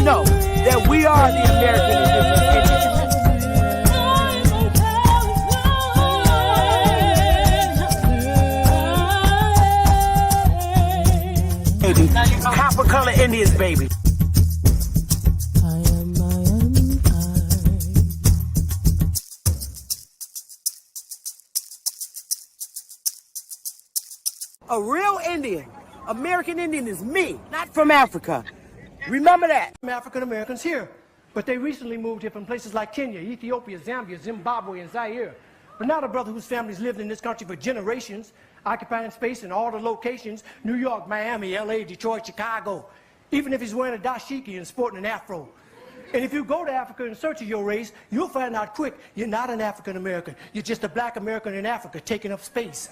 you know that we are the American indigenous. Copper color Indians, baby. A real Indian, American Indian is me, not from Africa. Remember that. African Americans here, but they recently moved here from places like Kenya, Ethiopia, Zambia, Zimbabwe, and Zaire. But now the brother whose family's lived in this country for generations, occupying space in all the locations, New York, Miami, LA, Detroit, Chicago, even if he's wearing a dashiki and sporting an afro. And if you go to Africa in search of your race, you'll find out quick, you're not an African American. You're just a black American in Africa taking up space.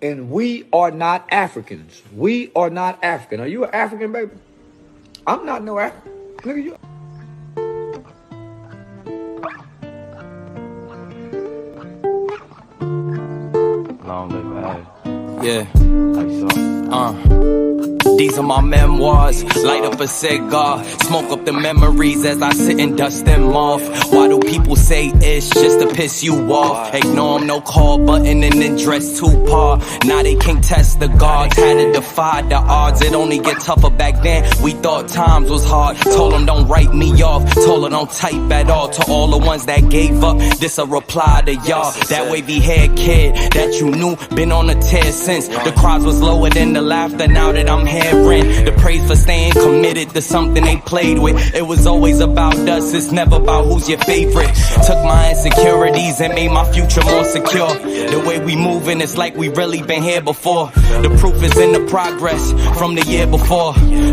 And we are not Africans. We are not African. Are you an African, baby? I'm not no African. Look at you. Long live Ed. Yeah. These are my memoirs. Light up a cigar, smoke up the memories as I sit and dust them off. Why do people say it's just to piss you off? Ignore them, no call button and then dress too par. Now they can't test the gods, had to defy the odds. It only get tougher back then, we thought times was hard. Told them don't write me off, told them don't type at all. To all the ones that gave up, this a reply to y'all. That wavy haired kid that you knew, been on a tear since. The crowds was lower than the laughter now that I'm hearing. The praise for staying committed to something they played with. It was always about us, it's never about who's your favorite. Took my insecurities and made my future more secure. The way we moving, it's like we really been here before. The proof is in the progress from the year before.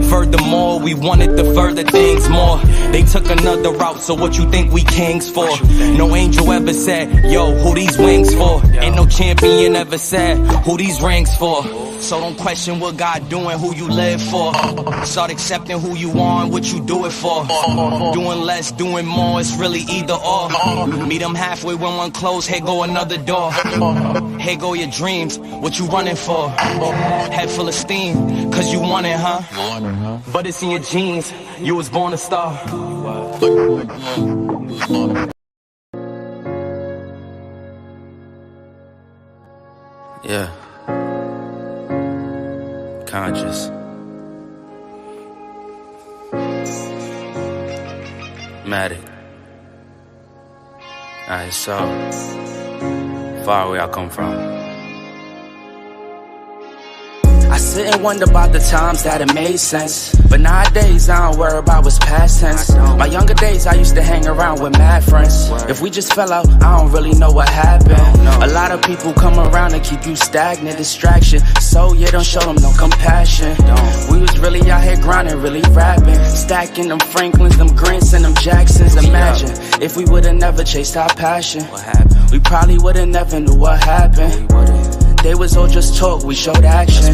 Furthermore, we wanted the further things more. They took another route, so what you think we kings for? No angel ever said, yo, who these wings for? Ain't no champion ever said, who these rings for? So don't question what God doing, who you live for. Start accepting who you are and what you do it for. Doing less, doing more, it's really either or. Meet them halfway when one close, here go another door. Here go your dreams, what you running for? Head full of steam, cause you want it, huh? But it's in your genes, you was born a star. Yeah. Conscious. Matic. Alright, so far away I come from. I sit and wonder about the times that it made sense. But nowadays I don't worry about what's past tense. My younger days I used to hang around with mad friends. If we just fell out, I don't really know what happened. A lot of people come around and keep you stagnant, distraction. So yeah, don't show them no compassion. We was really out here grinding, really rapping, stacking them Franklins, them Grants and them Jacksons. Imagine if we would've never chased our passion. We probably would've never knew what happened. They was all just talk, we showed action.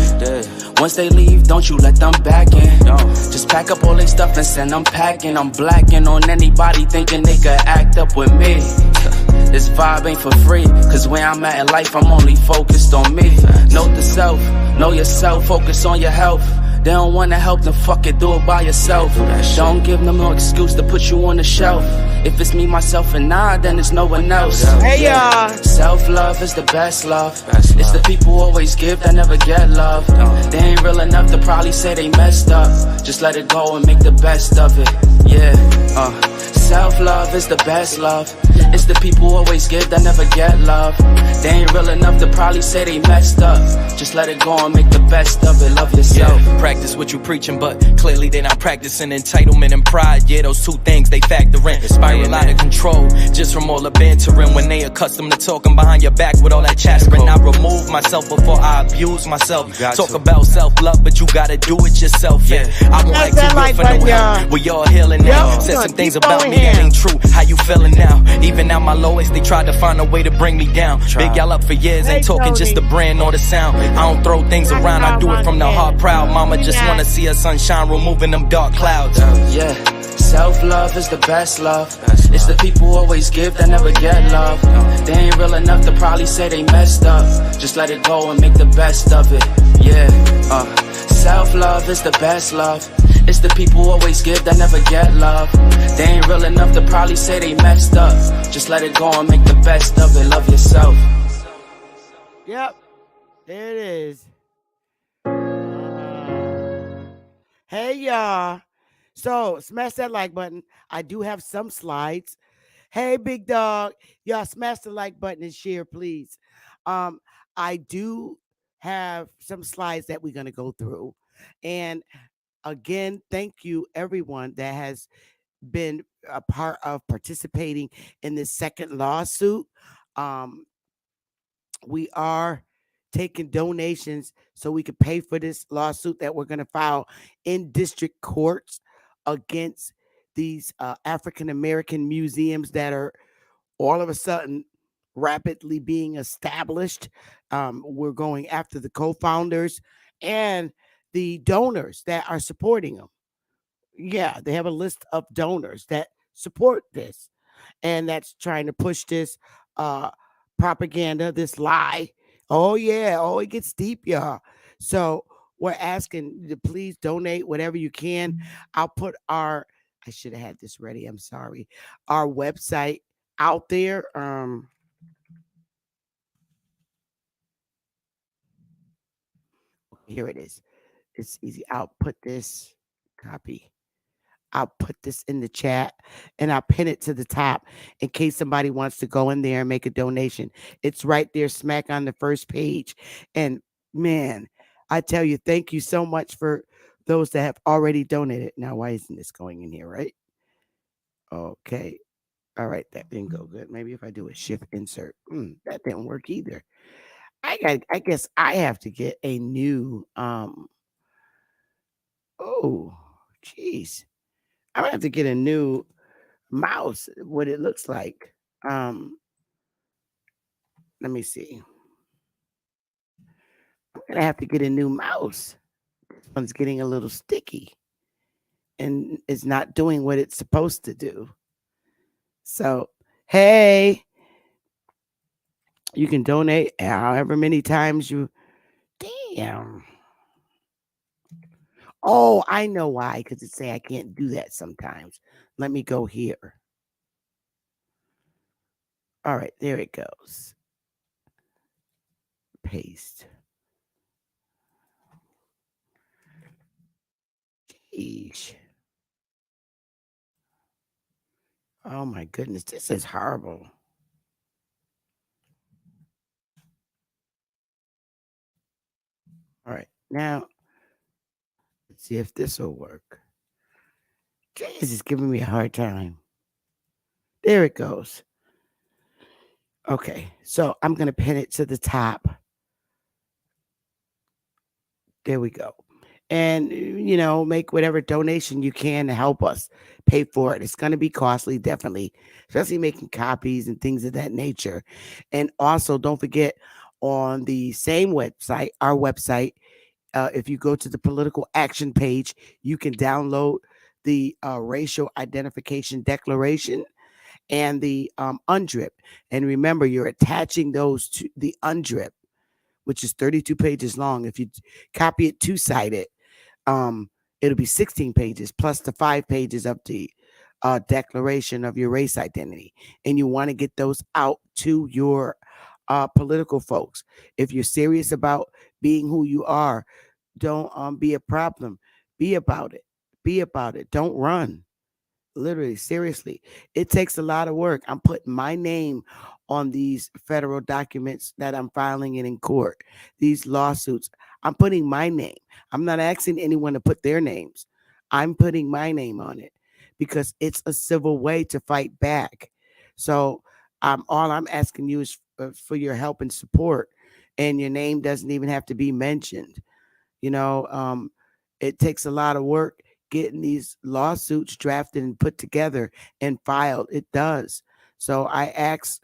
Once they leave, don't you let them back in. Just pack up all their stuff and send them packing. I'm blacking on anybody thinking they could act up with me. This vibe ain't for free, cause where I'm at in life, I'm only focused on me. Note the self, know yourself, focus on your health. They don't wanna help, then fuck it, do it by yourself. Don't give them no excuse to put you on the shelf. If it's me, myself, and I, then it's no one else. Hey y'all. Self-love is the best love. It's the people who always give that never get love. They ain't real enough to probably say they messed up. Just let it go and make the best of it. Yeah, self-love is the best love. It's the people who always give that never get love. They ain't real enough to probably say they messed up. Just let it go and make the best of it. Love yourself. Yeah, practice what you preaching, but clearly they not practicing entitlement and pride. Yeah, those two things they factor in. Spiral out of control just from all the bantering. When they accustomed to talking behind your back with all that chattering. I remove myself before I abuse myself. Talk about self-love, but you gotta do it yourself. Yeah, I won't act too good for no help. We all healing now. Said some things about me that ain't true. How you feeling now? Even at my lowest, they tried to find a way to bring me down. Big y'all up for years, ain't talking just the brand or the sound. I don't throw things around, I do it from the heart proud. Mama just wanna see her sunshine, removing them dark clouds. Yeah, self-love is the best love. It's the people who always give that never get love. They ain't real enough to probably say they messed up. Just let it go and make the best of it. Yeah, self-love is the best love. It's it's the people who always give that never get love. They ain't real enough to probably say they messed up. Just let it go and make the best of it. Love yourself. Yep, there it is. Hey, y'all. So, smash that like button. I do have some slides. Hey, big dog. Y'all smash the like button and share, please. I do have some slides that we're going to go through. And again, thank you, everyone that has been a part of participating in this second lawsuit. We are taking donations so we can pay for this lawsuit that we're going to file in district courts against these African American museums that are all of a sudden rapidly being established. We're going after the co-founders and the donors that are supporting them. Yeah, they have a list of donors that support this, and that's trying to push this uh propaganda, this lie. Oh yeah, oh it gets deep, y'all. So we're asking you to please donate whatever you can. I'll put our, I should have had this ready, I'm sorry, our website out there. Here it is. It's easy. I'll put this copy. I'll put this in the chat and I'll pin it to the top in case somebody wants to go in there and make a donation. It's right there, smack on the first page. And man, I tell you, thank you so much for those that have already donated. Now, why isn't this going in here, right? Okay. All right, that didn't go good. Maybe if I do a shift insert. That didn't work either. I guess I have to get a new oh geez. I'm gonna have to get a new mouse, what it looks like. Let me see. I'm gonna have to get a new mouse. This one's getting a little sticky and it's not doing what it's supposed to do. So, hey, you can donate however many times you. Damn. Oh, I know why. Because it say I can't do that sometimes. Let me go here. All right, there it goes. Paste. Jeez. Oh my goodness, this is horrible. All right, now let's see if this will work. Jeez, it's giving me a hard time. There it goes. Okay, so I'm going to pin it to the top. There we go. And, make whatever donation you can to help us pay for it. It's going to be costly, definitely, especially making copies and things of that nature. And also, don't forget on the same website, our website, if you go to the political action page, you can download the racial identification declaration and the UNDRIP. And remember, you're attaching those to the UNDRIP, which is 32 pages long. If you copy it two-sided, it'll be 16 pages plus the 5 pages of the declaration of your race identity. And you want to get those out to your political folks. If you're serious about being who you are, don't be a problem. Be about it. Be about it. Don't run. Literally, seriously, it takes a lot of work. I'm putting my name on these federal documents that I'm filing in court, these lawsuits. I'm putting my name. I'm not asking anyone to put their names. I'm putting my name on it because it's a civil way to fight back. So all I'm asking you is for your help and support, and your name doesn't even have to be mentioned. It takes a lot of work getting these lawsuits drafted and put together and filed. It does. So I ask,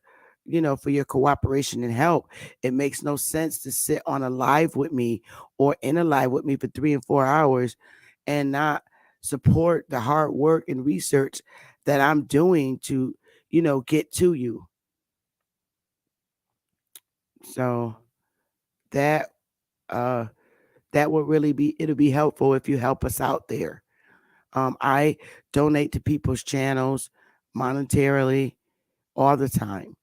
for your cooperation and help. It makes no sense to sit on a live with me or in a live with me for 3 and 4 hours and not support the hard work and research that I'm doing to, get to you. So that would really be, it'll be helpful if you help us out there. I donate to people's channels monetarily all the time.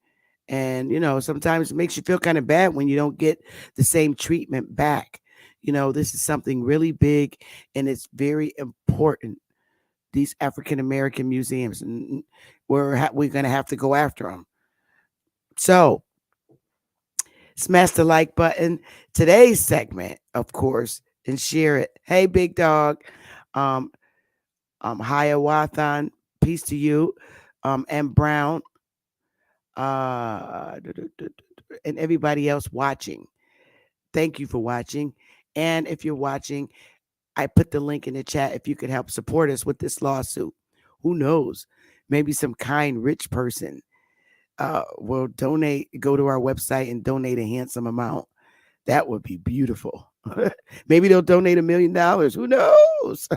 And, sometimes it makes you feel kind of bad when you don't get the same treatment back. This is something really big and it's very important. These African American museums, and we're going to have to go after them. So, smash the like button. Today's segment, of course, and share it. Hey, big dog. Um, Hiawathan, peace to you. And Brown, uh, and everybody else watching. Thank you for watching. And if you're watching, I put the link in the chat if you could help support us with this lawsuit. Who knows? Maybe some kind rich person will go to our website and donate a handsome amount. That would be beautiful. Maybe they'll donate $1 million. Who knows?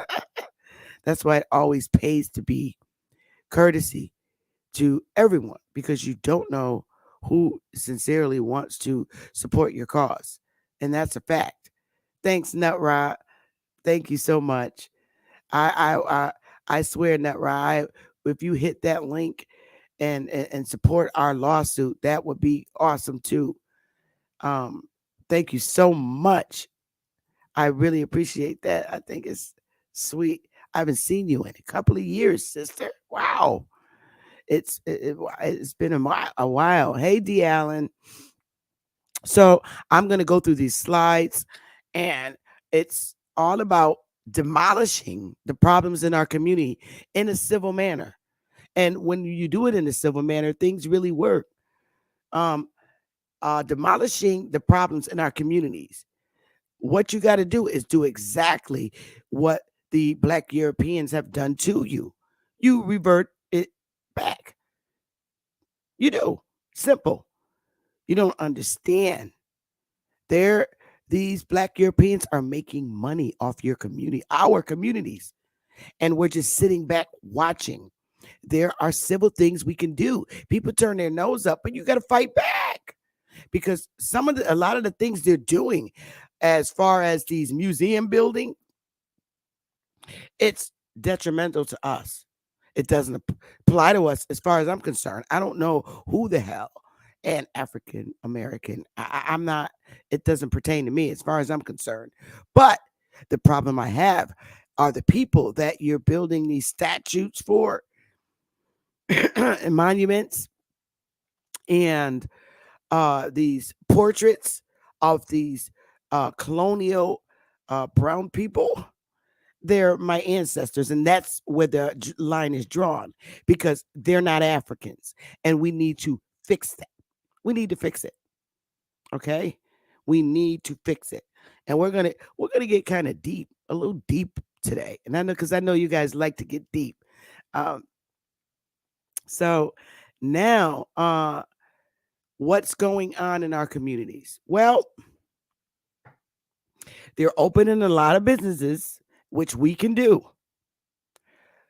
That's why it always pays to be courtesy to everyone because you don't know who sincerely wants to support your cause. And that's a fact. Thanks, Nutrod. Thank you so much. I swear, Nutrod, if you hit that link and support our lawsuit, that would be awesome too. Um, thank you so much. I really appreciate that. I think it's sweet. I haven't seen you in a couple of years, sister. Wow. It's been a while. Hey, D. Allen. So I'm going to go through these slides, and it's all about demolishing the problems in our community in a civil manner. And when you do it in a civil manner, things really work. Um, demolishing the problems in our communities. What you got to do is do exactly what the Black Europeans have done to you. You revert it back. You do. Simple. You don't understand. They're these Black Europeans are making money off your community, our communities, and we're just sitting back watching. There are civil things we can do. People turn their nose up, but you got to fight back because a lot of the things they're doing, as far as these museum building, it's detrimental to us. It doesn't apply to us as far as I'm concerned. I don't know who the hell an African American. I'm not, it doesn't pertain to me as far as I'm concerned. But the problem I have are the people that you're building these statues for and monuments and these portraits of these colonial brown people. They're my ancestors, and that's where the line is drawn because they're not Africans, and we need to fix that. We need to fix it. Okay, we need to fix it, and we're gonna get kind of deep, a little deep today, and I know because I know you guys like to get deep. Um, so now, what's going on in our communities? Well, they're opening a lot of businesses, which we can do.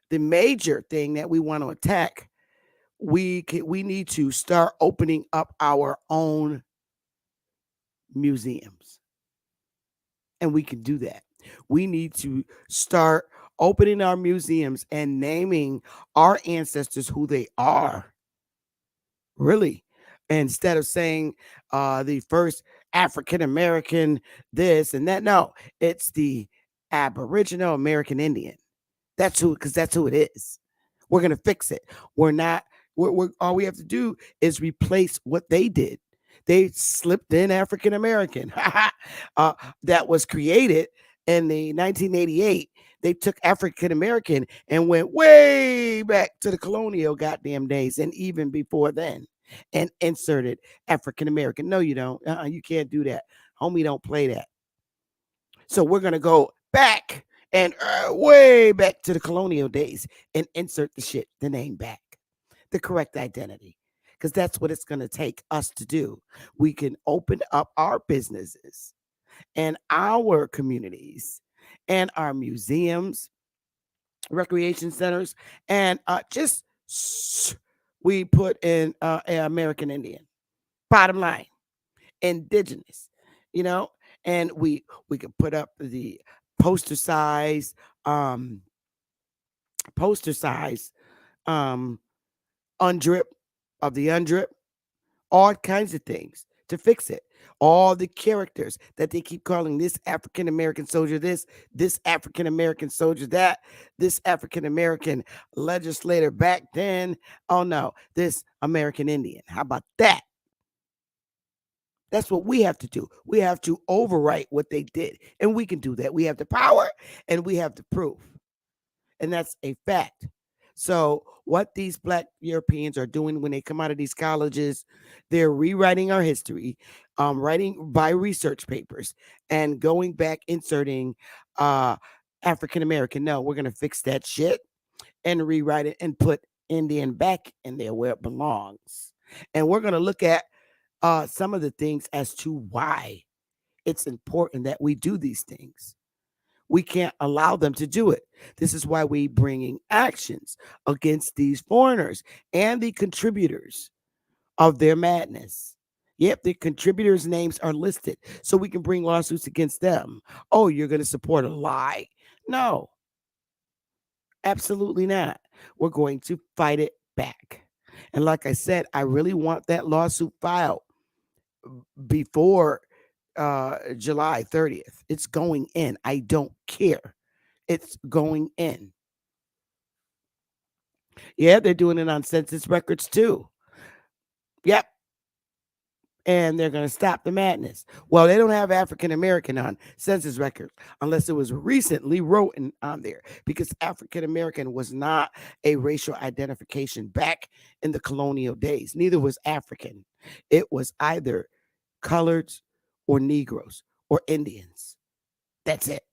The major thing that we want to attack, we need to start opening up our own museums, and we can do that. We need to start opening our museums and naming our ancestors who they are, really, instead of saying the first African American this and that. No, it's the Aboriginal American Indian. That's who it is. We're gonna fix it. We're not. We're all we have to do is replace what they did. They slipped in African American. uh, that was created in the 1988. They took African American and went way back to the colonial goddamn days, and even before then, and inserted African American. No, you don't. You can't do that, homie. Don't play that. So we're gonna go back and way back to the colonial days and insert the name back, the correct identity, because that's what it's gonna take us to do. We can open up our businesses and our communities and our museums, recreation centers, and we put in American Indian. Bottom line, indigenous, you know, and we could put up the poster size poster size um, undrip of the undrip, all kinds of things to fix it. All the characters that they keep calling this African American soldier this African American soldier that, this African American legislator back then. Oh no, this American Indian. How about that? That's what we have to do. We have to overwrite what they did. And we can do that. We have the power and we have the proof. And that's a fact. So, what these Black Europeans are doing when they come out of these colleges, they're rewriting our history, writing by research papers, and going back, inserting uh, African American. No, we're going to fix that shit and rewrite it and put Indian back in there where it belongs. And we're going to look at some of the things as to why it's important that we do these things. We can't allow them to do it. This is why we bringing actions against these foreigners and the contributors of their madness. Yep, the contributors' names are listed so we can bring lawsuits against them. Oh, you're going to support a lie? No, absolutely not. We're going to fight it back. And like I said, I really want that lawsuit filed before July 30th. It's going in. I don't care. It's going in. Yeah, they're doing it on census records too. Yep. And they're going to stop the madness. Well, they don't have African American on census records unless it was recently written on there because African American was not a racial identification back in the colonial days. Neither was African. It was either coloreds or Negroes or Indians. That's it.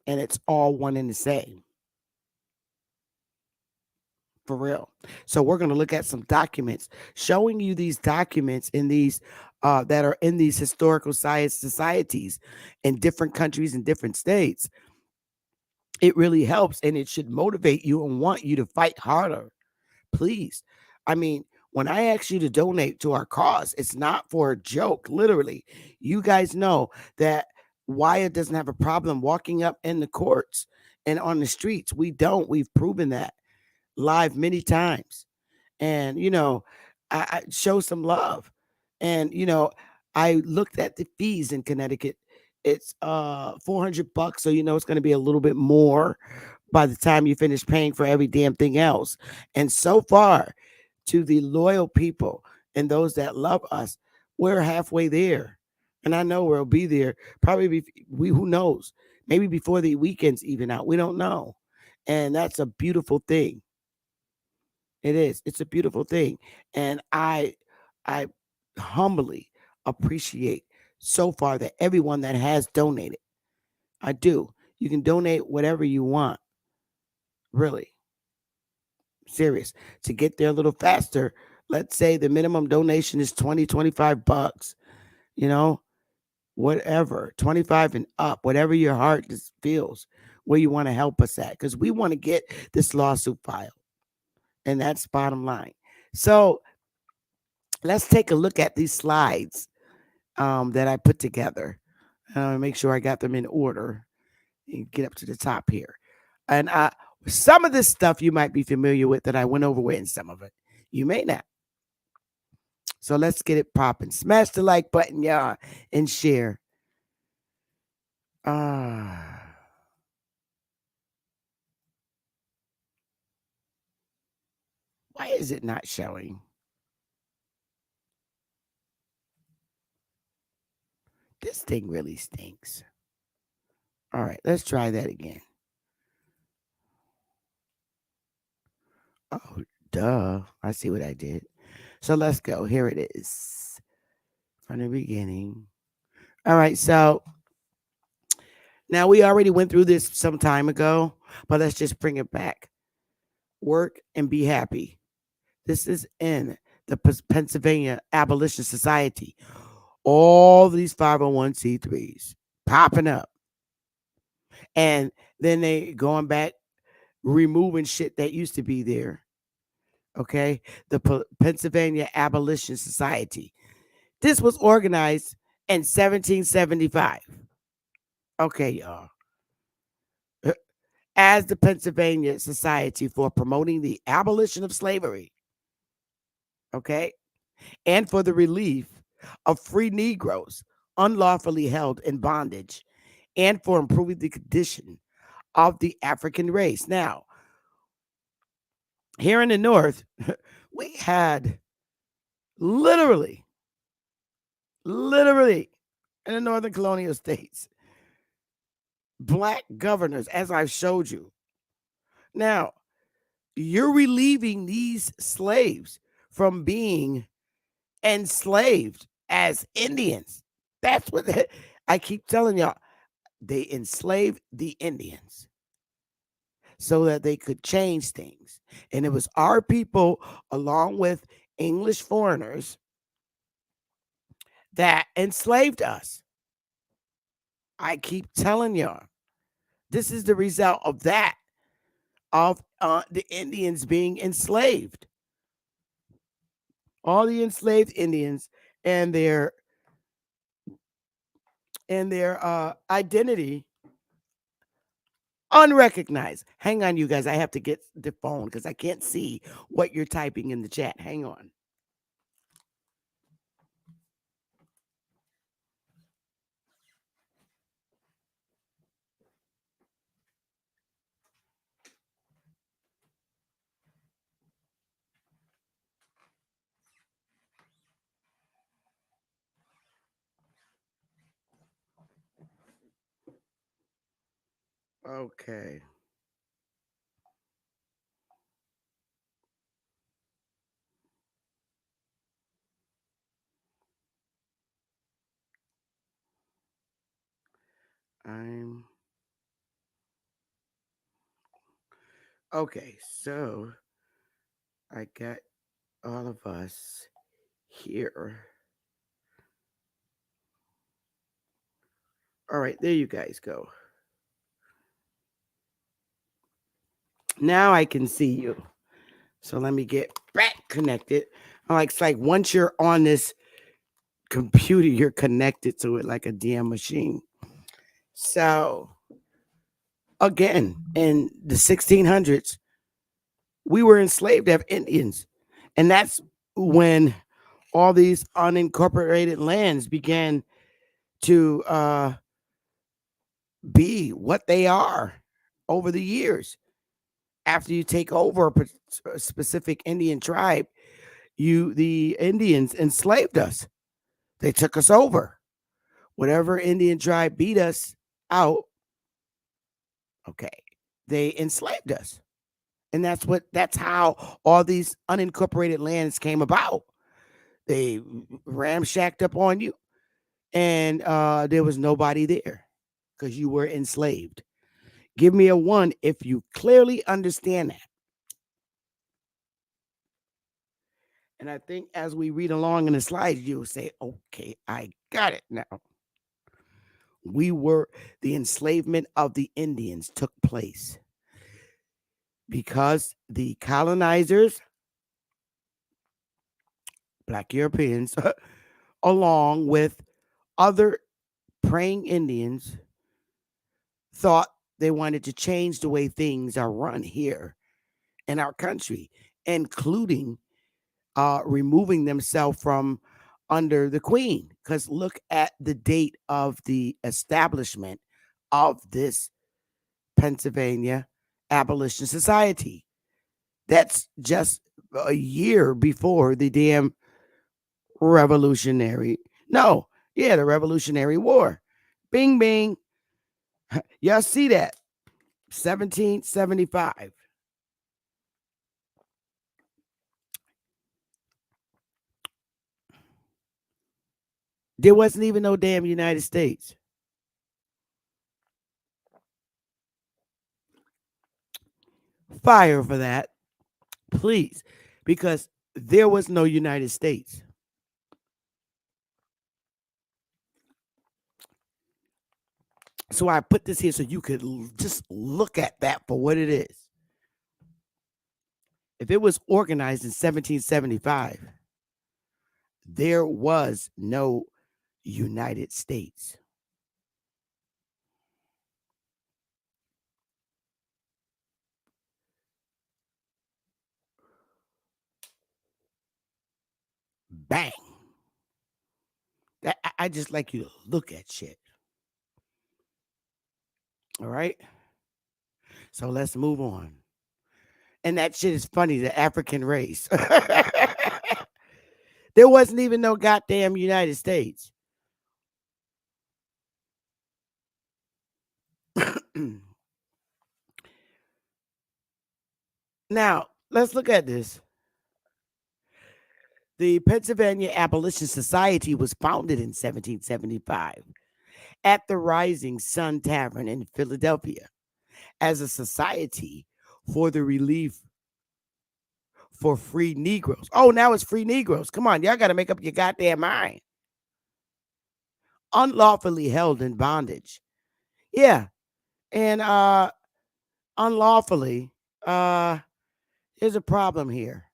And it's all one and the same. For real. So we're going to look at some documents, showing you these documents in these that are in these historical science societies in different countries and different states. It really helps, and it should motivate you and want you to fight harder. Please. I mean, when I ask you to donate to our cause, it's not for a joke. Literally, you guys know that Wyatt doesn't have a problem walking up in the courts and on the streets. We don't. We've proven that live many times. And, I show some love. And, I looked at the fees in Connecticut. It's $400. So, it's going to be a little bit more by the time you finish paying for every damn thing else. And so far, to the loyal people and those that love us, we're halfway there. And I know we'll be there probably who knows, maybe before the weekend's even out. We don't know. And that's a beautiful thing. It is. It's a beautiful thing. And I humbly appreciate so far that everyone that has donated. I do. You can donate whatever you want. Really. Serious. To get there a little faster, let's say the minimum donation is 20, $25, you know, whatever, 25 and up, whatever your heart just feels, where you want to help us at. Because we want to get this lawsuit filed. And that's bottom line. So let's take a look at these slides that I put together. Make sure I got them in order and get up to the top here. And some of this stuff you might be familiar with that I went over with, and some of it you may not. So let's get it popping. Smash the like button, y'all, and share. Why is it not showing? This thing really stinks. All right, let's try that again. Oh, duh. I see what I did. So let's go. Here it is from the beginning. All right, so now we already went through this some time ago, but let's just bring it back. Work and be happy. This is in the Pennsylvania Abolition Society. All these 501c3s popping up. And then they going back, removing shit that used to be there. Okay. The Pennsylvania Abolition Society. This was organized in 1775. Okay, y'all. as the Pennsylvania Society for Promoting the Abolition of Slavery, okay, and for the relief of free Negroes unlawfully held in bondage, and for improving the condition of the African race. Now, here in the North, we had literally, literally, in the Northern colonial states, black governors, as I've showed you. Now, you're relieving these slaves from being enslaved as Indians. That's what I keep telling y'all. They enslaved the Indians so that they could change things. And it was our people, along with English foreigners, that enslaved us. I keep telling y'all, this is the result of that, of the Indians being enslaved. All the enslaved Indians and their identity unrecognized. Hang on, you guys. I have to get the phone because I can't see what you're typing in the chat. Hang on. Okay. I'm okay. So I got all of us here. All right, there you guys go. Now I can see you. So let me get back connected. It's like once you're on this computer, you're connected to it like a damn machine. So again, in the 1600s, we were enslaved as Indians. And that's when all these unincorporated lands began to be what they are over the years. After you take over a specific Indian tribe, the Indians enslaved us. They took us over. Whatever Indian tribe beat us out, okay, they enslaved us. And that's how all these unincorporated lands came about. They ramshacked up on you, and there was nobody there because you were enslaved. Give me a 1 if you clearly understand that. And I think as we read along in the slides, you'll say, okay, I got it now. The enslavement of the Indians took place because the colonizers, Black Europeans, along with other praying Indians, thought they wanted to change the way things are run here in our country, including removing themselves from under the queen. Because look at the date of the establishment of this Pennsylvania Abolition Society. That's just a year before the damn Revolutionary. No, yeah, the Revolutionary War. Bing, bing. Y'all see that? 1775. There wasn't even no damn United States. Fire for that, please, because there was no United States. So I put this here so you could just look at that for what it is. If it was organized in 1775, there was no United States. Bang. I just like you to look at shit. All right. So let's move on. And that shit is funny. The African race. There wasn't even no goddamn United States. Now, let's look at this. The Pennsylvania Abolition Society was founded in 1775 at the Rising Sun Tavern in Philadelphia as a society for the relief for free Negroes. Oh, now it's free Negroes. Come on, y'all got to make up your goddamn mind. Unlawfully held in bondage. Yeah. And unlawfully, there's a problem here.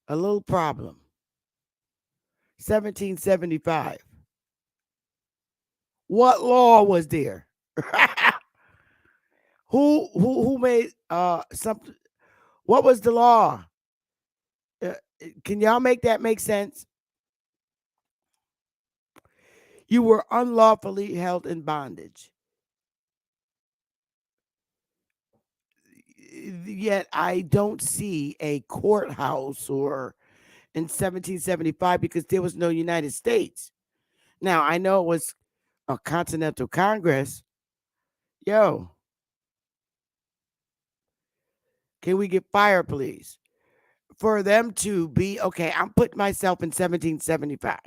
A little problem. 1775. What law was there? who made something? What was the law? Can y'all make that make sense? You were unlawfully held in bondage. Yet I don't see a courthouse or in 1775 because there was no United States. Now I know it was a Continental Congress. Yo, can we get fire, please? For them to be okay, I'm putting myself in 1775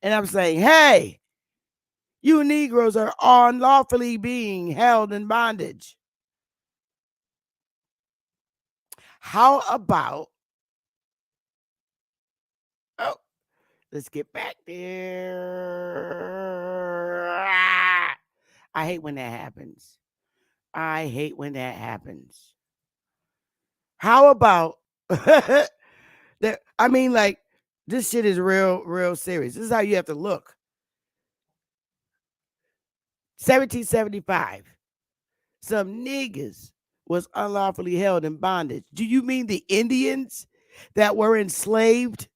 and I'm saying, hey, you Negroes are unlawfully being held in bondage. How about, oh, let's get back there. I hate when that happens. I hate when that happens. How about, that? I mean, like, this shit is real serious. This is how you have to look. 1775. Some niggas was unlawfully held in bondage. Do you mean the Indians that were enslaved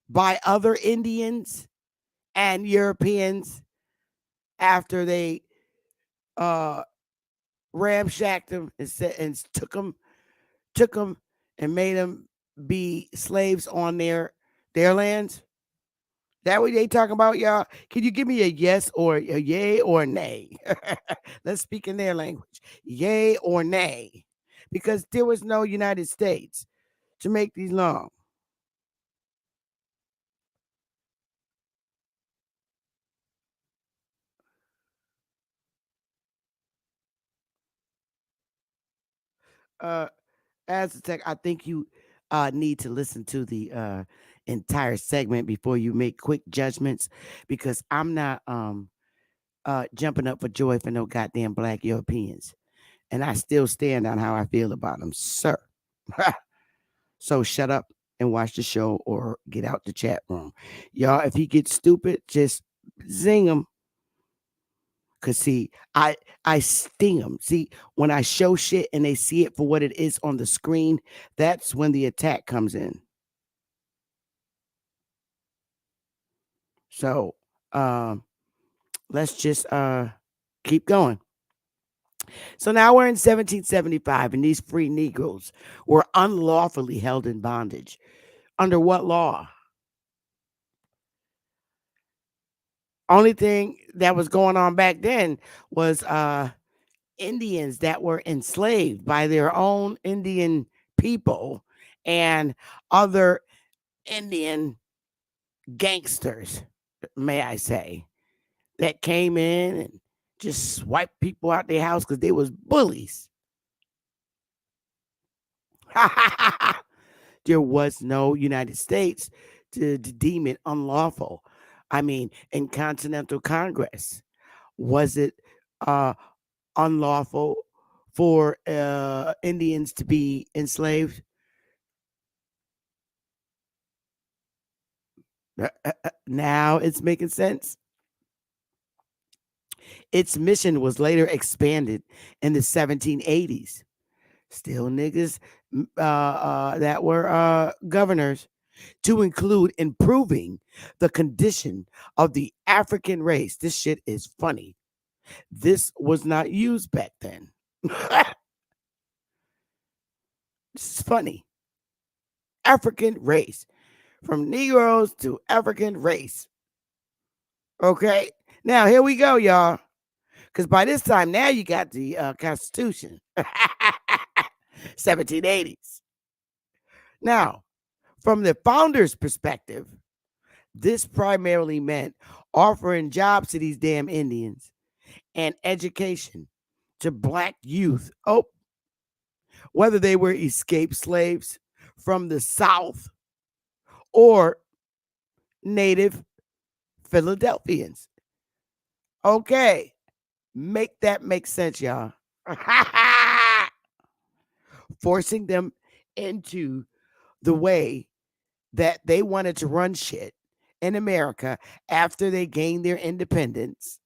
by other Indians and Europeans after they ramshacked them and took them and made them be slaves on their lands? That what they talking about, y'all? Can you give me a yes or a yay or nay? Let's speak in their language. Yay or nay? Because there was no United States to make these laws. Uh, Aztec, I think you need to listen to the entire segment before you make quick judgments because I'm not jumping up for joy for no goddamn black Europeans. And I still stand on how I feel about them, sir. So shut up and watch the show or get out the chat room. Y'all, if he gets stupid, just zing him. Cause see, I sting them. See, when I show shit and they see it for what it is on the screen, that's when the attack comes in. So let's just keep going. So now we're in 1775, and these free Negroes were unlawfully held in bondage. Under what law? Only thing that was going on back then was Indians that were enslaved by their own Indian people and other Indian gangsters, may I say, that came in and just swiped people out their house because they was bullies. There was no United States to deem it unlawful. I mean, in Continental Congress, was it unlawful for Indians to be enslaved? Now it's making sense. Its mission was later expanded in the 1780s. Still niggas that were governors. to include improving the condition of the African race. This shit is funny. This was not used back then. This is funny. African race. From Negroes to African race. Okay? Now, here we go, y'all. Because by this time, now you got the Constitution. 1780s. Now, from the founder's perspective, this primarily meant offering jobs to these damn Indians and education to black youth. Oh, whether they were escaped slaves from the South or native Philadelphians. Okay, make that make sense, y'all. Forcing them into the way that they wanted to run shit in America after they gained their independence.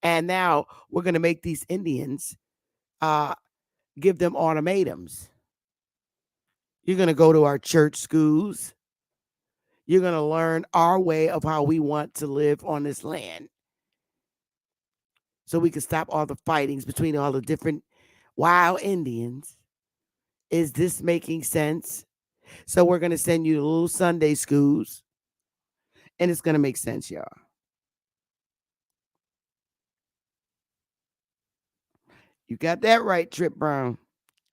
And now we're going to make these Indians give them ultimatums. You're going to go to our church schools. You're going to learn our way of how we want to live on this land. So we can stop all the fightings between all the different wild Indians. Is this making sense? So we're going to send you to little Sunday schools. And it's going to make sense, y'all. You got that right, Trip Brown.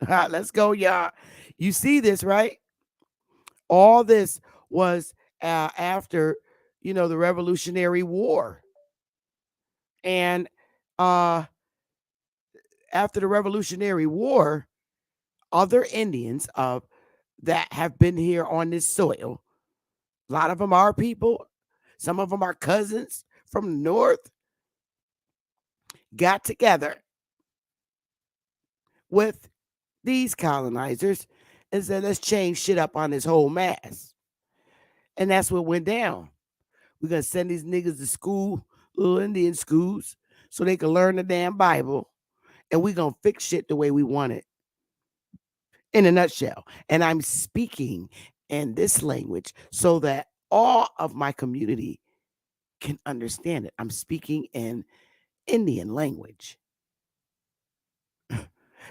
Let's go, y'all. You see this, right? All this was after, the Revolutionary War. And after the Revolutionary War, other Indians that have been here on this soil, a lot of them are people, some of them are cousins from the north, got together with these colonizers and said, let's change shit up on this whole mass. And that's what went down. We're going to send these niggas to school, little Indian schools, so they can learn the damn Bible. And we're going to fix shit the way we want it. In a nutshell. And I'm speaking in this language so that all of my community can understand it. I'm speaking in Indian language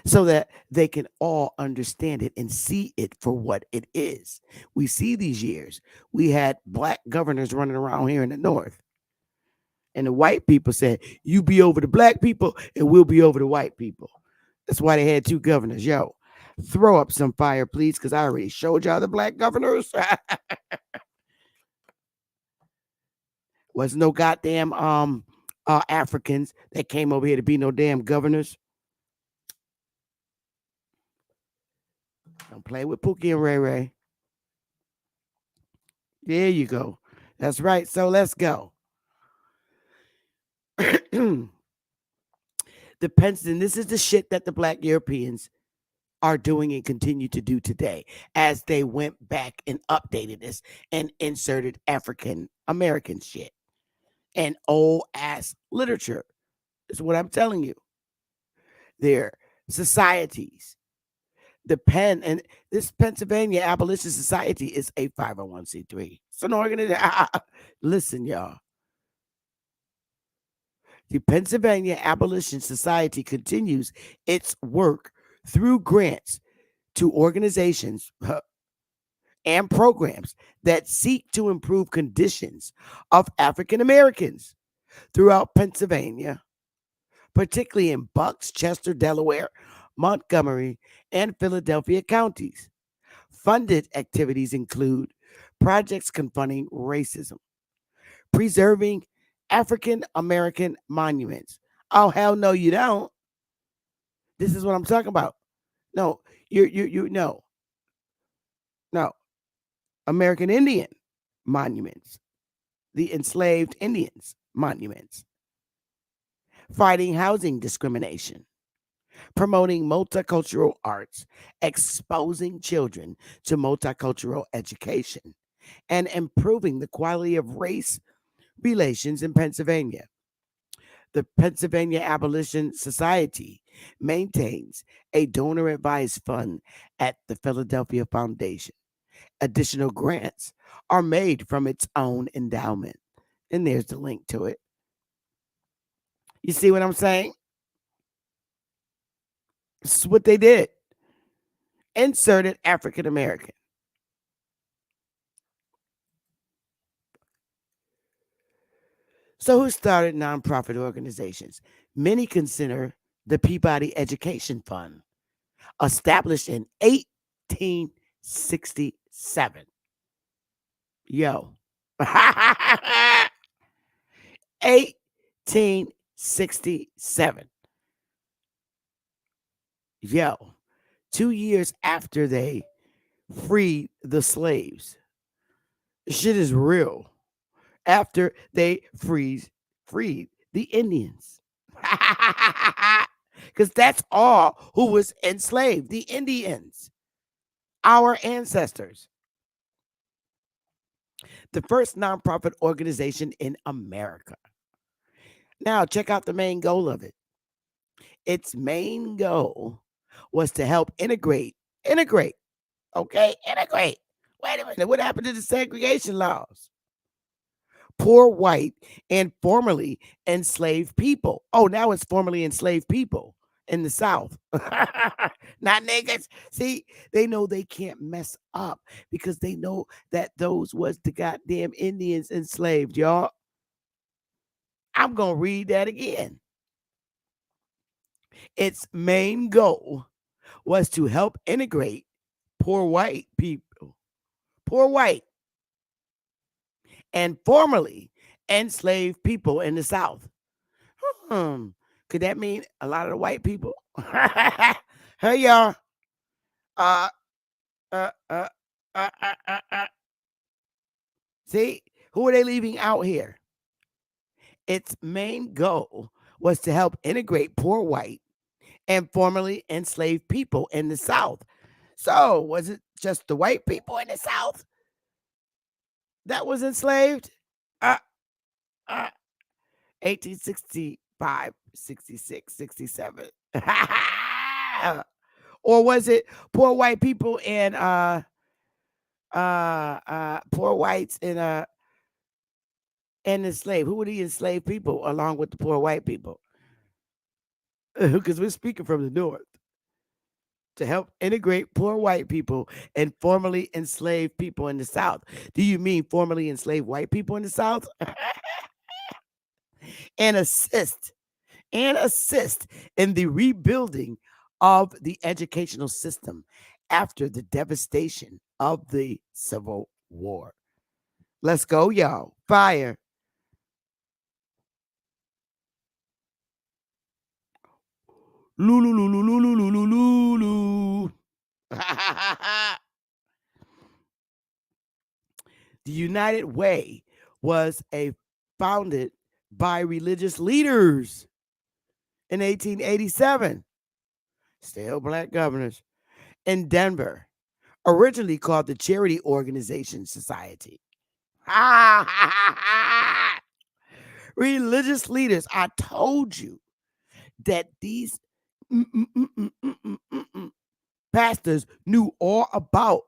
so that they can all understand it and see it for what it is. We see these years. We had black governors running around here in the north. And the white people said, you be over the black people and we'll be over the white people. That's why they had two governors. Yo, throw up some fire, please, because I already showed y'all the black governors. Was no goddamn Africans that came over here to be no damn governors. Don't play with Pookie and Ray Ray. There you go. That's right. So let's go. The Penson, this is the shit that the black Europeans are doing and continue to do today as they went back and updated this and inserted African American shit and old ass literature is what I'm telling you. Their societies, and this Pennsylvania Abolition Society is a 501c3. It's an organization. Listen, y'all. The Pennsylvania Abolition Society continues its work through grants to organizations and programs that seek to improve conditions of African Americans throughout Pennsylvania, particularly in Bucks, Chester, Delaware, Montgomery, and Philadelphia counties. Funded activities include projects confronting racism, preserving African American monuments. Oh, hell no, you don't. This is what I'm talking about. No, no. American Indian monuments, the enslaved Indians monuments, fighting housing discrimination, promoting multicultural arts, exposing children to multicultural education, and improving the quality of race relations in Pennsylvania. The Pennsylvania Abolition Society maintains a donor advised fund at the Philadelphia Foundation Additional grants are made from its own endowment. And there's the link to it. You see what I'm saying? This is what they did. Inserted African American. So, who started nonprofit organizations? Many consider the Peabody Education Fund, established in 1867. Yo. 1867. Yo. 2 years after they freed the slaves. Shit is real. After they freed the Indians. Because that's all who was enslaved, the Indians, our ancestors. The first nonprofit organization in America. Now, check out the main goal of it. Its main goal was to help integrate, okay? Integrate. Wait a minute, what happened to the segregation laws? Poor white and formerly enslaved people. Oh, now it's formerly enslaved people in the South. Not niggas. See, they know they can't mess up because they know that those was the goddamn Indians enslaved, y'all. I'm going to read that again. Its main goal was to help integrate poor white people, poor white and formerly enslaved people in the South. Could that mean a lot of the white people? Hey, y'all. Uh, uh, uh, uh, uh, uh, uh. See, who are they leaving out here? Its main goal was to help integrate poor white and formerly enslaved people in the South. So, was it just the white people in the South that was enslaved? Uh, uh, 1865, 66, 67. Or was it poor white people and poor whites and enslaved? Who were the enslaved people along with the poor white people? Because we're speaking from the north. To help integrate poor white people and formerly enslaved people in the South. Do you mean formerly enslaved white people in the South? and assist in the rebuilding of the educational system after the devastation of the Civil War. Let's go, y'all. Fire. Lulu, lulu, lulu, lulu, lulu. The United Way was founded by religious leaders in 1887. Still black governors in Denver, originally called the Charity Organization Society. Religious leaders, I told you that these pastors knew all about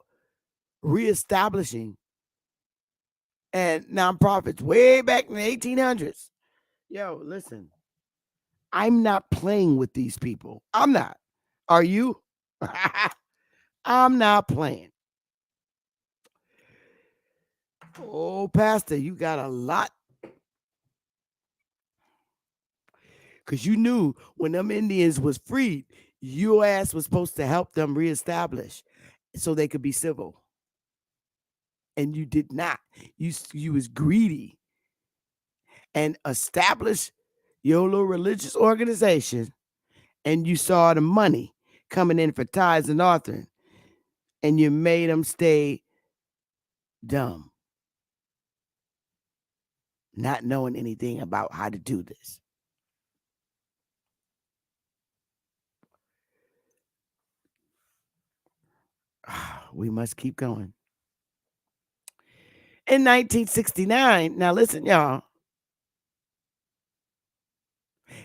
reestablishing and nonprofits way back in the 1800s. Yo, listen, I'm not playing with these people. I'm not. Are you? I'm not playing. Oh, Pastor, you got a lot. Because you knew when them Indians was freed, your ass was supposed to help them reestablish so they could be civil. And you did not. You was greedy and established your little religious organization, and you saw the money coming in for tithes and offering, and you made them stay dumb, not knowing anything about how to do this. We must keep going. In 1969, now listen, y'all.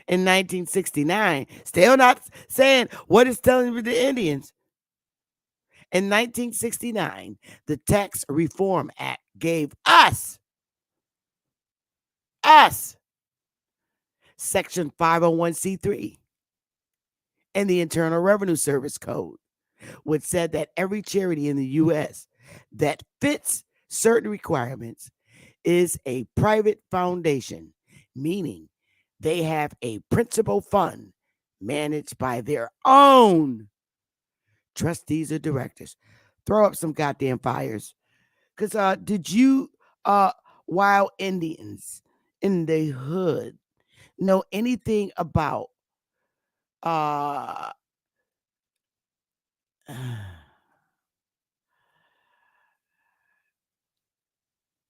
In 1969, still not saying what it's telling with the Indians. In 1969, the Tax Reform Act gave us, Section 501c3 in the Internal Revenue Service Code, which said that every charity in the U.S. that fits certain requirements is a private foundation, meaning they have a principal fund managed by their own trustees or directors. Throw up some goddamn fires. Because did you, wild Indians in the hood, know anything about uh,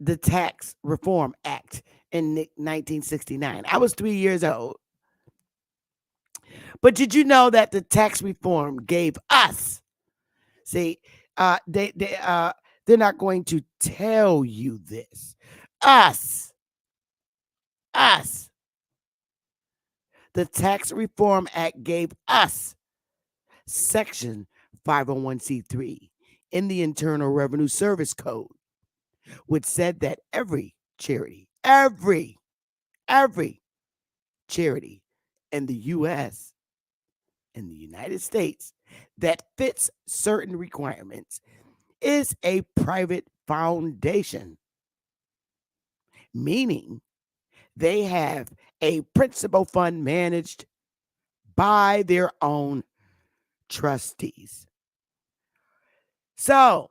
the Tax Reform Act in 1969? I was 3 years old. But did you know that the tax reform gave us, see, they're not going to tell you this. Us, us. The Tax Reform Act gave us Section 501c3 in the Internal Revenue Service Code, which said that every charity in the U.S., in the United States, that fits certain requirements is a private foundation, meaning they have a principal fund managed by their own trustees. So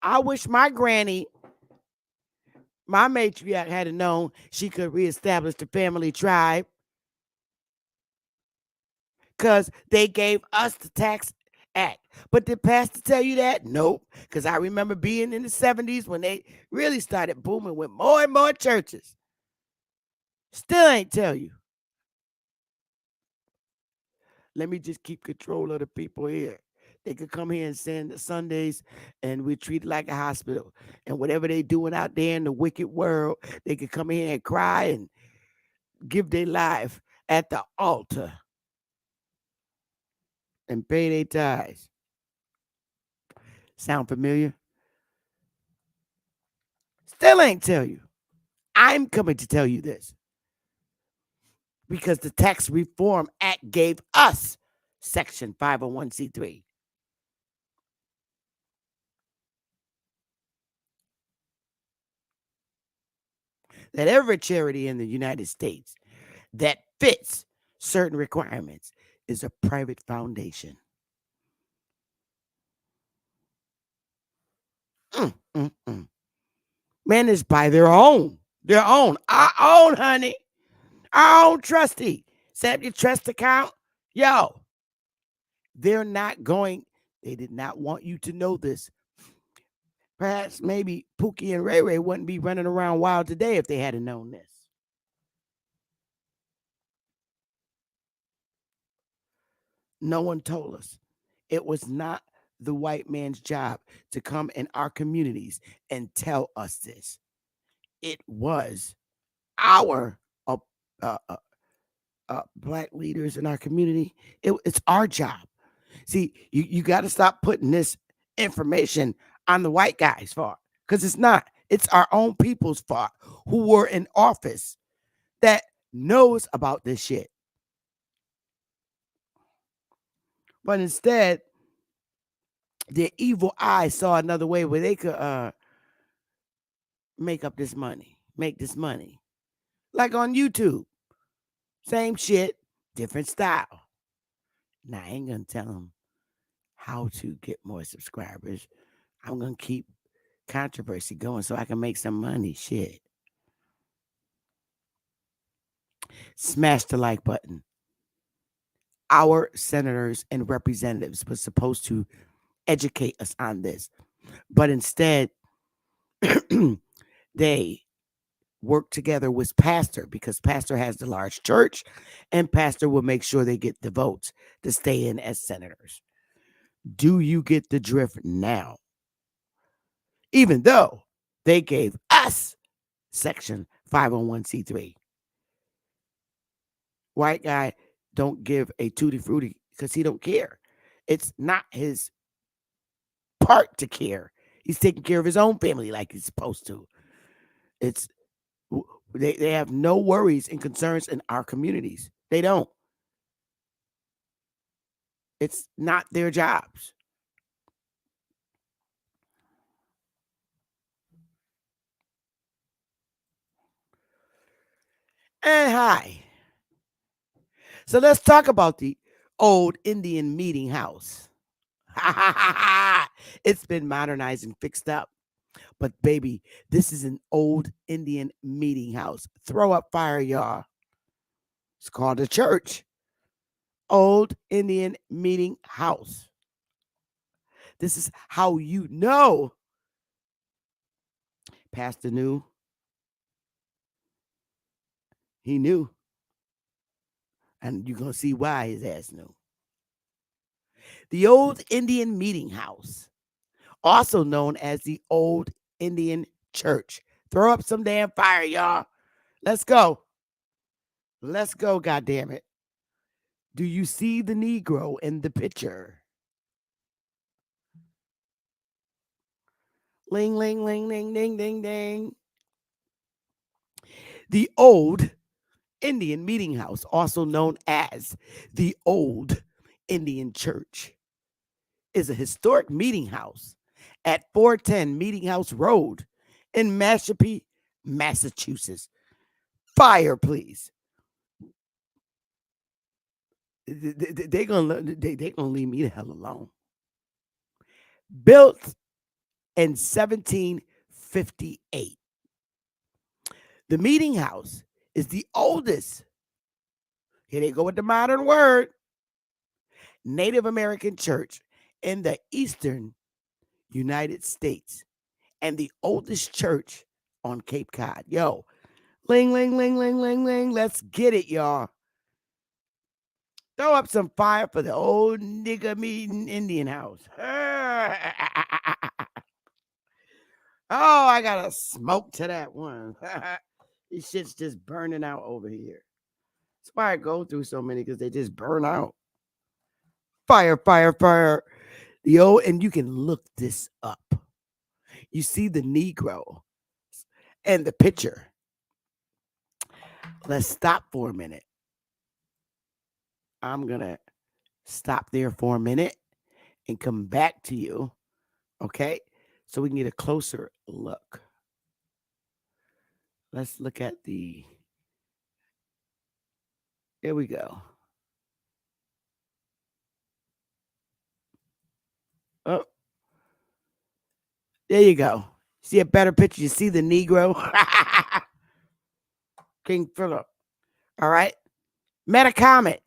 I wish my granny, my matriarch, had known she could reestablish the family tribe, because they gave us the tax act. But did Pastor tell you that? Nope. Because I remember being in the 70s when they really started booming with more and more churches. Still ain't tell you. Let me just keep control of the people here. They could come here and send Sundays, and we treat it like a hospital. And whatever they doing out there in the wicked world, they could come here and cry and give their life at the altar and pay their tithes. Sound familiar? Still ain't tell you. I'm coming to tell you this, because the Tax Reform Act gave us Section 501c3. That every charity in the United States that fits certain requirements is a private foundation. Managed by their own, our own, honey, our own trustee. Set up your trust account. Yo, they're not going, they did not want you to know this. Perhaps maybe Pookie and Ray Ray wouldn't be running around wild today if they hadn't known this. No one told us. It was not the white man's job to come in our communities and tell us this. It was our uh, uh, black leaders in our community. It's our job. See, you got to stop putting this information on the white guy's fault, because it's not. It's our own people's fault who were in office that knows about this shit. But instead, their evil eye saw another way where they could make this money. Like on YouTube. Same shit, different style. Now, I ain't going to tell them how to get more subscribers. I'm going to keep controversy going so I can make some money. Shit. Smash the like button. Our senators and representatives were supposed to educate us on this, but instead they work together with pastor, because pastor has the large church, and pastor will make sure they get the votes to stay in as senators. Do you get the drift now? Even though they gave us Section 501c3. White guy don't give a tutti frutti because he don't care. It's not his part to care. He's taking care of his own family like he's supposed to. It's they have no worries and concerns in our communities. They don't. It's not their jobs. And hi. So let's talk about the old Indian meeting house. It's been modernized and fixed up. But baby, this is an old Indian meeting house. Throw up fire, y'all. It's called a church. Old Indian meeting house. This is how you know Pastor knew. He knew. And you're going to see why his ass knew. The old Indian meeting house, also known as the old Indian church. Throw up some damn fire, y'all. Let's go. Let's go, goddammit. Do you see the Negro in the picture? Ling, ling, ling, ding, ding, ding, ding. The old Indian meeting house, also known as the old Indian church, is a historic meeting house at 410 Meeting House Road in Mashpee, Massachusetts. Fire, please. They're gonna leave me the hell alone. Built in 1758. The meeting house is the oldest, here they go with the modern word, Native American church in the eastern United States and the oldest church on Cape Cod. Yo, ling, ling, ling, ling, ling, ling. Let's get it, y'all. Throw up some fire for the old nigga meeting Indian house. Oh, I got to smoke to that one. This shit's just burning out over here. That's why I go through so many, because they just burn out. Fire, fire, fire. And you can look this up. You see the Negro and the picture. Let's stop for a minute. I'm going to stop there for a minute and come back to you. Okay? So we can get a closer look. Let's look at the. Here we go. Oh, there you go. See a better picture? You see the Negro? King Philip. All right. Metacomet,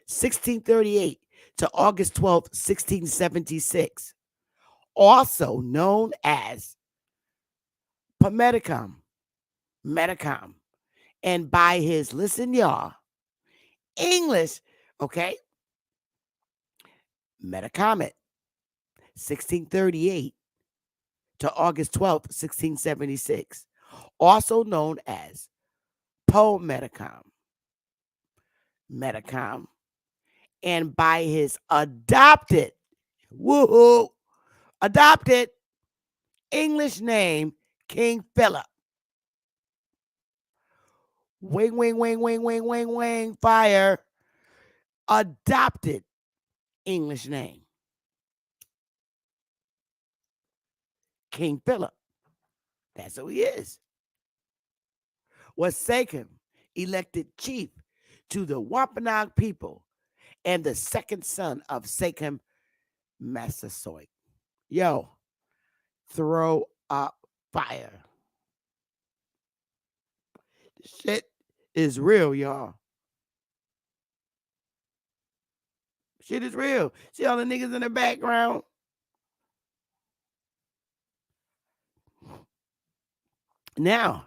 1638 to August 12th, 1676. Also known as Metacom. And by his, listen, y'all, English, okay? Metacomet, 1638 to August 12th, 1676. Also known as Metacom. And by his adopted English name, King Philip. Wing, wing, wing, wing, wing, wing, wing, fire. Adopted English name, King Philip. That's who he is. Was Sachem elected chief to the Wampanoag people and the second son of Sachem, Massasoit. Yo, throw up fire. Shit is real, y'all. Shit is real. See all the niggas in the background? Now,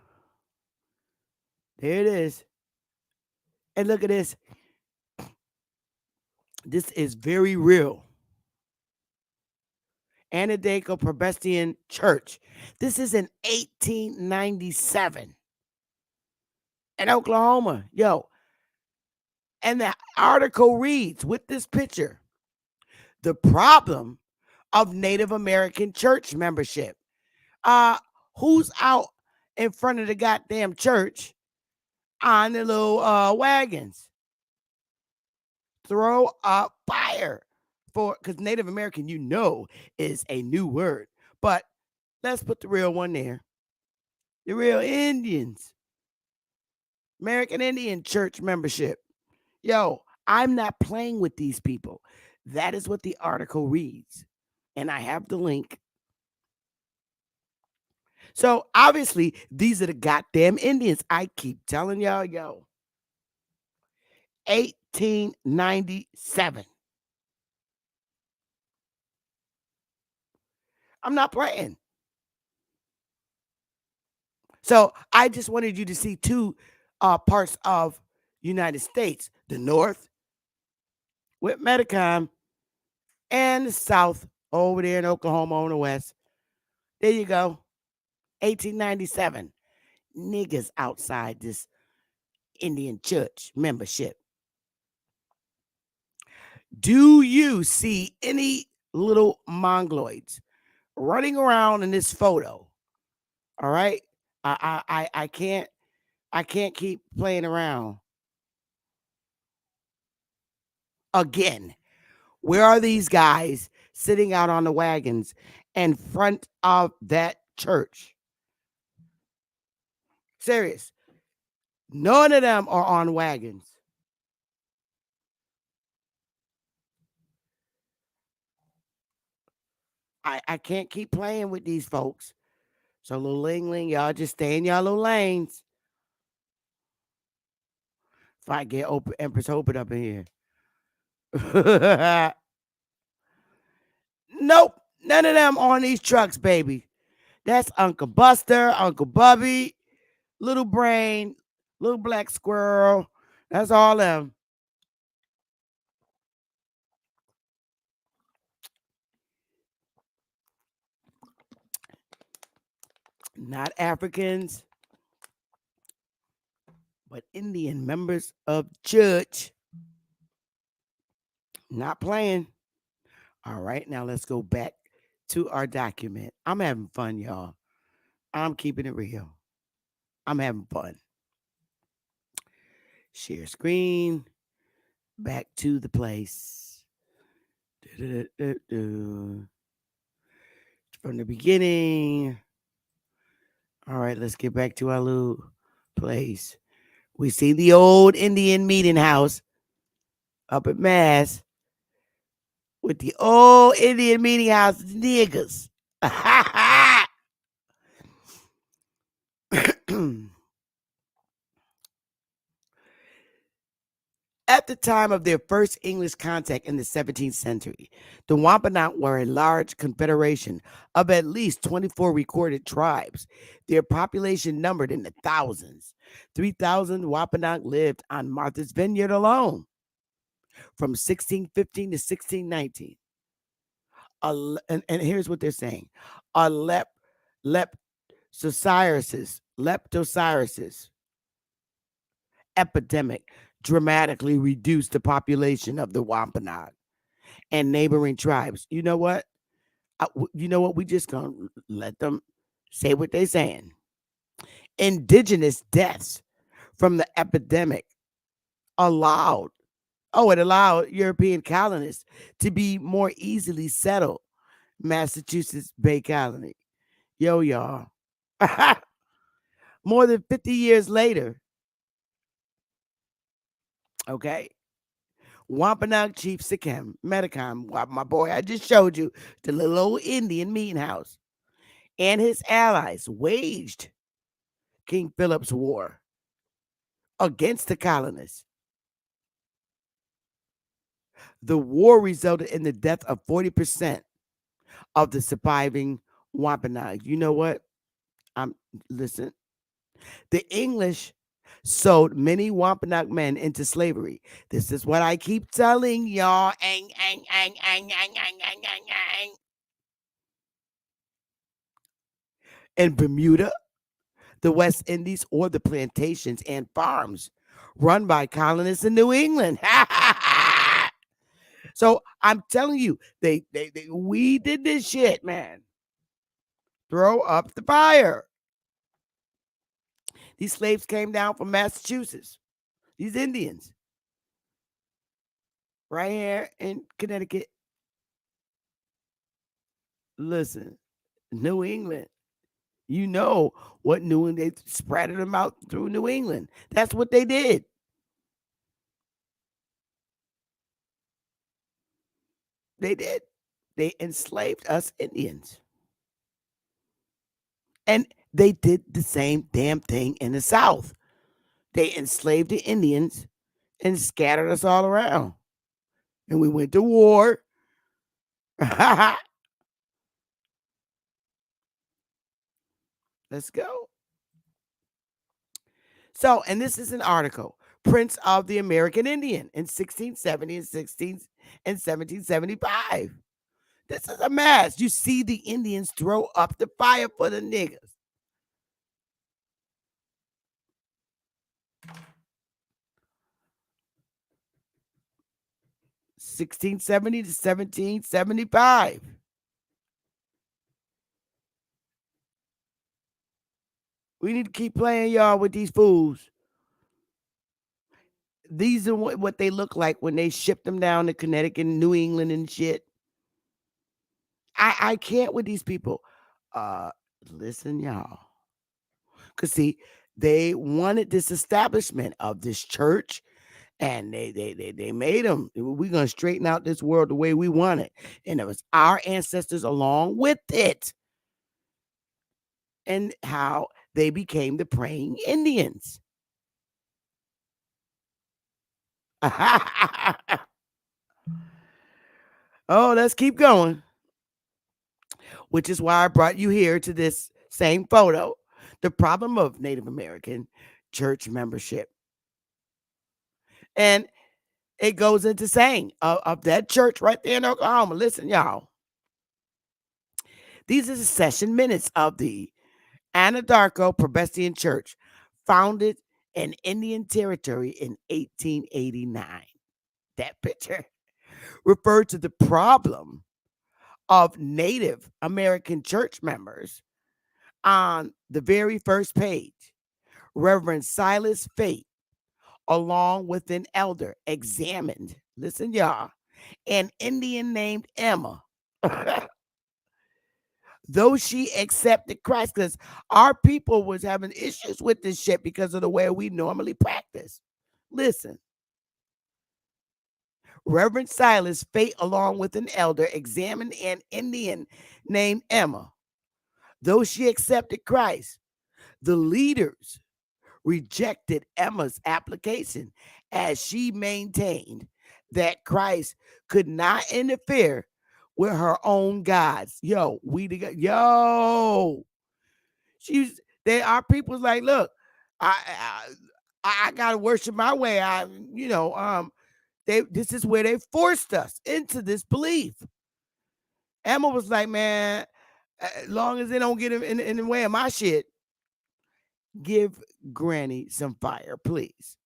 there it is. And look at this. This is very real. Anadeco Presbyterian Church. This is in 1897 in Oklahoma. Yo. And the article reads with this picture: the problem of Native American church membership. Uh, who's out in front of the goddamn church on the little wagons? Throw up fire for, because Native American, is a new word, but let's put the real one there. The real Indians, American Indian church membership. Yo, I'm not playing with these people. That is what the article reads. And I have the link. So obviously, these are the goddamn Indians. I keep telling y'all, yo. 1897. I'm not playing. So I just wanted you to see two parts of United States: the North with Metacom, and the South over there in Oklahoma on the West. There you go. 1897. Niggas outside this Indian church membership. Do you see any little mongoloids running around in this photo? All right. I can't keep playing around. Again, where are these guys sitting out on the wagons in front of that church? Serious. None of them are on wagons. I can't keep playing with these folks. So little ling ling, y'all just stay in y'all little lanes. If I get open Empress Open up in here. Nope. None of them on these trucks, baby. That's Uncle Buster, Uncle Bubby, Little Brain, Little Black Squirrel. That's all them. Not Africans, but Indian members of church. Not playing. All right, now let's go back to our document. I'm having fun, y'all. I'm keeping it real. I'm having fun. Share screen. Back to the place. From the beginning. All right, let's get back to our little place. We see the old Indian meeting house up at Mass with the old Indian meeting house niggas. At the time of their first English contact in the 17th century, the Wampanoag were a large confederation of at least 24 recorded tribes. Their population numbered in the thousands. 3,000 Wampanoag lived on Martha's Vineyard alone from 1615 to 1619. And here's what they're saying. A leptocirrhosis epidemic dramatically reduced the population of the Wampanoag and neighboring tribes. You know what? We just gonna let them say what they're saying. Indigenous deaths from the epidemic allowed it allowed European colonists to be more easily settled. Massachusetts Bay Colony. Yo, y'all. More than 50 years later, okay, Wampanoag Chief Sikkim, Metacom, my boy, I just showed you, the little old Indian meeting house, and his allies waged King Philip's War against the colonists. The war resulted in the death of 40% of the surviving Wampanoag. You know what? Listen. The English sold many Wampanoag men into slavery. This is what I keep telling y'all. In Bermuda, the West Indies, or the plantations and farms run by colonists in New England. So I'm telling you, we did this shit, man. Throw up the fire. These slaves came down from Massachusetts. These Indians, right here in Connecticut. Listen, New England. You know what New England, they spread them out through New England. That's what they did. They did. They enslaved us Indians. And they did the same damn thing in the South. They enslaved the Indians and scattered us all around. And we went to war. Let's go. So, and this is an article, Prince of the American Indian in 1670 and 1775. This is a mess. You see the Indians throw up the fire for the niggas. (1670 to 1775). We need to keep playing y'all with these fools. These are what they look like when they ship them down to Connecticut and New England and shit. I can't with these people. Uh, Listen, y'all. Cause see, they wanted this establishment of this church, and they made them. We're gonna straighten out this world the way we want it, and it was our ancestors along with it, and how they became the praying Indians. Oh, let's keep going. Which is why I brought you here to this same photo. The problem of Native American church membership. And it goes into saying of that church right there in Oklahoma. Listen, y'all. These are the session minutes of the Anadarko Presbyterian Church, founded in Indian Territory in 1889. That picture referred to the problem of Native American church members on the very first page. Reverend Silas Fate, along with an elder, examined, listen, y'all, an Indian named Emma. Though she accepted Christ, because our people was having issues with this shit because of the way we normally practice. Listen. Reverend Silas Fate, along with an elder, examined an Indian named Emma. Though she accepted Christ, the leaders rejected Emma's application as she maintained that Christ could not interfere with her own gods. Yo, our people's like, look, I gotta worship my way. This is where they forced us into this belief. Emma was like, man, as long as they don't get in the way of my shit, give Granny some fire, please.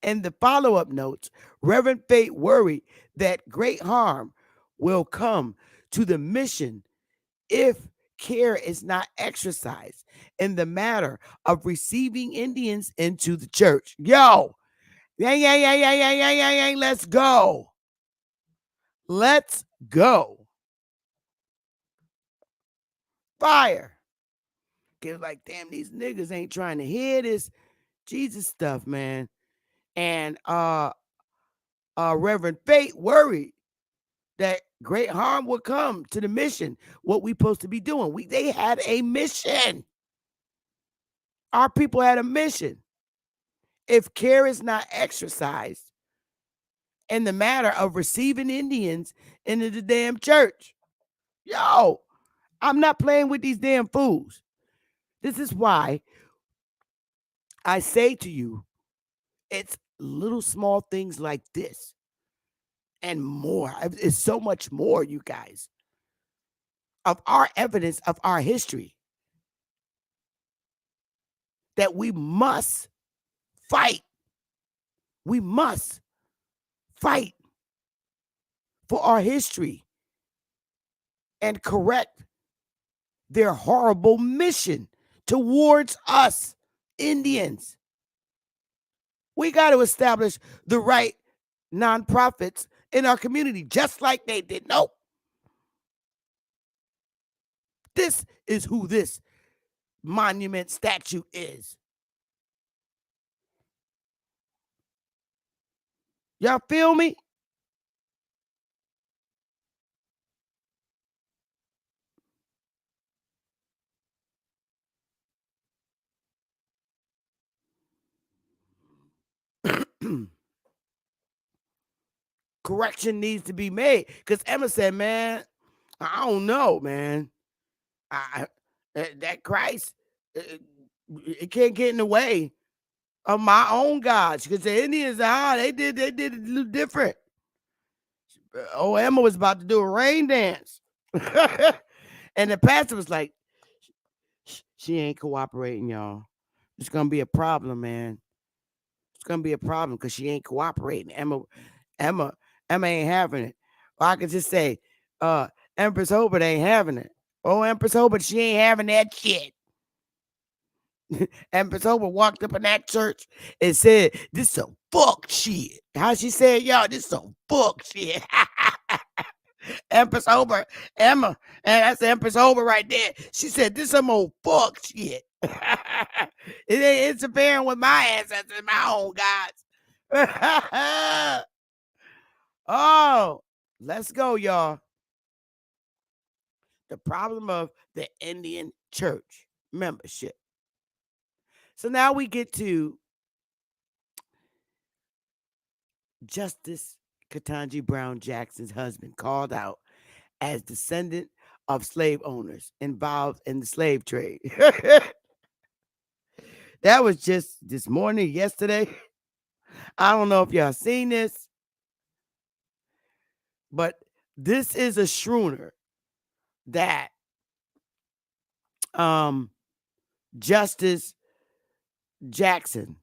In the follow-up notes, Reverend Fate worried that great harm will come to the mission if care is not exercised in the matter of receiving Indians into the church. Yo, yeah, let's go. Let's go. Fire. Cause like, damn, these niggas ain't trying to hear this Jesus stuff, man. And Reverend Fate worried that great harm would come to the mission, what we supposed to be doing. They had a mission. Our people had a mission. If care is not exercised in the matter of receiving Indians into the damn church, yo, I'm not playing with these damn fools. This is why I say to you, it's little small things like this and more. It's so much more, you guys, of our evidence of our history that we must fight We must fight for our history and correct their horrible mission towards us Indians. We got to establish the right nonprofits in our community, just like they did. Nope. This is who this monument statue is. Y'all feel me? Correction needs to be made. Because Emma said, man, I don't know, man. That Christ, it can't get in the way of my own gods. Because the Indians, they did it a little different. Oh, Emma was about to do a rain dance. And the pastor was like, she ain't cooperating, y'all. It's gonna be a problem, man. It's gonna be a problem because she ain't cooperating. Emma, Emma ain't having it. Or I could just say, Empress Hobart ain't having it. Oh, Empress Hobart, she ain't having that shit. Empress Hobart walked up in that church and said, "This some fuck shit." How she said, y'all, this some fuck shit. Empress Hobart, Emma, and that's Empress Hobart right there. She said, "This some old fuck shit." It ain't interfering with my ancestors, my own gods. Oh, let's go, y'all. The problem of the Indian church membership. So now we get to Justice Ketanji Brown Jackson's husband, called out as descendant of slave owners involved in the slave trade. That was just this morning, yesterday. I don't know if y'all seen this, but this is a schooner that Justice Jackson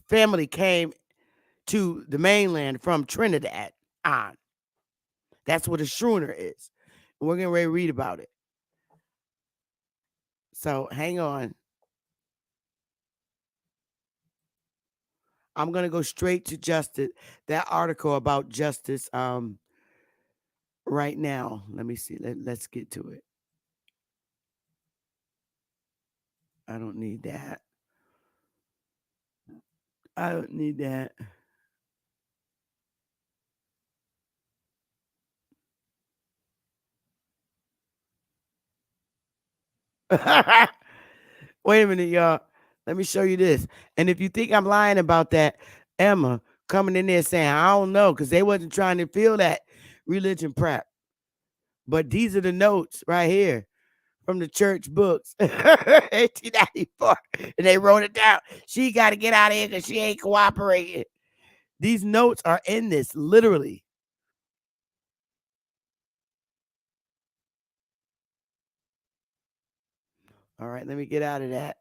family came to the mainland from Trinidad on. That's what a schooner is. And we're getting ready to read about it. So hang on. I'm gonna go straight to Justice. That article about Justice right now. Let me see. Let's get to it. I don't need that. I don't need that. Wait a minute, y'all. Let me show you this. And if you think I'm lying about that, Emma coming in there saying, I don't know, because they wasn't trying to feel that religion prep. But these are the notes right here from the church books, 1894. And they wrote it down. She got to get out of here because she ain't cooperating. These notes are in this, literally. All right, let me get out of that.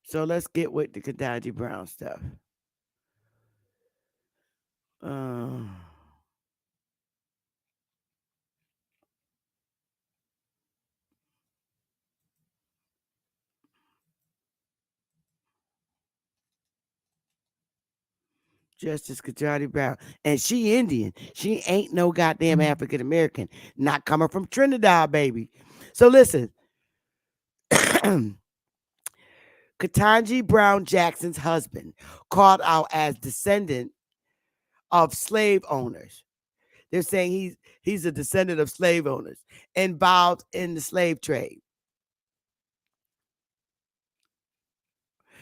So let's get with the Ketanji Brown stuff. Uh, Justice Ketanji Brown. And she Indian. She ain't no goddamn African American. Not coming from Trinidad, baby. So listen. Ketanji Brown Jackson's husband, called out as descendant of slave owners. They're saying he's a descendant of slave owners involved in the slave trade.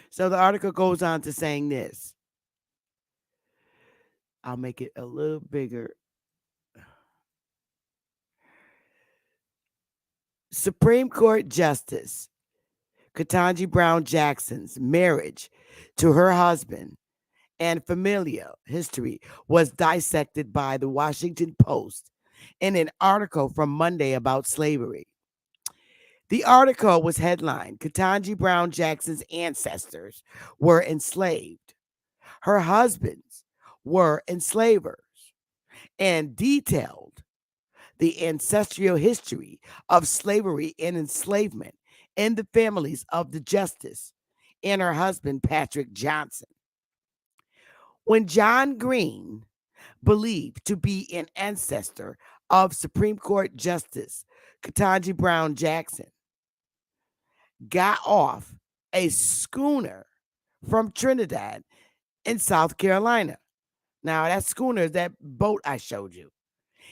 So the article goes on to saying this. I'll make it a little bigger. Supreme Court Justice Ketanji Brown Jackson's marriage to her husband and familial history was dissected by the Washington Post in an article from Monday about slavery. The article was headlined Ketanji Brown Jackson's ancestors were enslaved. Her husbands were enslavers, and detailed the ancestral history of slavery and enslavement in the families of the justice and her husband, Patrick Johnson. When John Green, believed to be an ancestor of Supreme Court Justice Ketanji Brown Jackson, got off a schooner from Trinidad in South Carolina. Now, that schooner is that boat I showed you.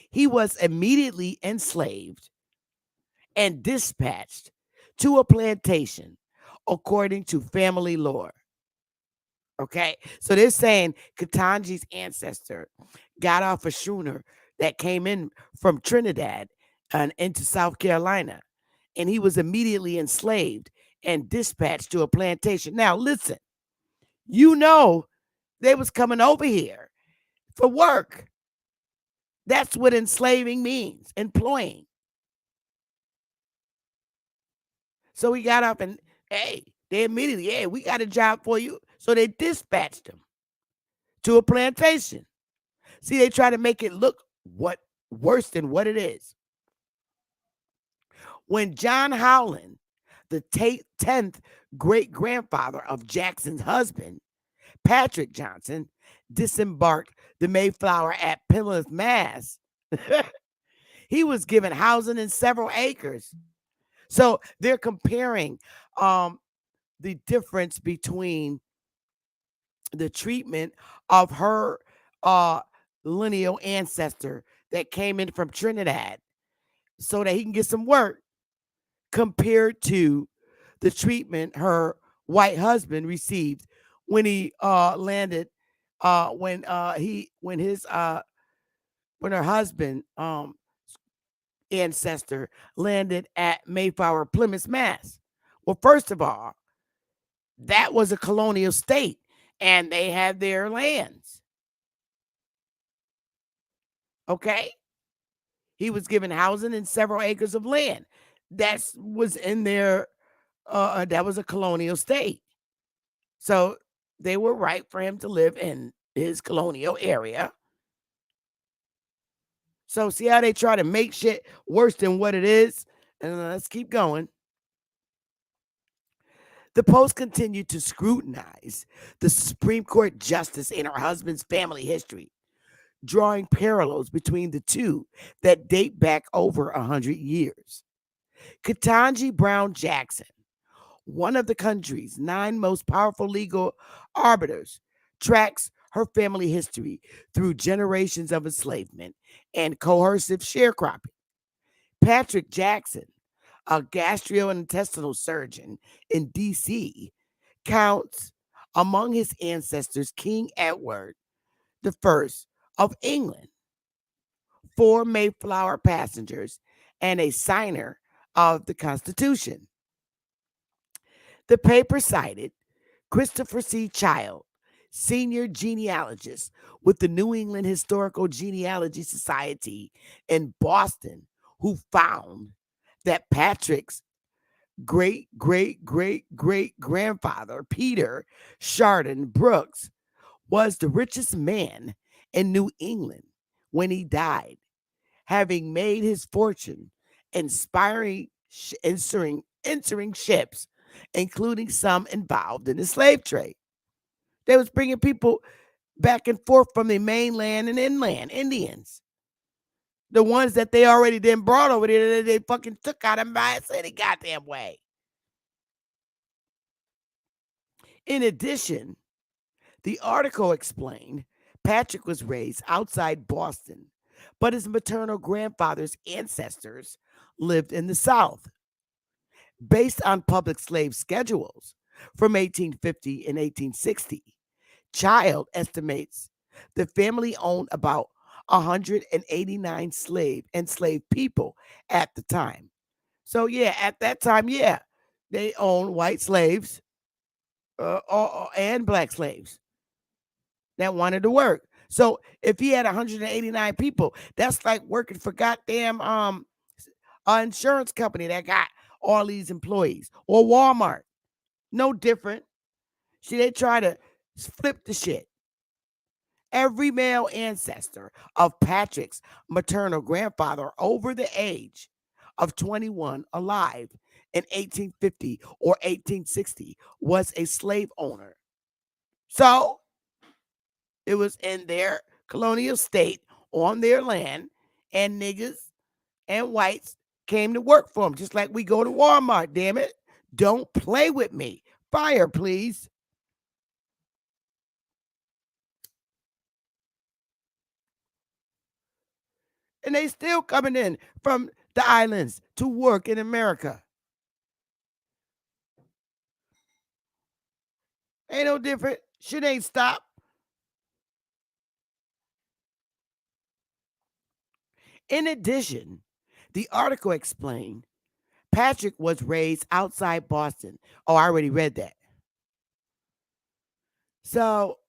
He was immediately enslaved and dispatched to a plantation according to family lore. Okay, so they're saying Ketanji's ancestor got off a schooner that came in from Trinidad and into South Carolina, and he was immediately enslaved and dispatched to a plantation. Now, listen, you know they was coming over here for work. That's what enslaving means, employing. So he got up and, hey, they immediately, hey, we got a job for you. So they dispatched him to a plantation. See, they try to make it look what worse than what it is. When John Howland, the 10th great grandfather of Jackson's husband, Patrick Johnson, disembarked the Mayflower at Plymouth, Mass., he was given housing in several acres. So they're comparing the difference between the treatment of her lineal ancestor that came in from Trinidad so that he can get some work compared to the treatment her white husband received when he landed when her husband ancestor landed at Mayflower, Plymouth, Mass. Well, first of all, that was a colonial state and they had their lands. Okay? He was given housing and several acres of land. That was in their that was a colonial state. So they were right for him to live in his colonial area. So see how they try to make shit worse than what it is? And let's keep going. The Post continued to scrutinize the Supreme Court justice and her husband's family history, drawing parallels between the two that date back over 100 years. Ketanji Brown Jackson, one of the country's 9 most powerful legal arbiters, tracks her family history through generations of enslavement and coercive sharecropping. Patrick Jackson, a gastrointestinal surgeon in D.C., counts among his ancestors King Edward I of England, 4 Mayflower passengers, and a signer of the Constitution. The paper cited Christopher C. Child, senior genealogist with the New England Historical Genealogy Society in Boston, who found that Patrick's great great great great grandfather, Peter Chardon Brooks, was the richest man in New England when he died, having made his fortune inspiring entering ships, including some involved in the slave trade. They was bringing people back and forth from the mainland and inland Indians. The ones that they already then brought over there, they fucking took out of my any goddamn way. In addition, the article explained Patrick was raised outside Boston, but his maternal grandfather's ancestors lived in the South. Based on public slave schedules from 1850 and 1860, Child estimates the family owned about 189 enslaved people at the time. So yeah, at that time, yeah, they owned white slaves and black slaves that wanted to work. So if he had 189 people, that's like working for goddamn insurance company that got all these employees, or Walmart. No different. See, they try to flip the shit. Every male ancestor of Patrick's maternal grandfather over the age of 21 alive in 1850 or 1860 was a slave owner. So it was in their colonial state on their land, and niggas and whites came to work for them, just like we go to Walmart, damn it. Don't play with me. Fire, please. And they still coming in from the islands to work in America. Ain't no different. Shit ain't stopped. In addition, the article explained Patrick was raised outside Boston. Oh, I already read that. So,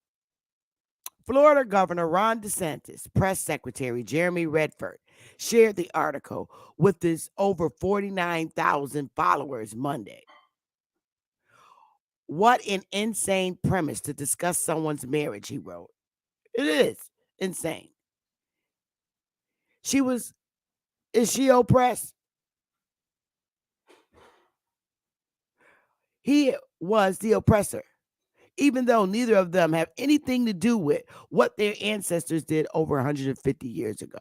Florida Governor Ron DeSantis, press secretary Jeremy Redford, shared the article with his over 49,000 followers Monday. What an insane premise to discuss someone's marriage, he wrote. It is insane. Is she oppressed? He was the oppressor, even though neither of them have anything to do with what their ancestors did over 150 years ago.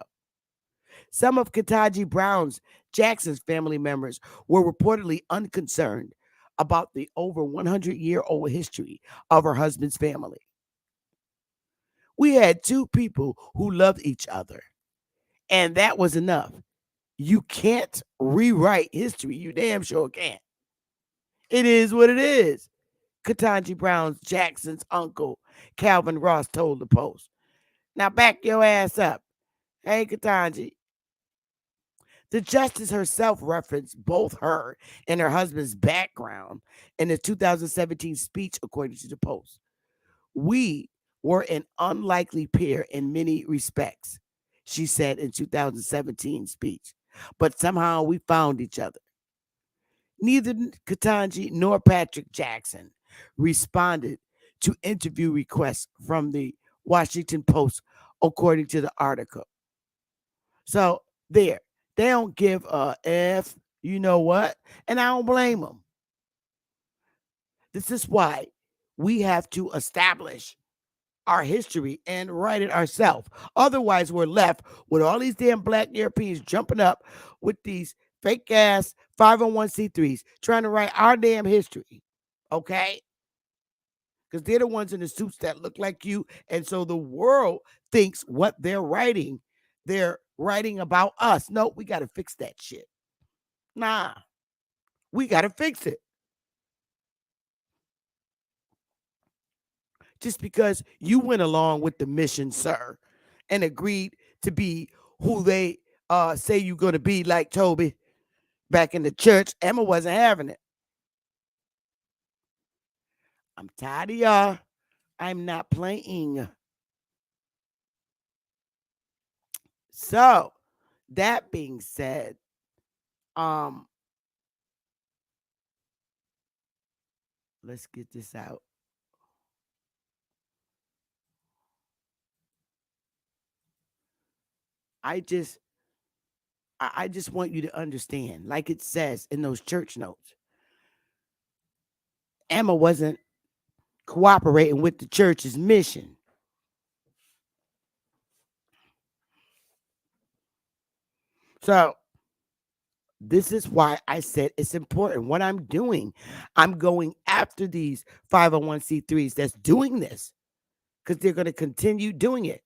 Some of Ketanji Brown's Jackson's family members were reportedly unconcerned about the over 100-year-old history of her husband's family. We had two people who loved each other, and that was enough. You can't rewrite history. You damn sure can't. It is what it is. Ketanji Brown's Jackson's uncle, Calvin Ross, told the Post. Now back your ass up. Hey, Ketanji. The justice herself referenced both her and her husband's background in a 2017 speech, according to the Post. We were an unlikely pair in many respects, she said in 2017 speech, but somehow we found each other. Neither Ketanji nor Patrick Jackson responded to interview requests from the Washington Post, according to the article. So there, they don't give a F, you know what? And I don't blame them. This is why we have to establish our history and write it ourselves. Otherwise, we're left with all these damn black Europeans jumping up with these fake ass 501c3s trying to write our damn history. Okay? Because they're the ones in the suits that look like you. And so the world thinks what they're writing about us. No, we got to fix that shit. Nah, we got to fix it. Just because you went along with the mission, sir, and agreed to be who they say you're going to be, like Toby back in the church, Emma wasn't having it. I'm tired of y'all. I'm not playing. So, that being said, let's get this out. I just want you to understand, like it says in those church notes, Emma wasn't cooperating with the church's mission. So this is why I said it's important. What I'm doing, I'm going after these 501c3s that's doing this because they're going to continue doing it.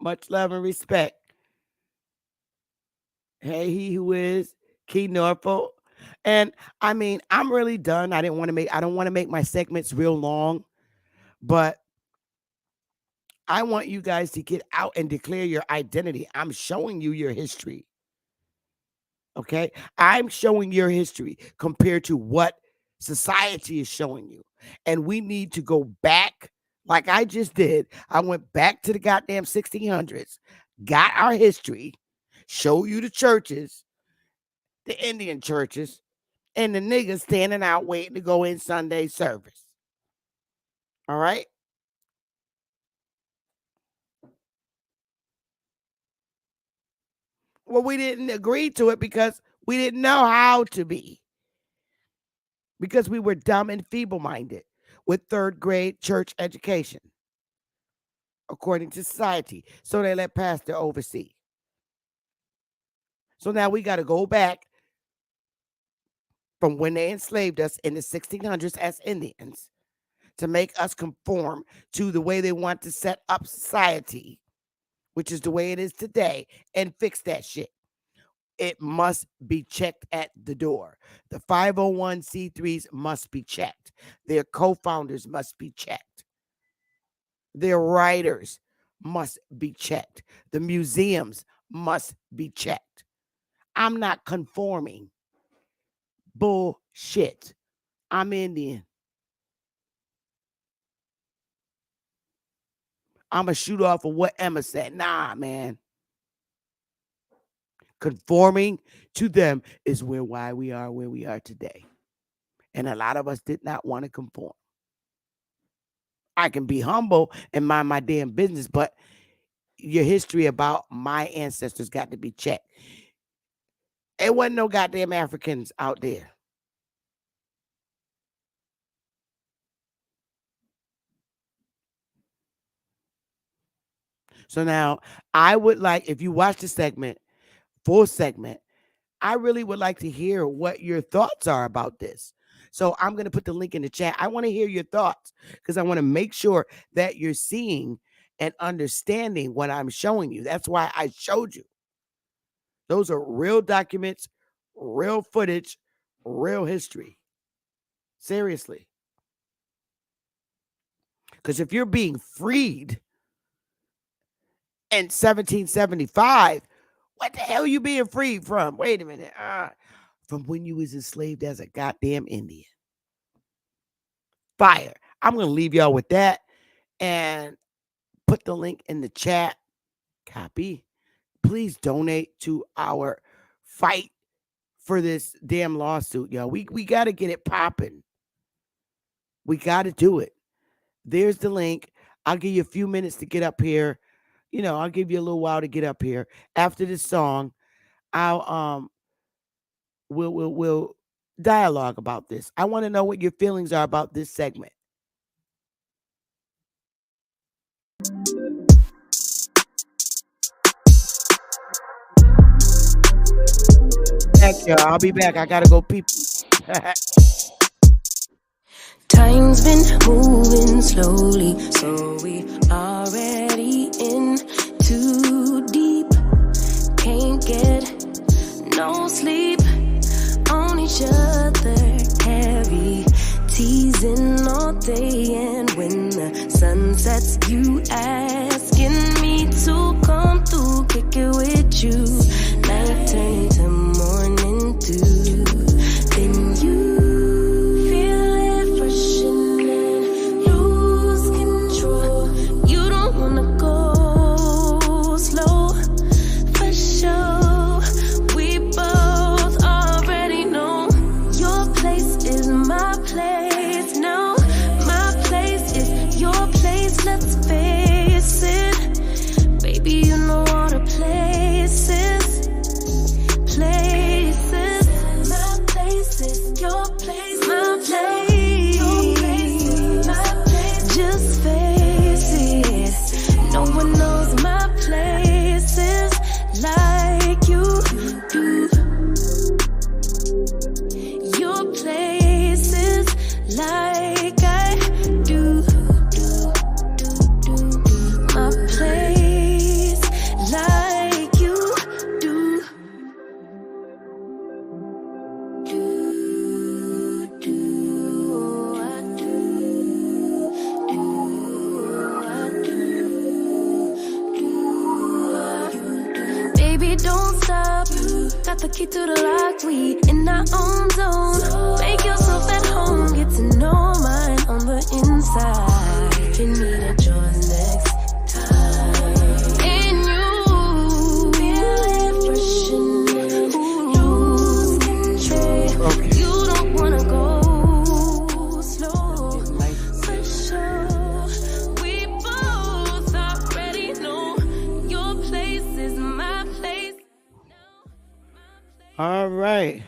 Much love and respect. Hey, he who is Key Norfolk. And I mean, I'm really done. I don't want to make my segments real long, but I want you guys to get out and declare your identity. I'm showing you your history. Okay? I'm showing your history compared to what Society is showing you. And we need to go back, like I just did. I went back to the goddamn 1600s, got our history, show you the churches, the Indian churches, and the niggas standing out waiting to go in Sunday service. All right? Well, we didn't agree to it because we didn't know how to be. Because we were dumb and feeble-minded with third grade church education, according to society. So they let pastor oversee. So now we got to go back from when they enslaved us in the 1600s as Indians to make us conform to the way they want to set up society, which is the way it is today, and fix that shit. It must be checked at the door. The 501c3s must be checked. Their co-founders must be checked. Their writers must be checked. The museums must be checked. I'm not conforming. Bullshit. I'm Indian. I'm going to shoot off of what Emma said. Nah, man. Conforming to them is why we are where we are today. And a lot of us did not want to conform. I can be humble and mind my damn business, but your history about my ancestors got to be checked. There wasn't no goddamn Africans out there. So now I would like, if you watch the segment, full segment, I really would like to hear what your thoughts are about this. So I'm going to put the link in the chat. I want to hear your thoughts because I want to make sure that you're seeing and understanding what I'm showing you. That's why I showed you. Those are real documents, real footage, real history. Seriously. Because if you're being freed in 1775, what the hell are you being freed from? Wait a minute. From when you was enslaved as a goddamn Indian. Fire. I'm going to leave y'all with that and put the link in the chat. Copy. Please donate to our fight for this damn lawsuit, y'all. We got to get it popping. We got to do it. There's the link. I'll give you a few minutes to get up here. You know, I'll give you a little while to get up here. After this song, I'll we'll dialogue about this. I want to know what your feelings are about this segment. Back, y'all. I'll be back. I gotta go peep. Time's been moving slowly, so we already in too deep. Can't get no sleep on each other, heavy teasing all day. And when the sun sets, you asking me to come through, kick it with you. Night turn to morning dew, then you feel it rushing in, lose control. You don't wanna go slow, for sure. We both already know your place is my place. No, my place is your place. Let's face it, baby, you know all the places. Got the key to the lock, we in our own zone. Make yourself at home, get to know mine on the inside. Can meet at yours next time. And you feel it fresh and lose control. Okay. You don't wanna go slow. For sure, we both already know your place is my place. All right.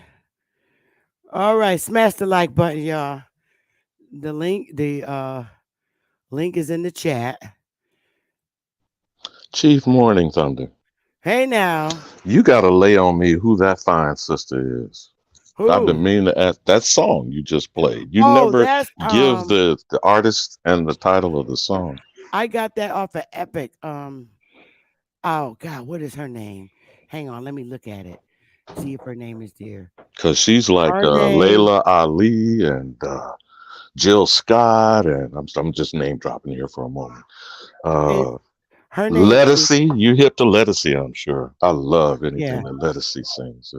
All right. Smash the like button, y'all. The link is in the chat. Chief Morning Thunder, Hey now. you got to lay on me who that fine sister is. I've been Who? meaning to ask that song you just played. You Oh, never that's give the artist and the title of the song. I got that off of Epic. Oh God, what is her name? Hang on, let me look at it. See if her name is there. Because she's like Her name Layla Ali and Jill Scott, and I'm just name dropping here for a moment. is Uh, her name is Lettucey, you hip to Lettucey, I'm sure. I love anything yeah. that Lettucey sings.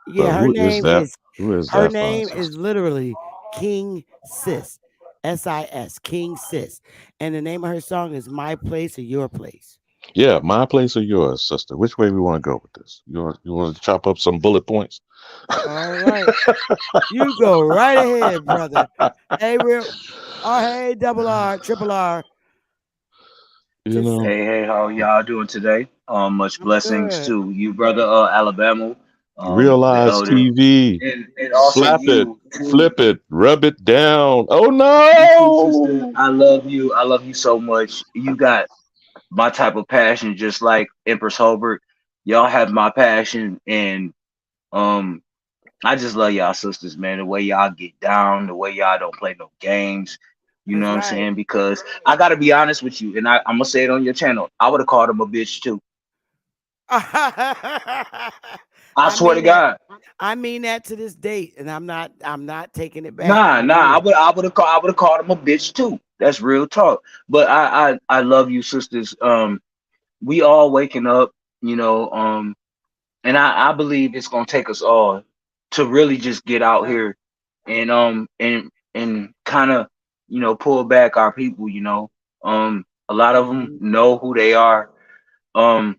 But Yeah, her name is Who is her that fine name sister? is literally King Sis. SIS, King Sis. And the name of her song is My Place or Your Place. Yeah, my place or yours, sister. Which way we want to go with this? You want to chop up some bullet points? All right. You go right ahead, brother. Hey, real. Oh, hey, double R, triple R. You Just know, Hey, how y'all doing today? Much I'm blessings good. to you, brother, Alabama, the realize elder, TV. and also Slap it, you, Queen, flip it, rub it down. Oh Queen sister. no! I love you. I love you so much. You got my type of passion, just like Empress Holbert. Y'all have my passion, and um, I just love y'all sisters, man. The way y'all get down, the way y'all don't play no games. You know That's what I'm right. saying? Because I gotta be honest with you, and I'm gonna say it on your channel. I would have called him a bitch too. I I swear to mean that. God. I mean that to this date, and I'm not taking it back. Nah, I nah. mean it. I would have called him a bitch too. That's real talk. But I love you, sisters. We all waking up, you know. And I believe it's gonna take us all to really just get out here and kind of pull back our people. A lot of them Mhm. know who they are. Um,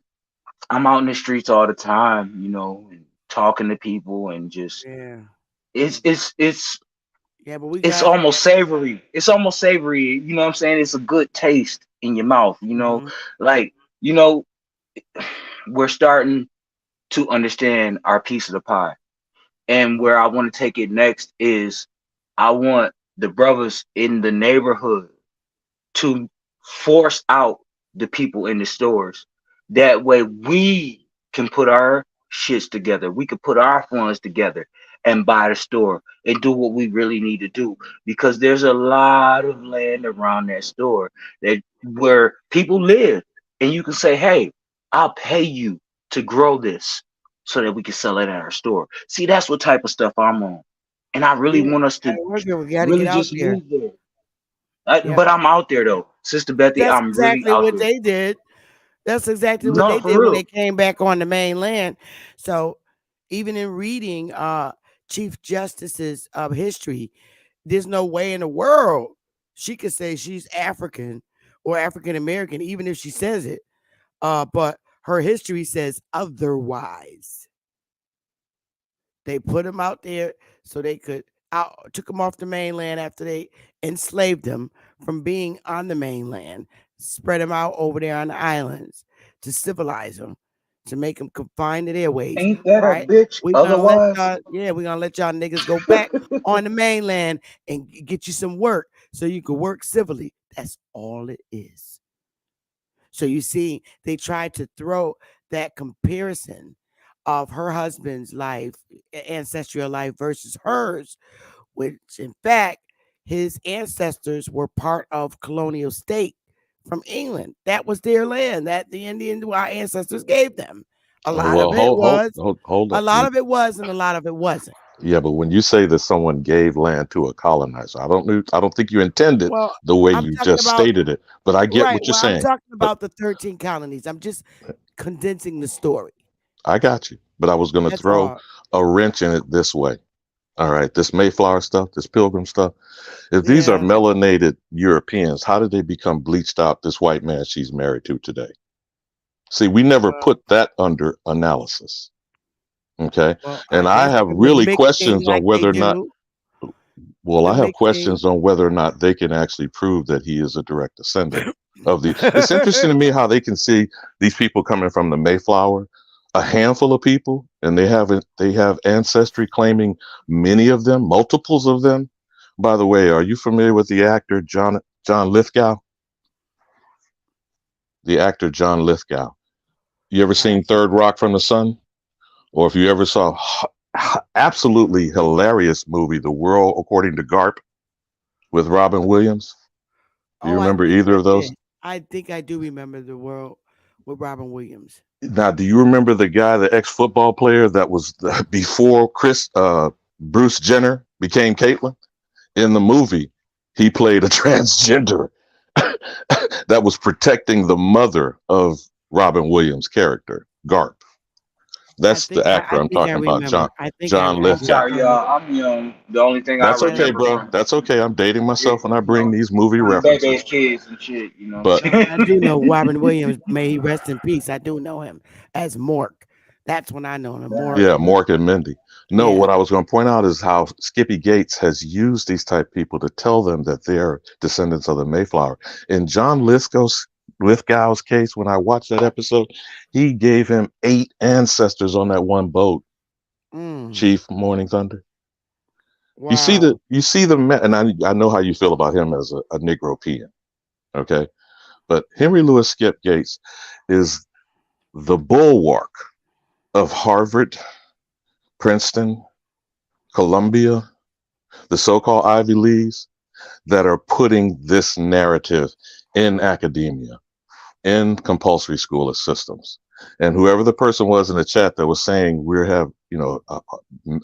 I'm out in the streets all the time, and talking to people and just Yeah. it's Yeah, but we it's got. almost savory. It's almost savory. You know what I'm saying? It's a good taste in your mouth. Mhm. Like you know, we're starting to understand our piece of the pie. And where I want to take it next is I want the brothers in the neighborhood to force out the people in the stores. That way we can put our shits together. We can put our funds together and buy the store and do what we really need to do. Because there's a lot of land around that store that where people live. And you can say, hey, I'll pay you to grow this so that we can sell it at our store. See, that's what type of stuff I'm on. And I really Yeah, want us to gotta work it. We got to get really out just there. move there. Yeah, But I'm out there though, Sister Betty. that's I'm really exactly out what there. they did. That's exactly what No, they for did when real. they came back on the mainland. So even in reading Chief Justice's history, there's no way in the world she could say she's African or African American, even if she says it. But her history says otherwise. They put them out there so they could took them off the mainland after they enslaved them from being on the mainland, spread them out over there on the islands to civilize them, to make them confined to their ways. Ain't that a Right? bitch? We gonna let Otherwise, y'all, yeah, we gonna let y'all niggas go back on the mainland and get you some work so you can work civilly. That's all it is. So you see, they tried to throw that comparison of her husband's life, ancestral life versus hers, which in fact, his ancestors were part of colonial state from England. That was their land that the Indian our ancestors gave them. A Oh lot well, of it was, hold a up. lot of it was, and a lot of it wasn't. Yeah, but when you say that someone gave land to a colonizer, I don't think you intended Well, the way I'm you talking just about stated it. But I get right. what you're Well, I'm saying. talking But about the 13 colonies. I'm just condensing the story. I got you. but I was going to That's throw all. a wrench in it this way. All right, this Mayflower stuff, this Pilgrim stuff. If these are Yeah. melanated Europeans, how did they become bleached out? This white man she's married to today. See, we never Well, put that under analysis. Okay, well, I and I guess have when they're really mixing questions on like they whether or not. do, Well, the I have mixing. questions on whether or not they can actually prove that he is a direct descendant of the. It's interesting to me how they can see these people coming from the Mayflower, a handful of people, and they have ancestry claiming many of them, multiples of them. By the way, are you familiar with the actor John Lithgow? The actor John Lithgow. You ever I, seen Third Rock from the Sun? Or if you ever saw absolutely hilarious movie, The World According to Garp with Robin Williams? Do you oh, I remember think either I of those? did. I think I do remember the world with Robin Williams. Now, do you remember the guy, the ex-football player that was before Bruce Jenner became Caitlyn? In the movie, he played a transgender that was protecting the mother of Robin Williams' character, Garp. That's the actor I I'm think I talking about, remember. John I'm Lithgow. sorry, remember. y'all. I'm young. The only thing I That's okay, Yeah, remember bro. from That's okay. I'm dating it, myself when I you bring know, these movie Baby's references. kids and shit, you know. But I do know Robin Williams. May he rest in peace. I do know him as Mork. That's when I know him. Mork. yeah, Mork and Mindy. No, Yeah. what I was going to point out is how Skippy Gates has used these type people to tell them that they're descendants of the Mayflower. In John Lithgow's case, when I watched that episode, he gave him 8 ancestors on that one boat. Mm, Chief Morning Thunder. wow. And I know how you feel about him as a Negropean. Okay, but Henry Louis Skip Gates is the bulwark of Harvard, Princeton, Columbia, the so-called Ivy Leagues that are putting this narrative in academia, in compulsory school systems. And whoever the person was in the chat that was saying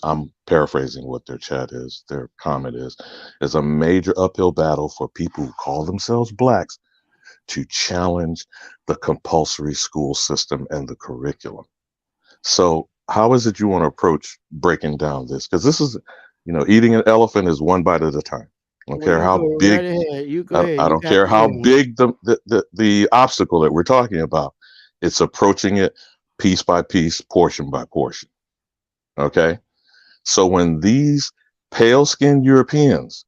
I'm paraphrasing what their chat is, their comment is a major uphill battle for people who call themselves blacks to challenge the compulsory school system and the curriculum. So how is it you want to approach breaking down this? Because this is, eating an elephant is one bite at a time. I don't Well, care you how go big. right ahead. You go I ahead. You don't got care the how ring. big the obstacle that we're talking about. It's approaching it piece by piece, portion by portion. Okay. So when these pale-skinned Europeans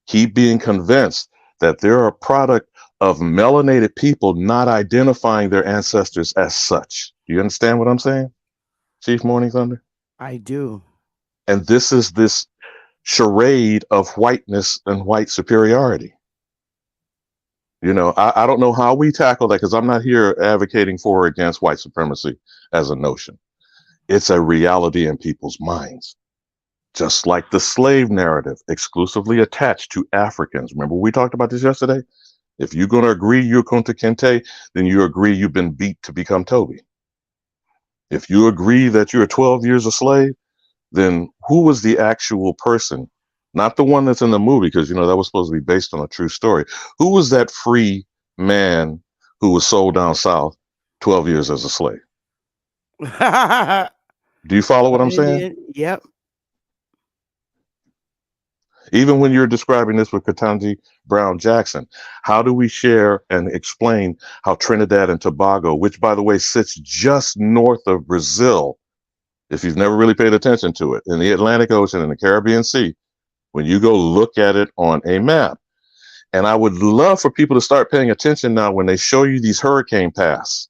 keep being convinced that they're a product of melanated people not identifying their ancestors as such, do you understand what I'm saying, Chief Morning Thunder? I do. And this is this charade of whiteness and white superiority. I don't know how we tackle that because I'm not here advocating for or against white supremacy as a notion. It's a reality in people's minds. Just like the slave narrative exclusively attached to Africans. Remember, we talked about this yesterday? If you're going to agree you're Kunta Kinte, then you agree you've been beat to become Toby. If you agree that you're 12 years a slave, then who was the actual person? Not the one that's in the movie, because, that was supposed to be based on a true story. Who was that free man who was sold down south 12 years as a slave? Do you follow what I'm saying? Indian. Yep. Even when you're describing this with Ketanji Brown Jackson, how do we share and explain how Trinidad and Tobago, which, by the way, sits just north of Brazil, if you've never really paid attention to it, in the Atlantic Ocean and the Caribbean Sea, when you go look at it on a map. And I would love for people to start paying attention now when they show you these hurricane paths.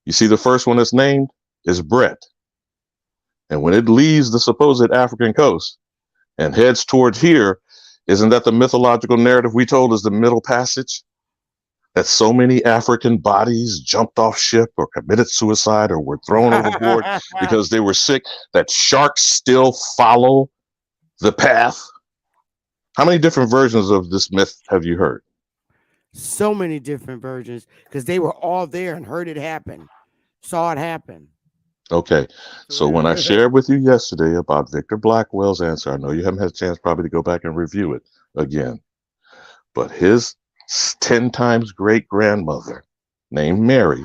You see the first one that's named is Brett. And when it leaves the supposed African coast and heads towards here, isn't that the mythological narrative we told is the Middle Passage? That so many African bodies jumped off ship or committed suicide or were thrown overboard because they were sick, that sharks still follow the path. How many different versions of this myth have you heard? So many different versions because they were all there and heard it happen, saw it happen. Okay, so when I shared with you yesterday about Victor Blackwell's answer, I know you haven't had a chance probably to go back and review it again, but his 10 times great grandmother named Mary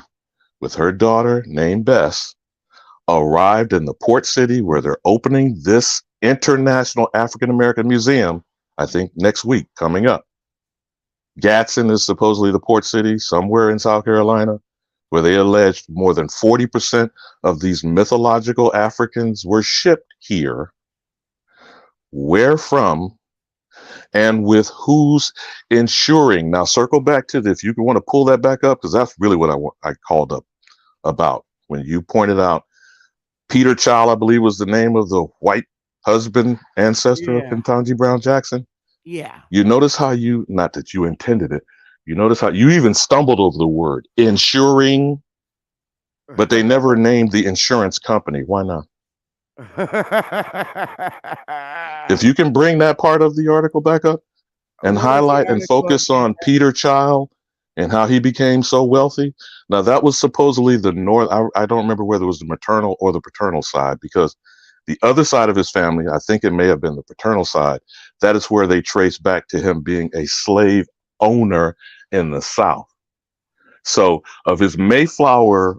with her daughter named Bess arrived in the port city where they're opening this International African American Museum, I think next week coming up. Gadsden is supposedly the port city somewhere in South Carolina, where they alleged more than 40% of these mythological Africans were shipped here. Where from and with who's ensuring? Now, circle back to if you want to pull that back up, because that's really what I called up about when you pointed out Peter Child, I believe was the name of the white husband ancestor of Ketanji Brown Jackson. Yeah. You notice how not that you intended it, you notice how you even stumbled over the word ensuring, but they never named the insurance company. Why not? If you can bring that part of the article back up and highlight and focus on Peter Child and how he became so wealthy. Now, that was supposedly the north. I don't remember whether it was the maternal or the paternal side, because the other side of his family, I think it may have been the paternal side, that is where they trace back to him being a slave owner in the South. So of his Mayflower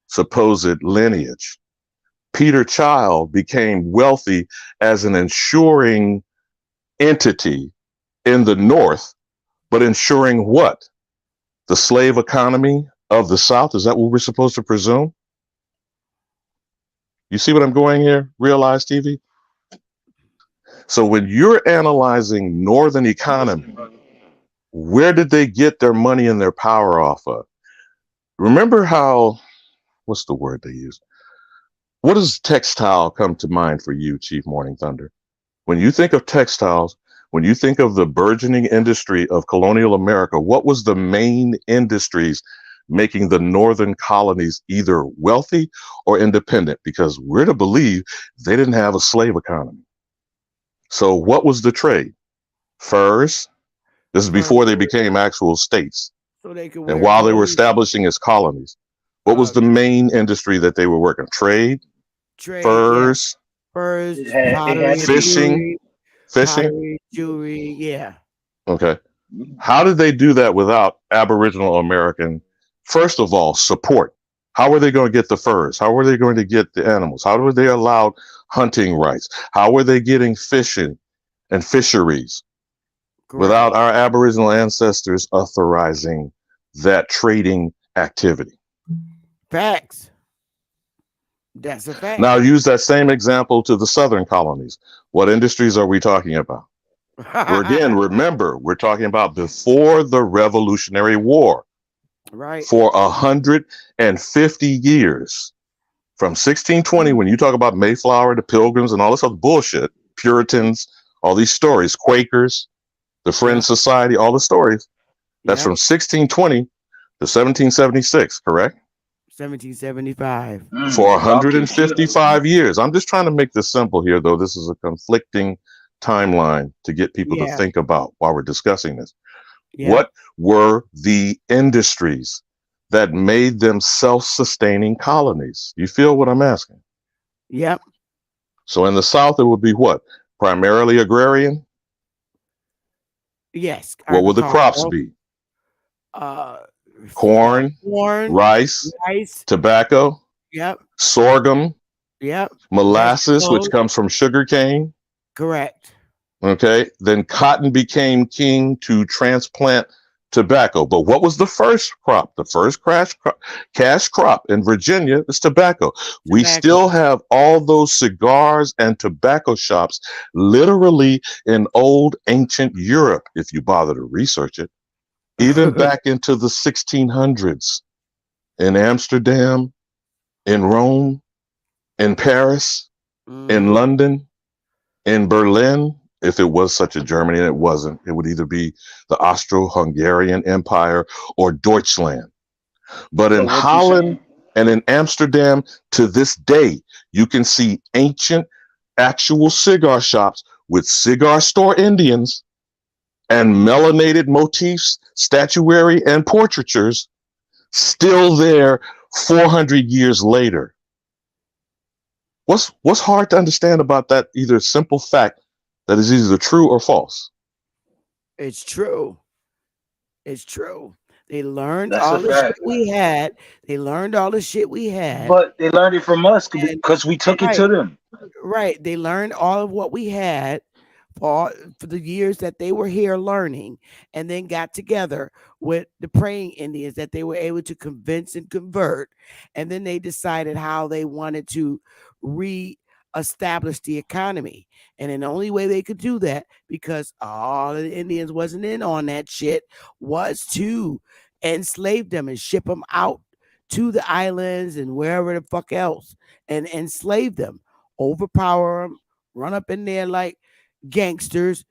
supposed lineage, Peter Child became wealthy as an insuring entity in the North, but ensuring what? The slave economy of the South? Is that what we're supposed to presume? You see what I'm going here? Realize TV? So when you're analyzing Northern economy, where did they get their money and their power off of? Remember how, what's the word they use? What does textile come to mind for you, Chief Morning Thunder? When you think of textiles, when you think of the burgeoning industry of colonial America, what was the main industries making the northern colonies either wealthy or independent? Because we're to believe they didn't have a slave economy. So what was the trade? Furs. This is before they became actual states. So they could and while they were establishing as colonies, what was the main industry that they were working? Trade, furs, furs, pottery, fishing, jewelry. Yeah. Okay. How did they do that without Aboriginal American, first of all, support? How were they going to get the furs? How were they going to get the animals? How were they allowed hunting rights? How were they getting fishing and fisheries? Correct. Without our Aboriginal ancestors authorizing that trading activity? Facts. That's a fact. Now use that same example to the southern colonies. What industries are we talking about? Again, remember, we're talking about before the Revolutionary War. Right. For 150 years, from 1620, when you talk about Mayflower, the Pilgrims, and all this other bullshit, Puritans, all these stories, Quakers, the Friends Society, all the stories, that's from 1620 to 1776, correct? 1775. For 155 years. I'm just trying to make this simple here, though. This is a conflicting timeline to get people to think about while we're discussing this. What were the industries that made them self-sustaining colonies? You feel what I'm asking? Yep. So in the South, it would be what? Primarily agrarian? Yes. What would the crops be? Corn, rice, tobacco, sorghum, molasses, which comes from sugar cane. Correct. Okay, then cotton became king to transplant tobacco. But what was the first crop? The first cash crop in Virginia is tobacco. We still have all those cigars and tobacco shops literally in old ancient Europe, if you bother to research it, even back into the 1600s in Amsterdam, in Rome, in Paris, in London, in Berlin. If it was such a Germany, and it wasn't, it would either be the Austro-Hungarian Empire or Deutschland. But in Holland and in Amsterdam, to this day, you can see ancient, actual cigar shops with cigar store Indians and melanated motifs, statuary, and portraitures still there 400 years later. What's hard to understand about that either simple fact that is either true or false? It's true. It's true. They learned That's a all the shit fact. we had. They learned all the shit we had. But they learned it from us And because we took it right, to them. right. They learned all of what we had for the years that they were here learning, and then got together with the praying Indians that they were able to convince and convert. And then they decided how they wanted to re-establish the economy. And then the only way they could do that, because all of the Indians wasn't in on that shit, was to enslave them and ship them out to the islands and wherever the fuck else, and enslave them, overpower them, run up in there like gangsters,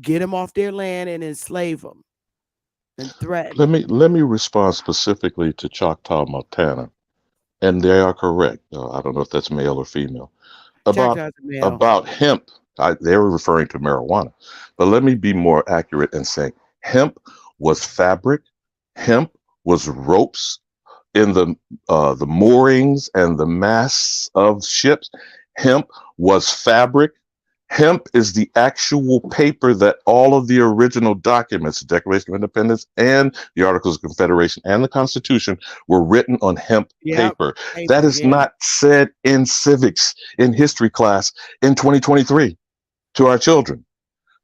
get them off their land and enslave them and threaten them. Let me respond specifically to Choctaw, Montana, and they are correct. I don't know if that's male or female about Choctaws are male. hemp. They were referring to marijuana, but let me be more accurate and say hemp was fabric. Hemp was ropes in the moorings and the masts of ships. Hemp was fabric. Hemp is the actual paper that all of the original documents, the Declaration of Independence and the Articles of Confederation and the Constitution, were written on hemp Yep. paper. That Paper, is yeah. not said in civics, in history class in 2023 to our children.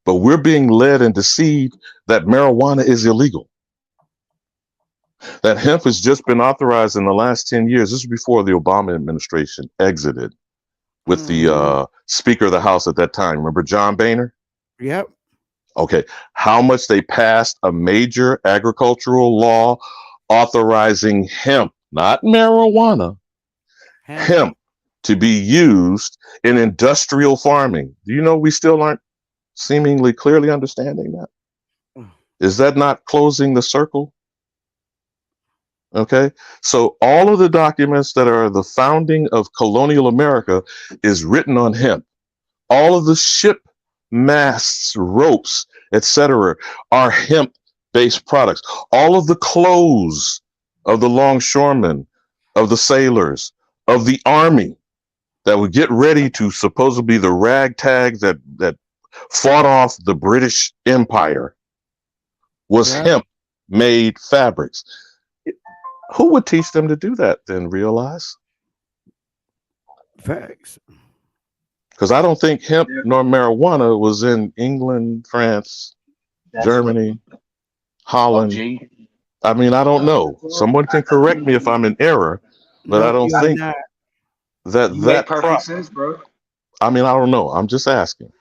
But we're being led and deceived that marijuana is illegal. That hemp has just been authorized in the last 10 years. This is before the Obama administration exited with the Speaker of the House at that time. Remember John Boehner? Yep. Okay. How much they passed a major agricultural law authorizing hemp, not marijuana, hemp to be used in industrial farming. Do you know we still aren't seemingly clearly understanding that? Is that not closing the circle? Okay, so all of the documents that are the founding of colonial America is written on hemp. All of the ship masts, ropes, etc., are hemp-based products. All of the clothes of the longshoremen, of the sailors, of the army that would get ready to supposedly be the ragtag that fought off the British Empire was hemp-made fabrics. Who would teach them to do that then, Realize? Facts. Because I don't think hemp nor marijuana was in England, France, Germany, Holland. I mean, I don't know. Someone can correct me if I'm in error, but I don't think that perfect sense, bro. I mean, I don't know. I'm just asking.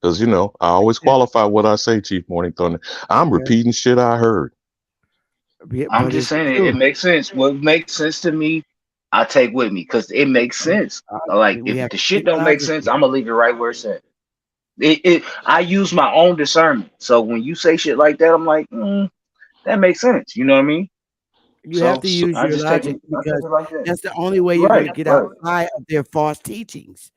Because, you know, I always qualify what I say, Chief Morning Thunder. I'm repeating shit I heard. Yeah, I'm just saying it makes sense. What makes sense to me, I take with me because it makes sense. Like if the shit don't make sense, I'm gonna leave it right where it's at. I use my own discernment. So when you say shit like that, I'm like, that makes sense. You know what I mean? You have to use your logic because that's the only way you're going to get outside of their false teachings.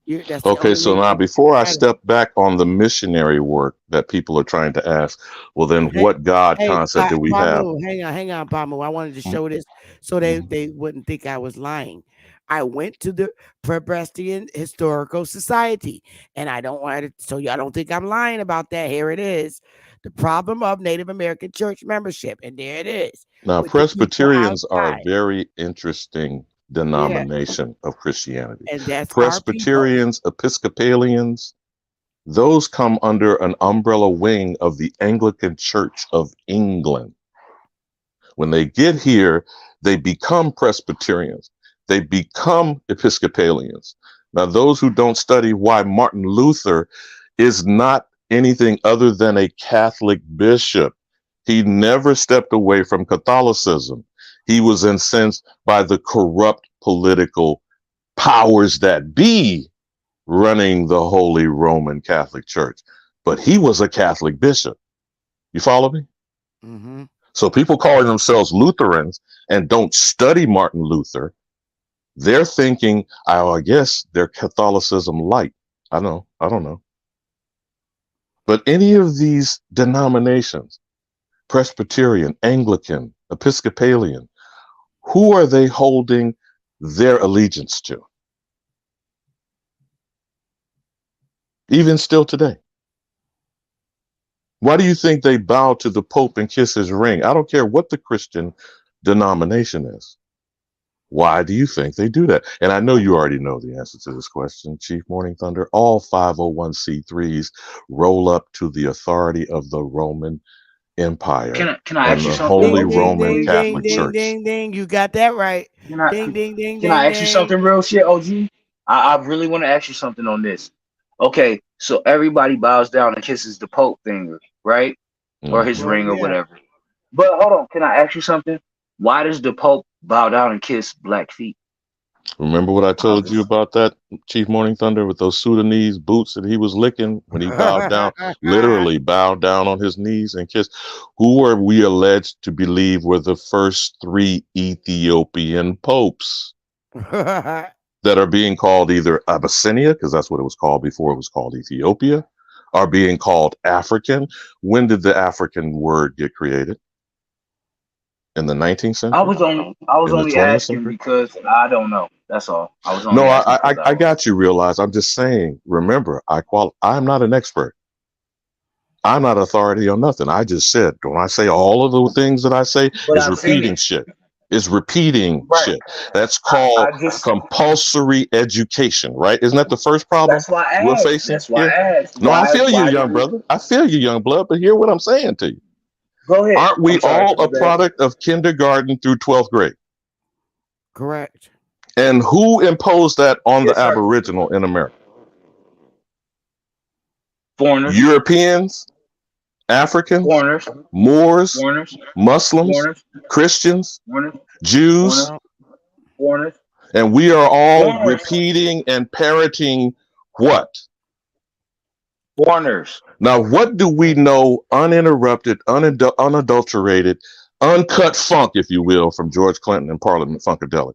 Okay, so now before I step back on the missionary work that people are trying to ask, well, then what God concept do we have? Hang on, Pamu. I wanted to show this so they wouldn't think I was lying. I went to the Presbyterian Historical Society, and I don't want to, so y'all don't think I'm lying about that. Here it is. The problem of Native American church membership, and there it is. Now, Presbyterians are a very interesting denomination of Christianity. And that's Presbyterians, Episcopalians, those come under an umbrella wing of the Anglican Church of England. When they get here, they become Presbyterians. They become Episcopalians. Now, those who don't study why Martin Luther is not anything other than a Catholic bishop. He never stepped away from Catholicism. He was incensed by the corrupt political powers that be running the Holy Roman Catholic Church. But he was a Catholic bishop. You follow me? Mm-hmm. So people calling themselves Lutherans and don't study Martin Luther, they're thinking, oh, I guess they're Catholicism light. I don't know. But any of these denominations, Presbyterian, Anglican, Episcopalian, who are they holding their allegiance to? Even still today. Why do you think they bow to the Pope and kiss his ring? I don't care what the Christian denomination is. Why do you think they do that? And I know you already know the answer to this question, Chief Morning Thunder. All 501c3s roll up to the authority of the Roman Empire Can I and ask you the something Holy real Ding, quick, ding, Roman ding, please? ding, Catholic ding, Church. ding, ding. You got that right. Can I Ding, ding, ding, can I ding, ask you ding. something real shit, OG? I really want to ask you something on this. Okay, so everybody bows down and kisses the Pope finger, right? Or Mm. his Well, ring or yeah. whatever. But hold on, can I ask you something? Why does the Pope bow down and kiss black feet? Remember what I told you about that, Chief Morning Thunder, with those Sudanese boots that he was licking when he bowed down, literally bowed down on his knees and kissed? Who are we alleged to believe were the first 3 Ethiopian popes that are being called either Abyssinia, because that's what it was called before it was called Ethiopia, are being called African? When did the African word get created? In the 19th I century? was In the only 20th asking century? because I don't know. That's all. I was No, only asking because I I don't know. got you. Realize I'm just saying. Remember, I'm not an expert. I'm not authority on nothing. I just said, don't I say all of the things that I say But is I've seen repeating it. shit. Is repeating Right. shit. That's called I just compulsory education, right? Isn't that the first problem that's why I we're asked. facing That's why I here? asked. No, I feel you, Why young do brother. I feel you, young blood. But hear what I'm saying to you. go ahead. Aren't we I'm sorry, all my a bad. product of kindergarten through 12th grade? Correct. And who imposed that on the Yes, sir. Aboriginal in America? Foreigners, Europeans, Africans, foreigners, Moors, foreigners, Muslims, foreigners, Christians, foreigners, Jews, foreigners, Well, foreigners, and we are all foreigners, repeating and parroting what? foreigners. Now, what do we know uninterrupted, unadulterated, uncut funk, if you will, from George Clinton and Parliament Funkadelic?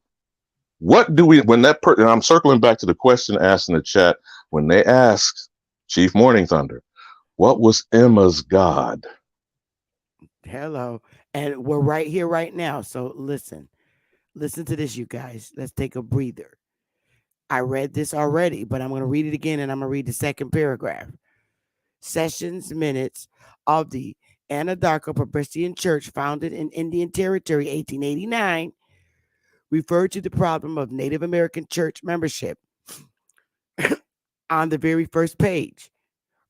What do we, when that and I'm circling back to the question asked in the chat, when they asked Chief Morning Thunder, what was Emma's God? hello. And we're right here, right now. So listen. Listen to this, you guys. Let's take a breather. I read this already, but I'm going to read it again and I'm going to read the second paragraph. Sessions minutes of the Anadarko Presbyterian Church, founded in Indian Territory, 1889, refer to the problem of Native American church membership on the very first page.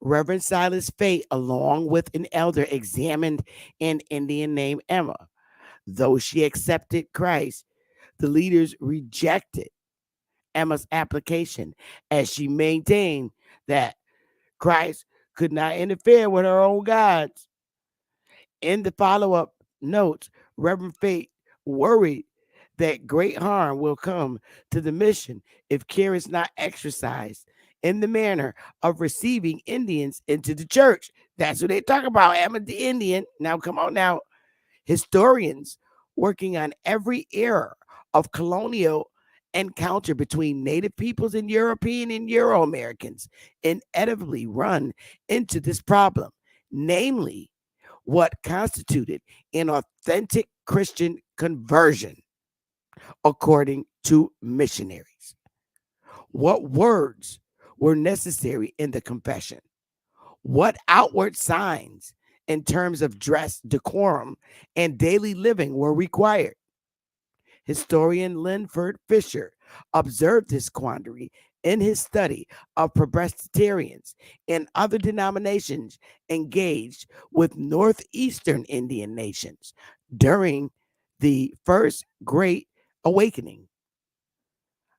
Reverend Silas Fate, along with an elder, examined an Indian named Emma. Though she accepted Christ, the leaders rejected Emma's application as she maintained that Christ could not interfere with her own gods. In the follow up notes, Reverend Fate worried that great harm will come to the mission if care is not exercised in the manner of receiving Indians into the church. That's what they talk about, Emma the Indian. Now, come on now. Historians working on every era of colonial encounter between native peoples and European and Euro Americans inevitably run into this problem, namely, what constituted an authentic Christian conversion, according to missionaries. What words were necessary in the confession? What outward signs in terms of dress, decorum, and daily living were required? Historian Linford Fisher observed this quandary in his study of Presbyterians and other denominations engaged with northeastern Indian nations during the First Great Awakening.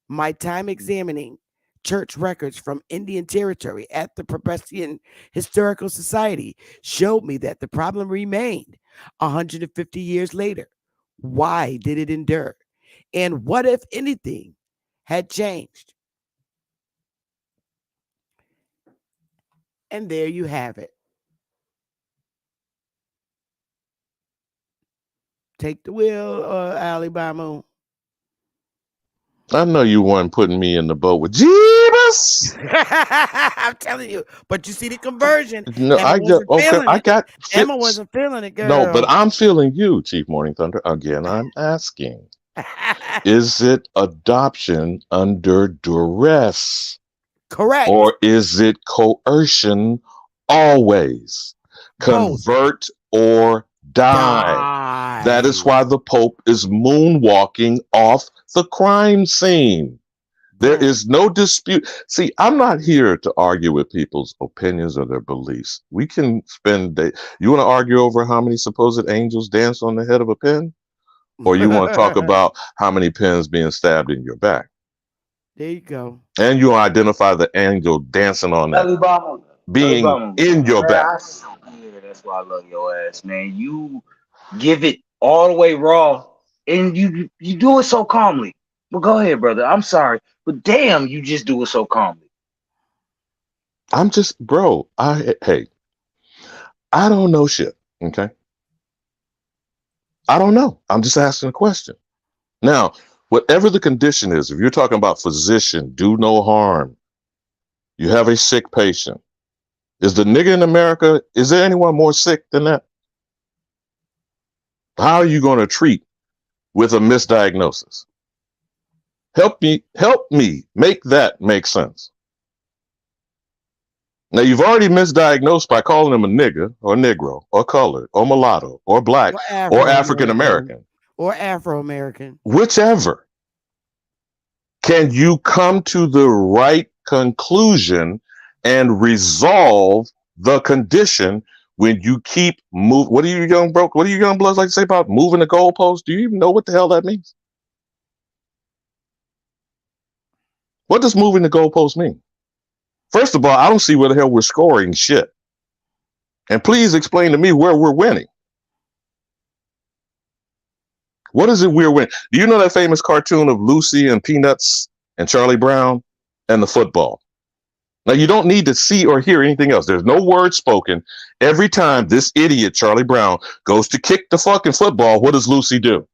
My time examining church records from Indian Territory at the Presbyterian Historical Society showed me that the problem remained 150 years later. Why did it endure? And what, if anything, had changed? And there you have it. Take the wheel, Alabama. I know you weren't putting me in the boat with Jeebus. I'm telling you. But you see the conversion. No, Emma I just wasn't okay. feeling I it. got Emma fits. wasn't feeling it, No, but girl. I'm feeling you, Chief Morning Thunder. Again, I'm asking: is it adoption under duress, Correct. or is it coercion always? Post. convert or die. That is why the Pope is moonwalking off the crime scene. There is no dispute. See, I'm not here to argue with people's opinions or their beliefs. We can spend day. You want to argue over how many supposed angels dance on the head of a pin? Or you want to talk about how many pins being stabbed in your back? There you go. And you identify the angel dancing on that, being in your back. Yeah, that's why I love your ass, man. You give it all the way raw, and you do it so calmly. Well, go ahead, brother. I'm sorry, but damn, you just do it so calmly. I'm just, bro. Hey, I don't know shit. Okay, I don't know. I'm just asking a question. Now, whatever the condition is, if you're talking about physician, do no harm. You have a sick patient. Is the nigga in America, is there anyone more sick than that? How are you going to treat with a misdiagnosis? Help me make that make sense. Now, you've already misdiagnosed by calling him a nigga or Negro or colored or mulatto or black or African American. Or Afro-American. Whichever. Can you come to the right conclusion and resolve the condition when you keep moving? What do you young bloods like to say about moving the goalpost? Do you even know what the hell that means? What does moving the goalpost mean? First of all, I don't see where the hell we're scoring shit. And please explain to me where we're winning. What is it we're winning? Do you know that famous cartoon of Lucy and Peanuts and Charlie Brown and the football? Now, you don't need to see or hear anything else. There's no word spoken. Every time this idiot, Charlie Brown, goes to kick the fucking football, what does Lucy do?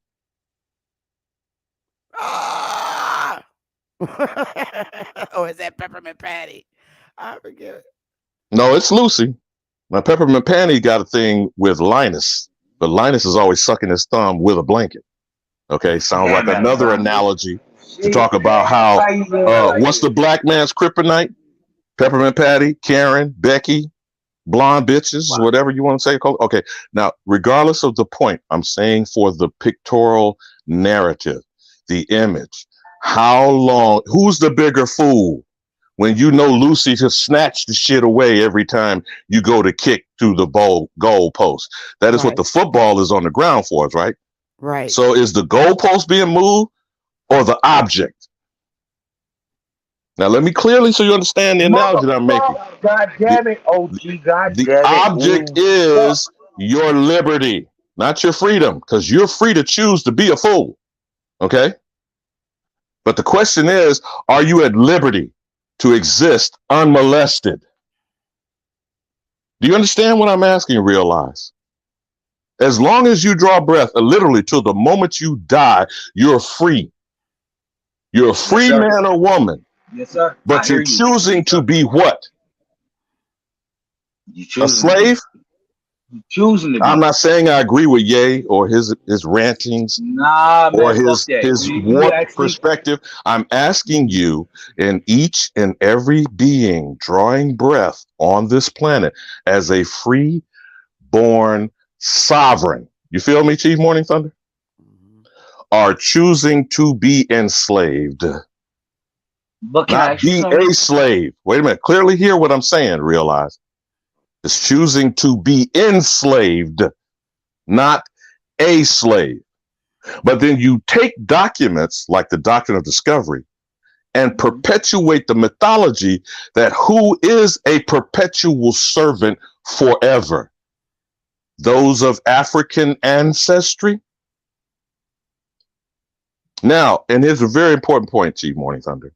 Ah! Oh, is that Peppermint Patty? I forget it. No, it's Lucy. Now, Peppermint Patty got a thing with Linus, but Linus is always sucking his thumb with a blanket. Okay, sounds like another analogy to talk about how what's the black man's kryptonite? Peppermint Patty, Karen, Becky, blonde bitches, whatever you want to say. Okay, now, regardless of the point, I'm saying for the pictorial narrative, the image, how long, who's the bigger fool when you know Lucy to snatch the shit away every time you go to kick through the goal post? That is what the football is on the ground for us, right? Right. So is the goalpost being moved or the object? Now, let me clearly so you understand the analogy that I'm making. God damn it, OG. God damn it. The object is your liberty, not your freedom, because you're free to choose to be a fool. Okay? But the question is, are you at liberty to exist unmolested? Do you understand what I'm asking? Realize. As long as you draw breath, literally till the moment you die, you're free. You're a free man or woman. Yes, sir. But you're choosing to be what? A slave? You're choosing to be. I'm not saying I agree with Ye or his rantings or his warped perspective. I'm asking you, in each and every being drawing breath on this planet as a free born sovereign, you feel me, Chief Morning Thunder? Are choosing to be enslaved. But not be a slave. Wait a minute. Clearly hear what I'm saying. Realize it's choosing to be enslaved, not a slave. But then you take documents like the Doctrine of Discovery and perpetuate the mythology that who is a perpetual servant forever? Those of African ancestry? Now, and here's a very important point, Chief Morning Thunder.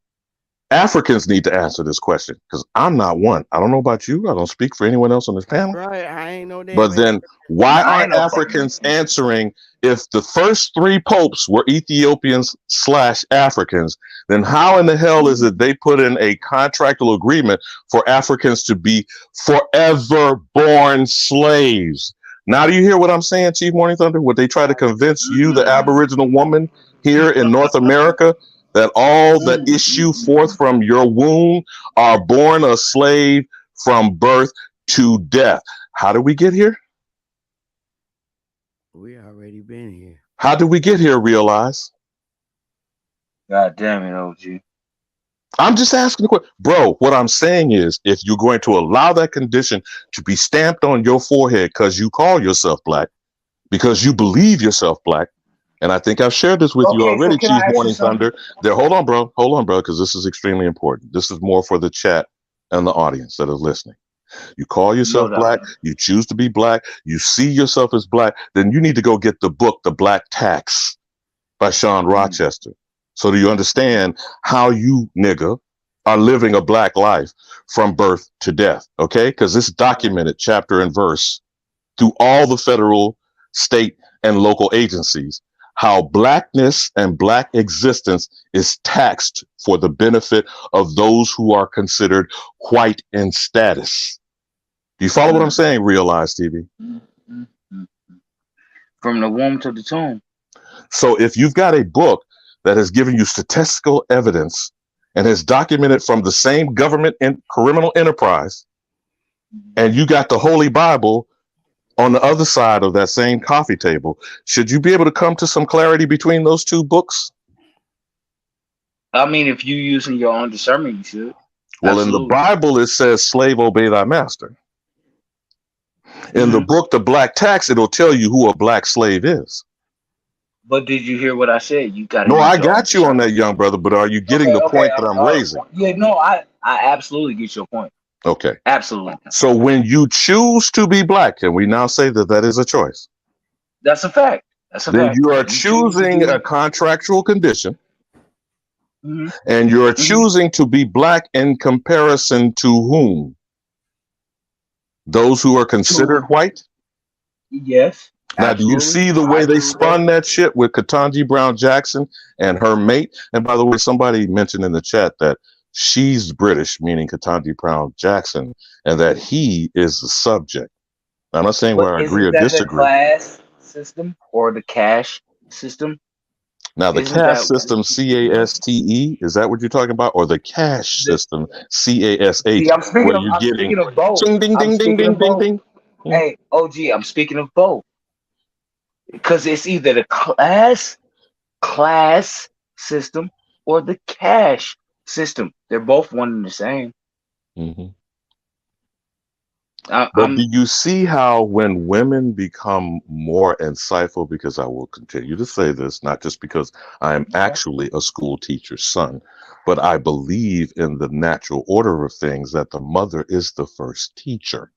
Africans need to answer this question because I'm not one. I don't know about you. I don't speak for anyone else on this panel. Right, I ain't no damn. But then why aren't Africans answering if the first three popes were Ethiopians / Africans? Then how in the hell is it they put in a contractual agreement for Africans to be forever born slaves? Now, do you hear what I'm saying, Chief Morning Thunder? Would they try to convince you, the Aboriginal woman here in North America, that all that issue forth from your womb are born a slave from birth to death? How did we get here? We already been here. How did we get here? Realize? God damn it, OG. I'm just asking the question, bro. What I'm saying is, if you're going to allow that condition to be stamped on your forehead because you call yourself black, because you believe yourself black, and I think I've shared this with you Okay, so already, can I Chief ask you Morning something? Thunder. There, hold on, bro, because this is extremely important. This is more for the chat and the audience that is listening. You call No yourself doubt. black, you choose to be black, you see yourself as black, then you need to go get the book, The Black Tax by Sean Rochester. So do you understand how you, nigga, are living a black life from birth to death? Okay? Because it's documented chapter and verse through all the federal, state, and local agencies how blackness and black existence is taxed for the benefit of those who are considered white in status. Do you follow what I'm saying? Realize, TV. From the womb to the tomb. So if you've got a book that has given you statistical evidence and has documented from the same government and criminal enterprise, and you got the Holy Bible on the other side of that same coffee table, should you be able to come to some clarity between those two books? I mean, if you using your own discernment, you should. Well, in the Bible, it says, slave, obey thy master. In the book, The Black Tax, it'll tell you who a black slave is. But did you hear what I said? You got to. No, I got you on that, young brother, but are you getting the point that I'm raising? Yeah, no, I absolutely get your point. Okay. Absolutely. So when you choose to be black, can we now say that that is a choice? That's a fact. That's a then fact. You are choosing a contractual condition, and you're choosing to be black in comparison to whom? Those who are considered white? Yes. Now, absolutely. do you see the way they spun that shit with Ketanji Brown Jackson and her mate? And by the way, somebody mentioned in the chat that she's British, meaning Ketanji Brown Jackson, and that he is the subject. I'm not saying where I agree or disagree. The class system or the cash system? Now, the caste system, C-A-S-T-E, is that what you're talking about? Or the cash system, C-A-S-H, I'm speaking of both. Ding, ding, ding, ding, ding, ding, ding. Hey, OG, I'm speaking of both. Because it's either the class system or the cash system. They're both one and the same. But do you see how when women become more insightful, because I will continue to say this, not just because I am actually a school teacher's son, but I believe in the natural order of things that the mother is the first teacher.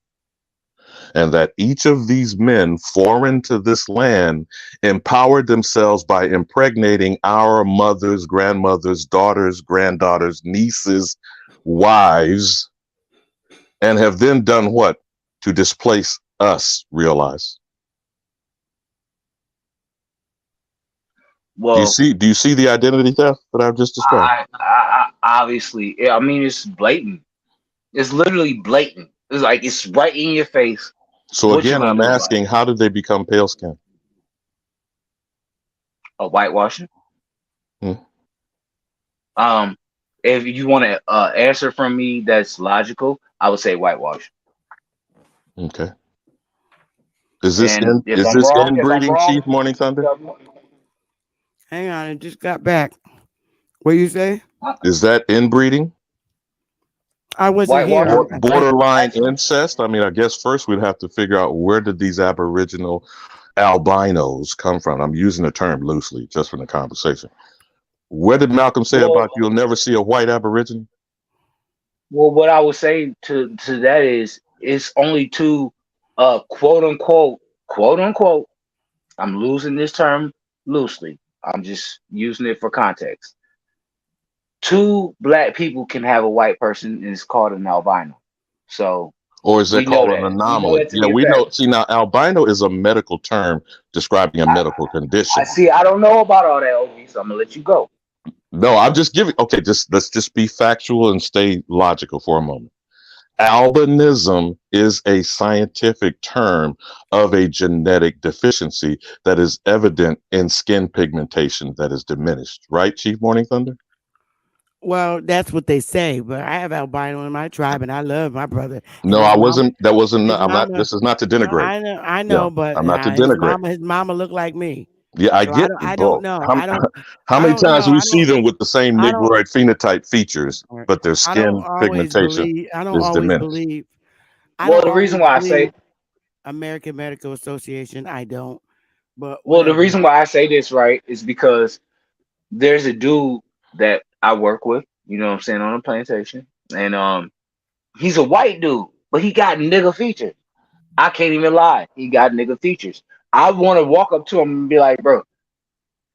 And that each of these men foreign to this land empowered themselves by impregnating our mothers, grandmothers, daughters, granddaughters, nieces, wives, and have then done what? To displace us, realize. Well, do you see the identity theft that I've just described? I obviously, I mean, it's blatant. It's literally blatant. It's like it's right in your face. So again, I'm asking, how did they become pale skin? A whitewashing. If you want to answer from me that's logical, I would say whitewash. Okay. Is this inbreeding, Chief Morning Thunder? Hang on, it just got back. What you say? Is that inbreeding? I wasn't here. Borderline incest. I mean, I guess first we'd have to figure out where did these Aboriginal albinos come from. I'm using the term loosely, just for the conversation. Where did Malcolm say about you'll never see a white Aborigine? Well, what I would say to that is it's only two quote unquote, I'm losing this term loosely. I'm just using it for context. Two black people can have a white person, and it's called an albino. So, or is that called an anomaly? Yeah, we know. See, now albino is a medical term describing a medical condition. I don't know about all that, OG, so I'm gonna let you go. No, I'm just giving. Okay, let's just be factual and stay logical for a moment. Albinism is a scientific term of a genetic deficiency that is evident in skin pigmentation that is diminished. Right, Chief Morning Thunder? Well, that's what they say, but I have albino in my tribe, and I love my brother and No, I wasn't. That wasn't. his I'm not. mama. This is not to No, denigrate. I Yeah, know, but I'm not to his denigrate. mama looked like me, Yeah, I so get you, I don't bro. know. How I many don't times know. do we see them with the same I don't, Negroid phenotype features, but their I don't skin always pigmentation believe. I don't is always diminished? believe. I Well, don't the reason always why I say believe American Medical Association. I don't, but well, the whatever. reason why I say this, right, is because there's a dude that I work with, you know what I'm saying, on a plantation. And he's a white dude, but he got nigga features. I can't even lie. He got nigga features. I want to walk up to him and be like, bro,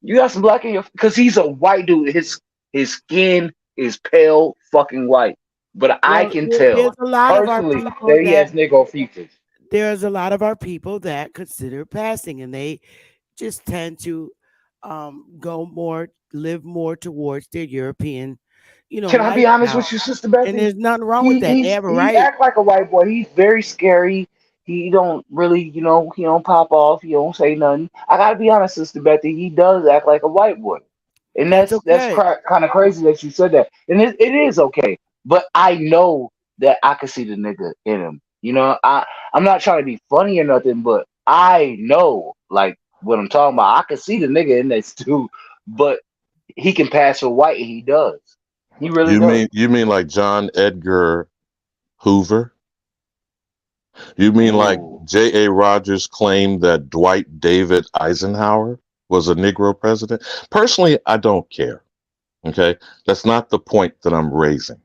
you got some black in your, because he's a white dude. His skin is pale fucking white. But I Well, can there's tell a lot of our personally people that he that has nigga features. there's a lot of our people that consider passing, and they just tend to go more, live more towards their European, Can I be honest lifestyle. with you, Sister And Betsy? there's nothing wrong with that. They have a He right. act like a white boy. He's very scary. He don't really, he don't pop off. He don't say nothing. I gotta be honest, Sister Betsy. He does act like a white boy, and That's that's okay. kind of crazy that you said that. And it is okay, but I know that I can see the nigga in him. I'm not trying to be funny or nothing, but I know like what I'm talking about. I can see the nigga in this too, but he can pass for white, and he does. He really does. You mean like John Edgar Hoover? You mean like Ooh. J.A. Rogers claimed that Dwight David Eisenhower was a Negro president? Personally, I don't care. Okay, that's not the point that I'm raising.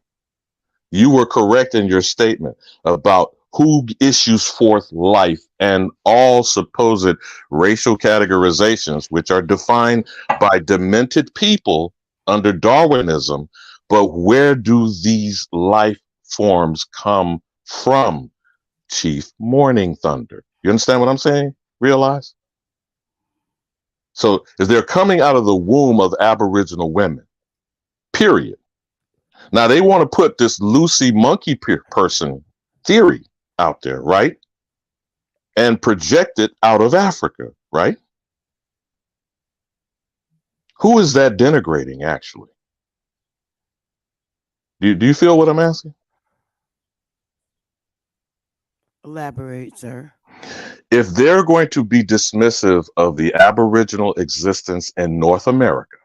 You were correct in your statement about who issues forth life and all supposed racial categorizations, which are defined by demented people under Darwinism. But where do these life forms come from, Chief Morning Thunder? You understand what I'm saying? Realize? So, is they're coming out of the womb of Aboriginal women, period. Now they want to put this Lucy monkey person theory out there, right? And project it out of Africa, right? Who is that denigrating, actually? Do you feel what I'm asking? Elaborate, sir. If they're going to be dismissive of the Aboriginal existence in North America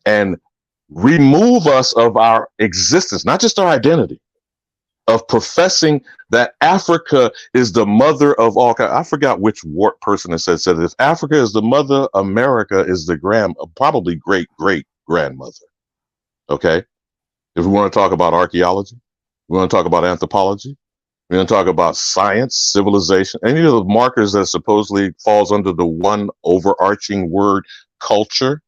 and remove us of our existence, not just our identity, of professing that Africa is the mother of all. I forgot which person that said if Africa is the mother, America is the probably great grandmother. Okay, if we want to talk about archaeology, we want to talk about anthropology, we're going to talk about science, civilization, any of the markers that supposedly falls under the one overarching word, culture.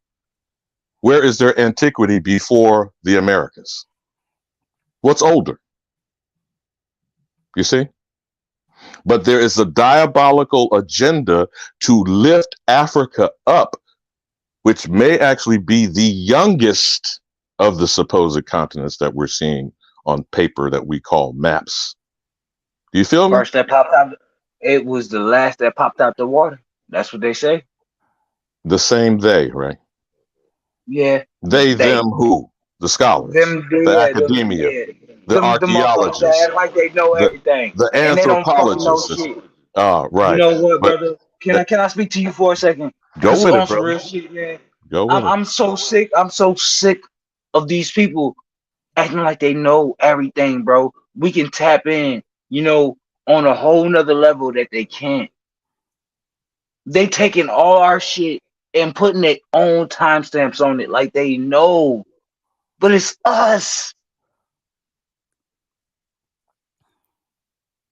Where is their antiquity before the Americas? What's older? You see? But there is a diabolical agenda to lift Africa up, which may actually be the youngest of the supposed continents that we're seeing on paper that we call maps. Do you feel me? First that popped out, it was the last that popped out the water. That's what they say. The same they, right? Yeah, They, they, them, who? The scholars, them, the yeah, them, academia, yeah, the the motherfuckers that archaeologists, act like they know the everything, the and they don't fucking know anthropologists. shit. You Right. know what, But brother? Can I speak to you for a second? go with On it, some brother. real shit, man. Go with I'm it. I'm so sick. I'm so sick of these people acting like they know everything, bro. We can tap in, on a whole nother level that they can't. They taking all our shit and putting their own timestamps on it like they know. But it's us.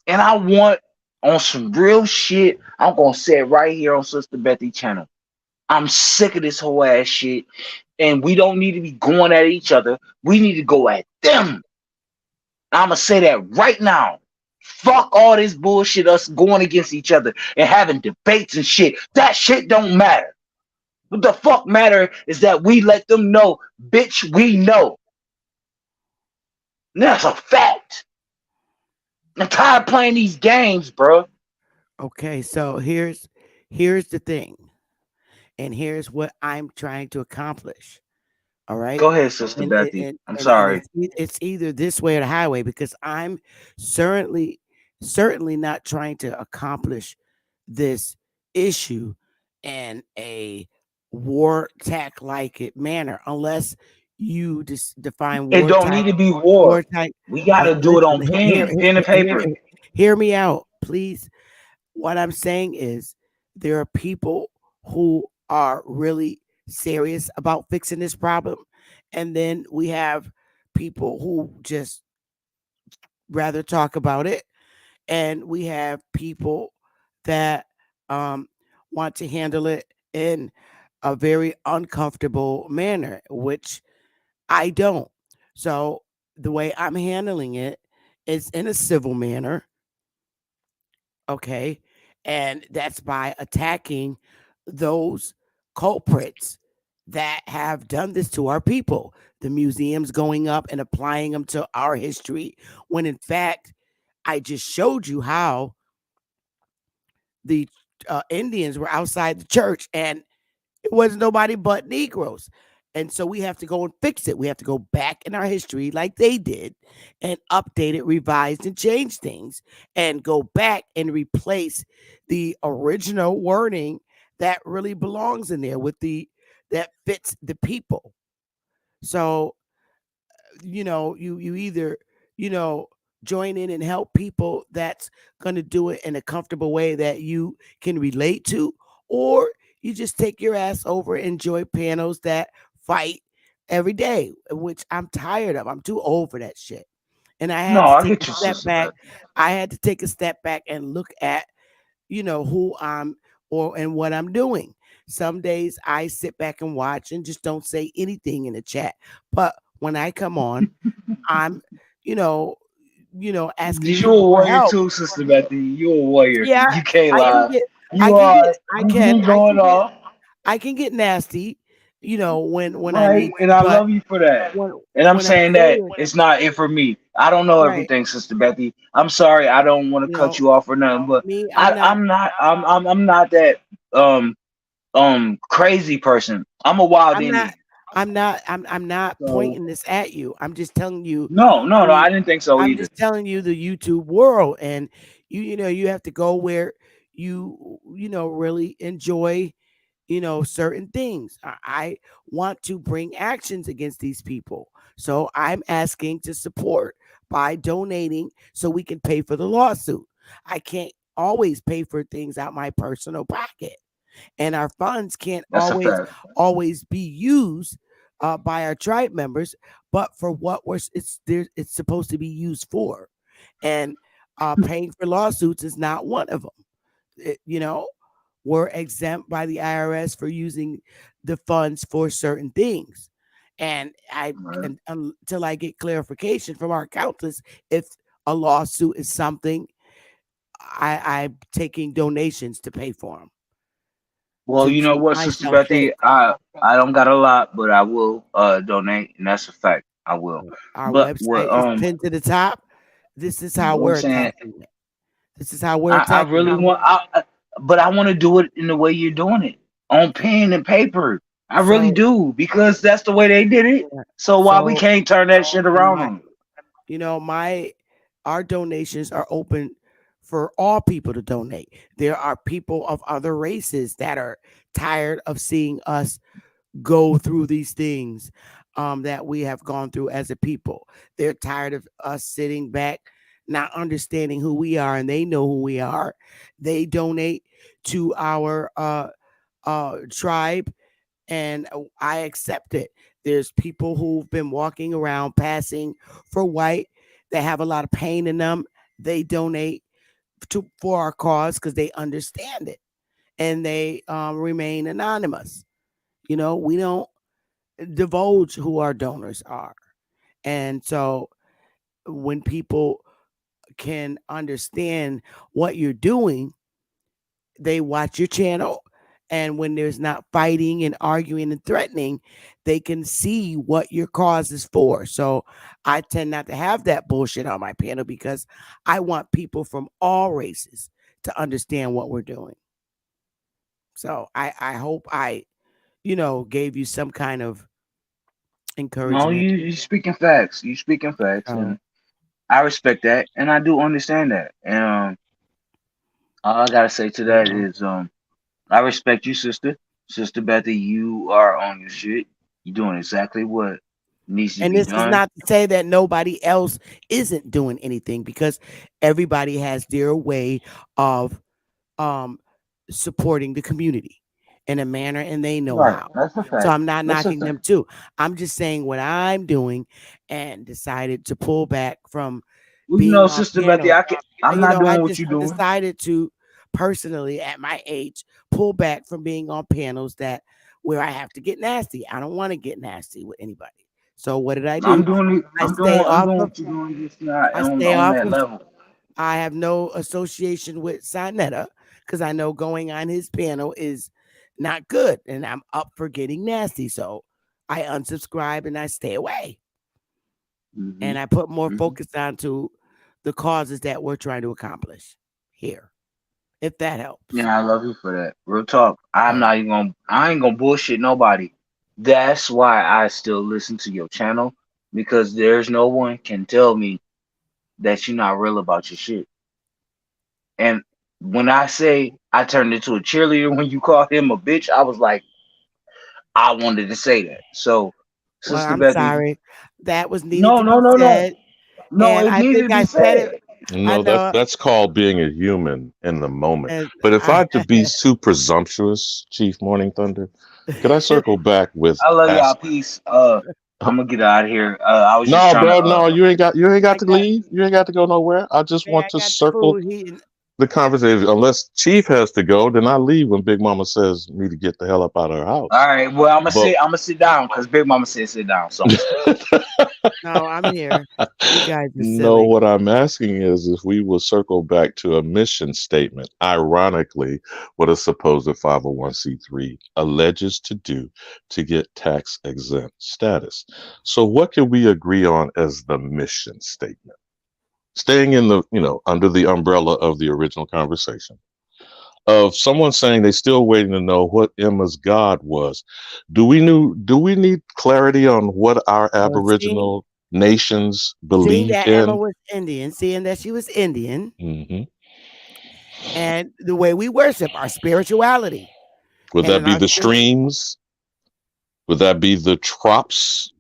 And I want on some real shit, I'm gonna say it right here on Sister Bethy channel. I'm sick of this whole ass shit. And we don't need to be going at each other. We need to go at them. I'ma say that right now. Fuck all this bullshit, us going against each other and having debates and shit. That shit don't matter. What the fuck matter is that we let them know, bitch, we know. And that's a fact. I'm tired of playing these games, bro. Okay, so here's the thing, and here's what I'm trying to accomplish. All right. Go ahead, Sister And and Bethy. and, I'm and sorry. it's either this way or the highway, because I'm certainly certainly not trying to accomplish this issue in a war attack like it manner, unless you just define It war don't need type. to be war. War type. We gotta do it Listen, on pen and paper. hear me out, please. What I'm saying is, there are people who are really serious about fixing this problem, and then we have people who just rather talk about it, and we have people that um, want to handle it in a very uncomfortable manner, which I don't. So the way I'm handling it is in a civil manner, okay? And that's by attacking those culprits that have done this to our people. The museums going up and applying them to our history, when in fact, I just showed you how the Indians were outside the church, and it wasn't nobody but Negroes. And so we have to go and fix it. We have to go back in our history like they did and update it, revise, and change things, and go back and replace the original wording that really belongs in there with the that fits the people. So you either you know join in and help people that's going to do it in a comfortable way that you can relate to, or you just take your ass over and enjoy panels that fight every day, which I'm tired of. I'm too old for that shit. And I No, had to I take a get you, step Sister back. Bethy. I had to take a step back and look at who I'm or and what I'm doing. Some days I sit back and watch and just don't say anything in the chat, but when I come on, I'm, you know, asking You a people for warrior help. too, Sister Bethy. You a warrior. Yeah, You can't I can lie. get, I You can get, are. You be I going can get, off. I can get nasty, when I Right, need and to, I but love you for that. when And I'm when I'm saying that serious, it's not it for me. I don't know right? everything, Sister Bethy. I'm sorry. I don't want to You cut know, you off or nothing, but me, I'm not, I'm not. I'm not that um crazy person. I'm a wild I'm not, Indian. I'm not So pointing this at you. I'm just telling you no, no, no. the, I didn't think so I'm either. just telling you the YouTube world, and you have to go where really enjoy certain things. I want to bring actions against these people. So I'm asking to support by donating so we can pay for the lawsuit. I can't always pay for things out my personal pocket. And our funds can't That's a fact. always be used by our tribe members, but for what it's supposed to be used for. And paying for lawsuits is not one of them. We're exempt by the IRS for using the funds for certain things. And until I get clarification from our accountants, if a lawsuit is something, I'm taking donations to pay for them Well, to you know keep what, Sister myself safe. Bethy, I don't got a lot, but I will donate, and that's a fact. I will. Our But what website is pinned to the top. This is how I'm we're saying, attacking it. This is how we're I attacking really it. want, but I want to do it in the way you're doing it, on pen and paper. I really So, do, because that's the way they did it. yeah. So why we So can't turn that shit around my on 'em? my our donations are open for all people to donate. There are people of other races that are tired of seeing us go through these things that we have gone through as a people. They're tired of us sitting back, not understanding who we are, and they know who we are. They donate to our tribe, and I accept it. There's people who've been walking around passing for white that have a lot of pain in them. They donate for our cause because they understand it, and they remain anonymous. We don't divulge who our donors are, and so when people can understand what you're doing, they watch your channel, and when there's not fighting and arguing and threatening, they can see what your cause is for. So I tend not to have that bullshit on my panel because I want people from all races to understand what we're doing. So I hope I gave you some kind of No, encouragement. you speaking facts. You speaking facts, So, and I respect that, and I do understand that. And all I gotta say to you that know. is I respect you, sister Betty. You are on your shit. You're doing exactly what needs to And be this is done. not to say that nobody else isn't doing anything, because everybody has their way of um supporting the community in a manner, and they know Right, how. that's a So fact. I'm not That's a knocking them fact. too. I'm just saying what I'm doing, and decided to pull back from Well, being on sister Betty, panels. I'm You not know, I doing what just you're I doing. decided to personally at my age pull back from being on panels that where I have to get nasty. I don't want to get nasty with anybody. So what did I I'm do? doing it. I stay I'm off doing of what you're doing, just not I on stay off that of level. I have no association with Sinetta because I know going on his panel is not good, and I'm up for getting nasty. So I unsubscribe and I stay away. Hmm. And I put more Hmm. focus onto the causes that we're trying to accomplish here, if that helps. Yeah, I love you for that. Real talk. I'm So, not even gonna. I ain't gonna bullshit nobody. That's why I still listen to your channel because there's no one can tell me that you're not real about your shit. And when I say I turned into a cheerleader when you called him a bitch, I was like, I wanted to say that. So, well, Sister I'm Betty, sorry. That was needed no, to no, be no, no, said. no. And It I needed think to be I said it. said. I No, know. that's called being a human in the moment. And But if I I, had to be too presumptuous, Chief Morning Thunder, could I circle back with I love y'all. ask? Peace. I'm gonna get out of here. I was just No, trying to. bro, no, you ain't got I to got, leave. You ain't got to go nowhere. I just hey, want I to got the circle food heating. the conversation. Unless Chief has to go, then I leave when Big Mama says me to get the hell up out of her house. All right. Well, I'm gonna But sit. I'm gonna sit down because Big Mama said sit down. So I'm gonna sit down. No, I'm here. You guys are no, silly. what I'm asking is if we will circle back to a mission statement, ironically, what a supposed 501c3 alleges to do to get tax exempt status. So, what can we agree on as the mission statement? Staying in the, under the umbrella of the original conversation of someone saying they still waiting to know what Emma's God was. Do we need clarity on what our Well, Aboriginal nations seeing believed that Emma in? was Indian, seeing that she was Indian, Hmm. and the way we worship our spirituality Would and that in be our the spiritual. streams? Would that be the crops?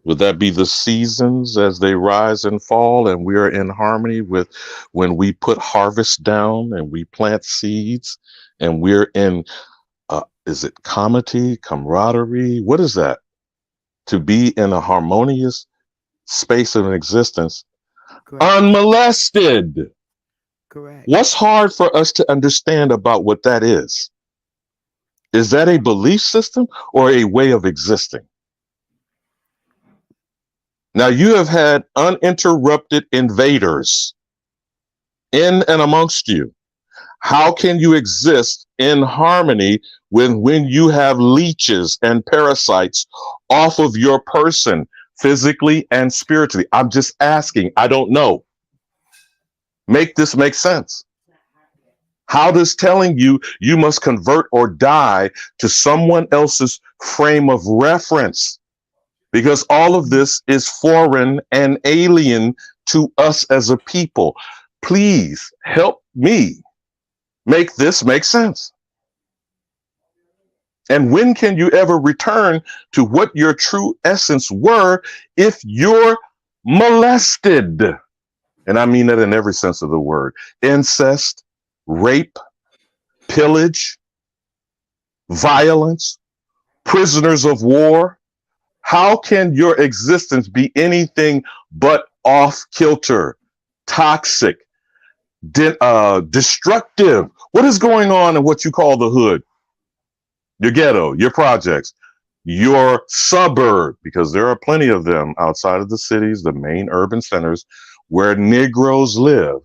Would that be the seasons as they rise and fall and we are in harmony with when we put harvest down and we plant seeds and we're in, is it comity, camaraderie? What is that? To be in a harmonious space of existence, Correct. unmolested. Correct. What's hard for us to understand about what that is? Is that a belief system or a way of existing? Now, you have had uninterrupted invaders in and amongst you. How can you exist in harmony when you have leeches and parasites off of your person, physically and spiritually? I'm just asking. I don't know. Make this make sense. How does telling you you must convert or die to someone else's frame of reference? Because all of this is foreign and alien to us as a people. Please help me make this make sense. And when can you ever return to what your true essence were if you're molested? And I mean that in every sense of the word. Incest, rape, pillage, violence, prisoners of war. How can your existence be anything but off kilter, toxic, destructive? What is going on in what you call the hood, your ghetto, your projects, your suburb? Because there are plenty of them outside of the cities, the main urban centers where Negroes live,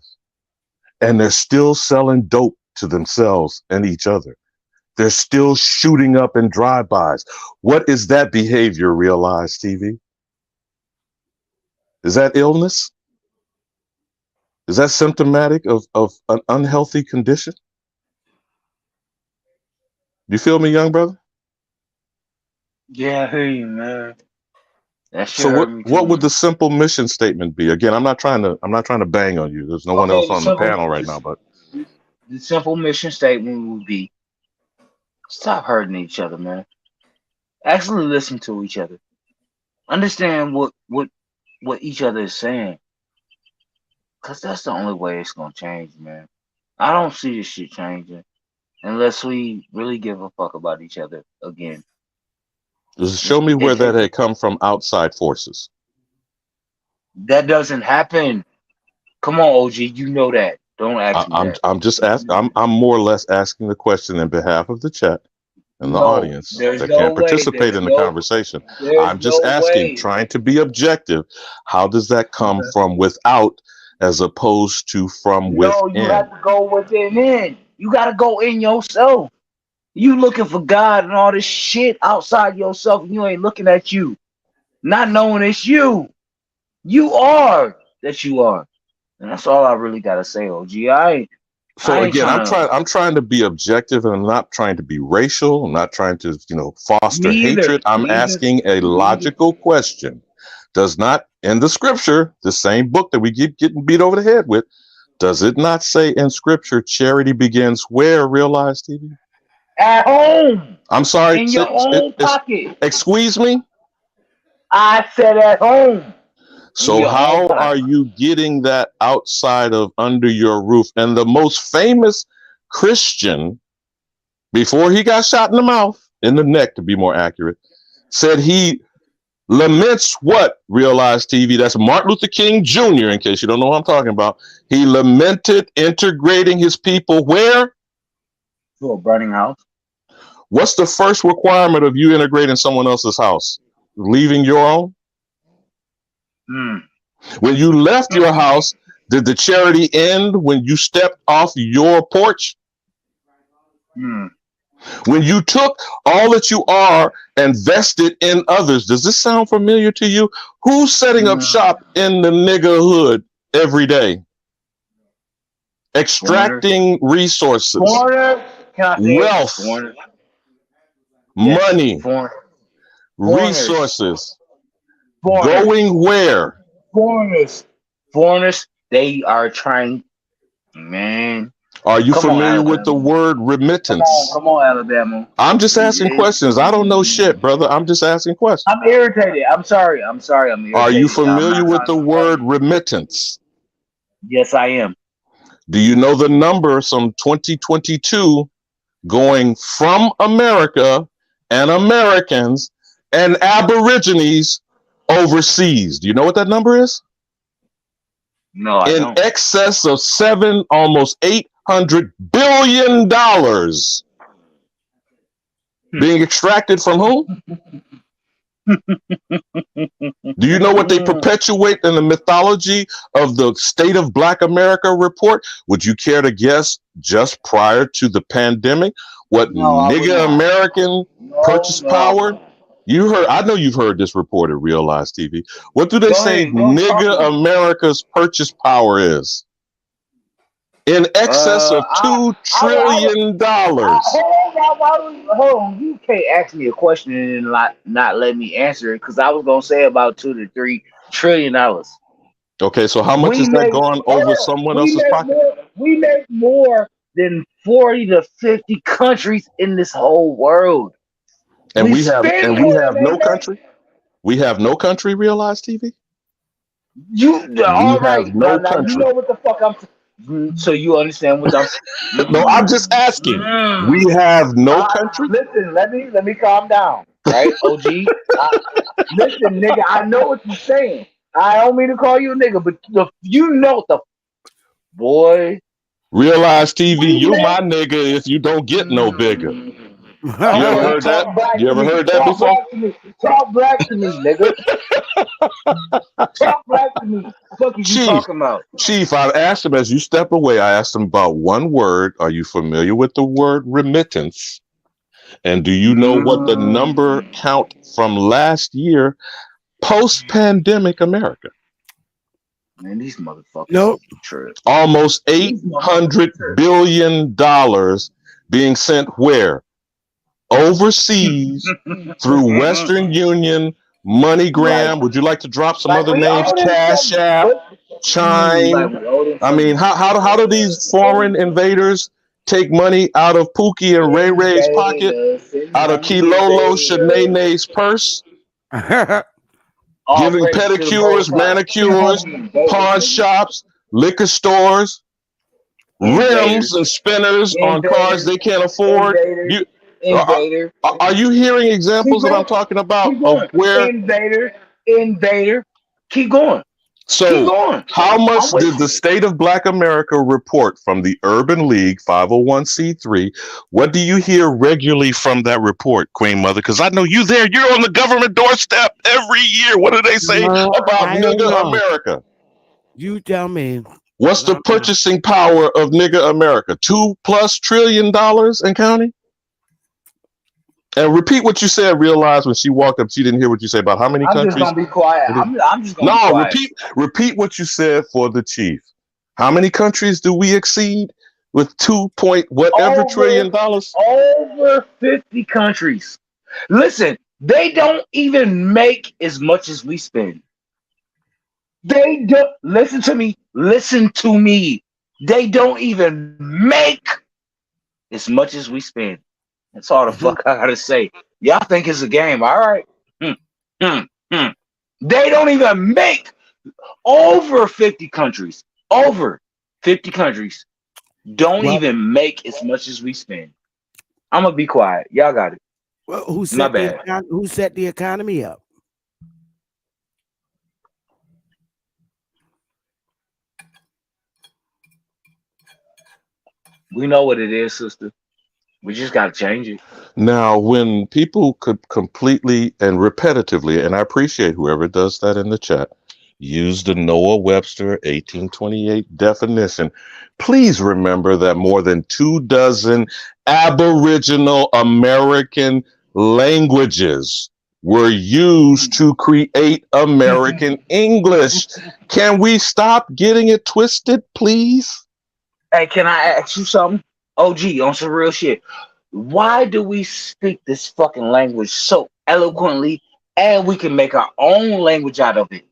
and they're still selling dope to themselves and each other. They're still shooting up in drive-bys. What is that behavior, Realize TV? Is that illness? Is that symptomatic of an unhealthy condition? You feel me, young brother? Yeah, I hear you, man. That shit So hurt me too, what would man. the simple mission statement be? Again, I'm not trying to bang on you. There's no one Okay, else on the panel right now, but the simple mission statement would be stop hurting each other, man. Actually listen to each other. Understand what each other is saying. Cause that's the only way it's gonna change, man. I don't see this shit changing unless we really give a fuck about each other again. just show me where It that takes had come from outside forces. that doesn't happen. Come on, OG, you know that. Don't ask me that. I'm just asking. I'm more or less asking the question in behalf of the chat and the No, audience there's that no can't way. participate in the conversation. There's I'm just no asking, way. trying to be objective. How does that come Okay. from without as opposed to from No, you within? have to go within. You gotta go in yourself. You looking for God and all this shit outside yourself, and you ain't looking at you, not knowing it's you. You are that you are, and that's all I really gotta say, OG. So I ain't again, trying to. I'm trying to be objective, and I'm not trying to be racial. I'm not trying to, foster Me either. hatred. I'm Me either. asking a logical question. Does not in the scripture, the same book that we keep getting beat over the head with, does it not say in scripture charity begins where? Realize TV? At home, I'm sorry. in your own pocket. Excuse me. I said at home. So your own how pocket. are you getting that outside of under your roof? And the most famous Christian, before he got shot in the mouth, in the neck to be more accurate, said he laments what? Realize TV. That's Martin Luther King Jr., in case you don't know what I'm talking about. He lamented integrating his people where? To a burning house. What's the first requirement of you integrating someone else's house? Leaving your own? When you left your house, did the charity end when you stepped off your porch? When you took all that you are and vested in others, does this sound familiar to you? Who's setting up shop in the nigga hood every day? Extracting resources, wealth, money, resources. Going where? Foreigners, they are trying, man. Are you familiar with the word remittance? Come on, Alabama. I'm just asking questions. I don't know shit, brother. I'm just asking questions. I'm irritated. I'm sorry. I'm irritated. Are you familiar with the word remittance? Yes, I am. Do you know the number, some 2022, going from America and Americans and Aborigines overseas? Do you know what that number is? No, I don't. In excess of almost $800 billion being extracted from whom? Do you know what they perpetuate in the mythology of the State of Black America report? Would you care to guess just prior to the pandemic what nigga American purchase power? You heard, I know you've heard this report at Realize TV. What do they say nigga America's purchase power is? In excess of $2 trillion. Hold on. You can't ask me a question and not let me answer it because I was gonna say about $2 to $3 trillion. Okay, so how much is that going over someone else's pocket? We make more than 40 to 50 countries in this whole world. And we have no country. We have no country. Realize TV. All right. Have no country. You know what the fuck I'm. So you understand what I'm. No, I'm just asking. We have no country. Listen, let me calm down, right, OG? Listen, nigga, I know what you're saying. I don't mean to call you a nigga, but you know the boy. Realize TV, you my nigga if you don't get no bigger. You ever heard that? You ever heard that before? Talk black to me, nigga. Talk black to me. What are you talking about? Chief, I asked him as you step away, I asked him about one word. Are you familiar with the word remittance? And do you know what the number count from last year, post-pandemic America? Man, these motherfuckers. Nope. Almost $800 billion being sent where? Overseas through Western Union, MoneyGram. Like, Would you like to drop some like other we names? owe them Cash something. App, Like Chime. we owe them I mean, something. how do these foreign invaders take money out of Pookie and Ray Ray's pocket, out of Kilolo Shanae's purse, All giving praise to the Most pedicures, High. manicures, pawn shops, liquor stores, rims Invaders. and spinners on cars they can't afford? Invaders. You are, Invader. are you hearing Keep examples that I'm going. talking about Keep of going. where? Invader. Invader. Keep going. Keep So, going. how much I'm with did the you. State of Black America report from the Urban League 501c3? What do you hear regularly from that report, Queen Mother? Because I know you there. You're on the government doorstep every year. What do they say No, about I don't nigga know. America? You tell me. What's the purchasing power of nigga America? $2+ trillion and counting? And repeat what you said. Realize when she walked up, she didn't hear what you said about how many I'm just countries. gonna be quiet. I'm just gonna be No, quiet. repeat what you said for the chief. How many countries do we exceed with 2 whatever trillion dollars? Over 50 countries. Listen, they don't even make as much as we spend. They don't listen to me. Listen to me. They don't even make as much as we spend. That's all the fuck I gotta say. Y'all think it's a game, all right? They don't even make over 50 countries. Over 50 countries don't even make as much as we spend. I'm gonna be quiet. Y'all got it. Well, who set the economy up? We know what it is, sister. We just gotta change it. Now, when people could completely and repetitively, and I appreciate whoever does that in the chat, use the Noah Webster 1828 definition, please remember that more than 24 Aboriginal American languages were used to create American English. Can we stop getting it twisted, please? Hey, can I ask you something? OG, on some real shit. Why do we speak this fucking language so eloquently and we can make our own language out of it?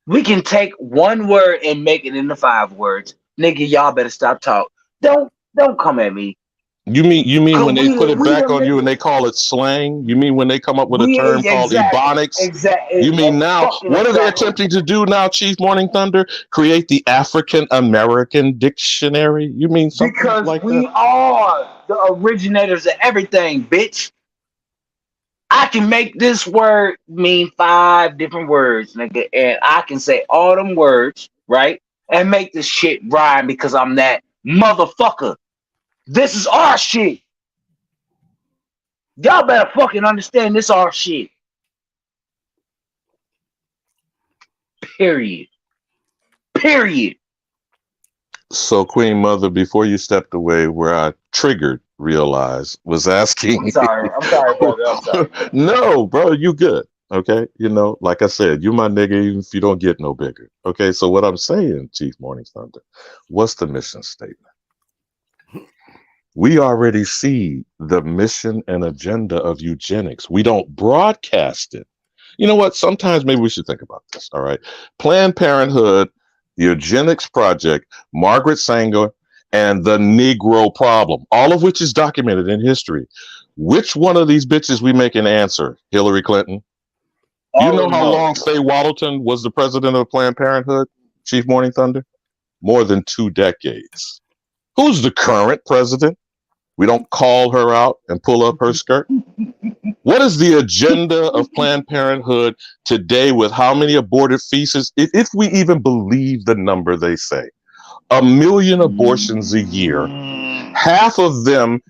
We can take one word and make it into 5 words. Nigga, y'all better stop talking. Don't come at me. You mean when they put it back on you and they call it slang? You mean when they come up with a term called ebonics? Exactly. You mean now, what are they attempting to do now, Chief Morning Thunder? Create the African American Dictionary? You mean something because like we that? are the originators of everything, bitch. I can make this word mean 5 different words, nigga, and I can say all them words, right? And make this shit rhyme because I'm that motherfucker. This is our shit. Y'all better fucking understand this our shit. Period. So, Queen Mother, before you stepped away, where I triggered, was asking. I'm sorry, brother. I'm sorry. No, bro, you good. Okay. You know, like I said, you my nigga, even if you don't get no bigger. Okay. So, what I'm saying, Chief Morning Thunder, what's the mission statement? We already see the mission and agenda of eugenics. We don't broadcast it. You know what? Sometimes maybe we should think about this. All right. Planned Parenthood, the Eugenics Project, Margaret Sanger, and the Negro Problem, all of which is documented in history. Which one of these bitches we make an answer? Hillary Clinton? You know how long Faye Waddleton was the president of Planned Parenthood, Chief Morning Thunder? More than 2 decades. Who's the current president? We don't call her out and pull up her skirt. What is the agenda of Planned Parenthood today with how many aborted fetuses? If we even believe the number they say, 1 million abortions a year, half of them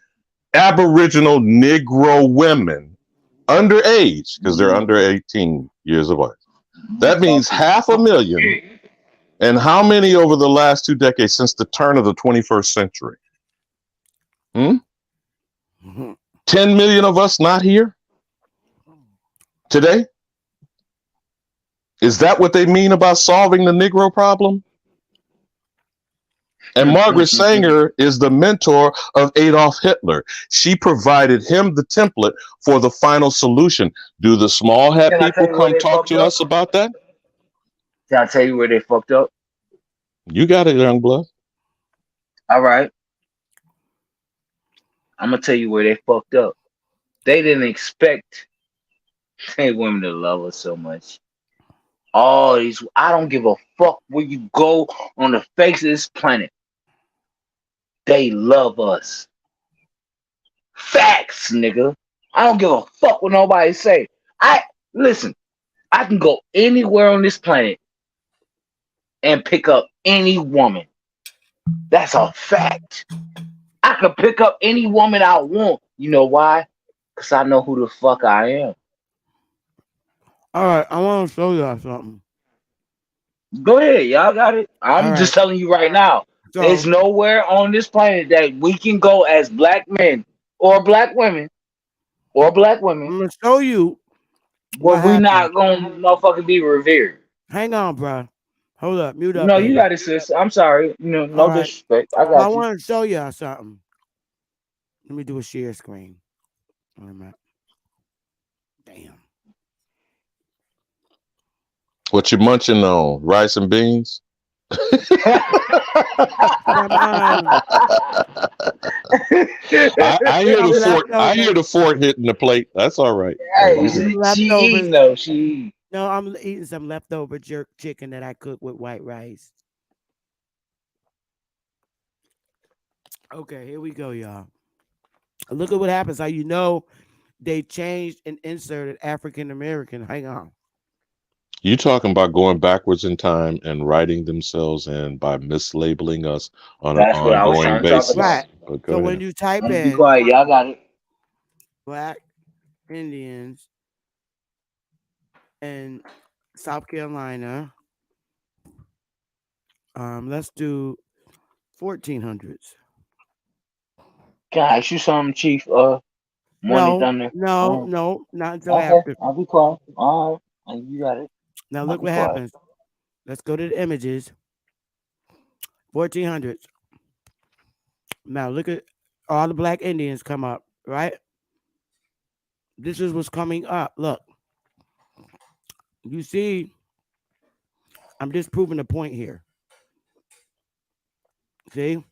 Aboriginal Negro women underage, because they're under 18 years of age. That means 500,000. And how many over the last 2 decades since the turn of the 21st century? 10 million of us not here today? Is that what they mean about solving the Negro problem? And Margaret Sanger is the mentor of Adolf Hitler. She provided him the template for the final solution. Do the small hat Can I tell people you where come they talk fucked to up? us about that? Can I tell you where they fucked up? You got it, young blood. All right, I'm gonna tell you where they fucked up. They didn't expect they women to love us so much. All these, I don't give a fuck where you go on the face of this planet. They love us. Facts, nigga. I don't give a fuck what nobody say. I listen. I can go anywhere on this planet and pick up any woman. That's a fact. I can pick up any woman I want. You know why? Because I know who the fuck I am. All right, I want to show y'all something. Go ahead, y'all got it. All I'm right, just telling you right now. There's so nowhere on this planet that we can go as black men or black women I'm gonna show you where what we happened. not gonna motherfucking be revered. Hang on, bro. Hold up, mute up, No, you baby. got it, sis. I'm sorry. All No right, disrespect. I I got you. want to show y'all something. Let me do a share screen. Wait a minute. Damn. What you munching on? Rice and beans? Come on. I hear the Some fork. I hear leftovers. the fork hitting the plate. That's all right. Hey, Hey, we can. Some she eating leftovers. though. She eating. No, I'm eating some leftover jerk chicken that I cooked with white rice. Okay, here we go, y'all. Look at what happens. How you know they changed and inserted African American. Hang on. You talking about going backwards in time and writing themselves in by mislabeling us on an That's what I was ongoing trying to talk about. basis. Right. But go So when ahead. you type Let's be in quiet. Y'all got it. Black Indians in South Carolina, let's do 1400s. Can I ask you something, Chief? Morning No, Thunder. no, no, not until Okay. after. I'll be quiet. All right. You got it. Now I'll look be what quiet. happens. Let's go to the images. 1400s. Now look at all the black Indians come up, right? This is what's coming up. Look, you see, I'm just proving a point here. See,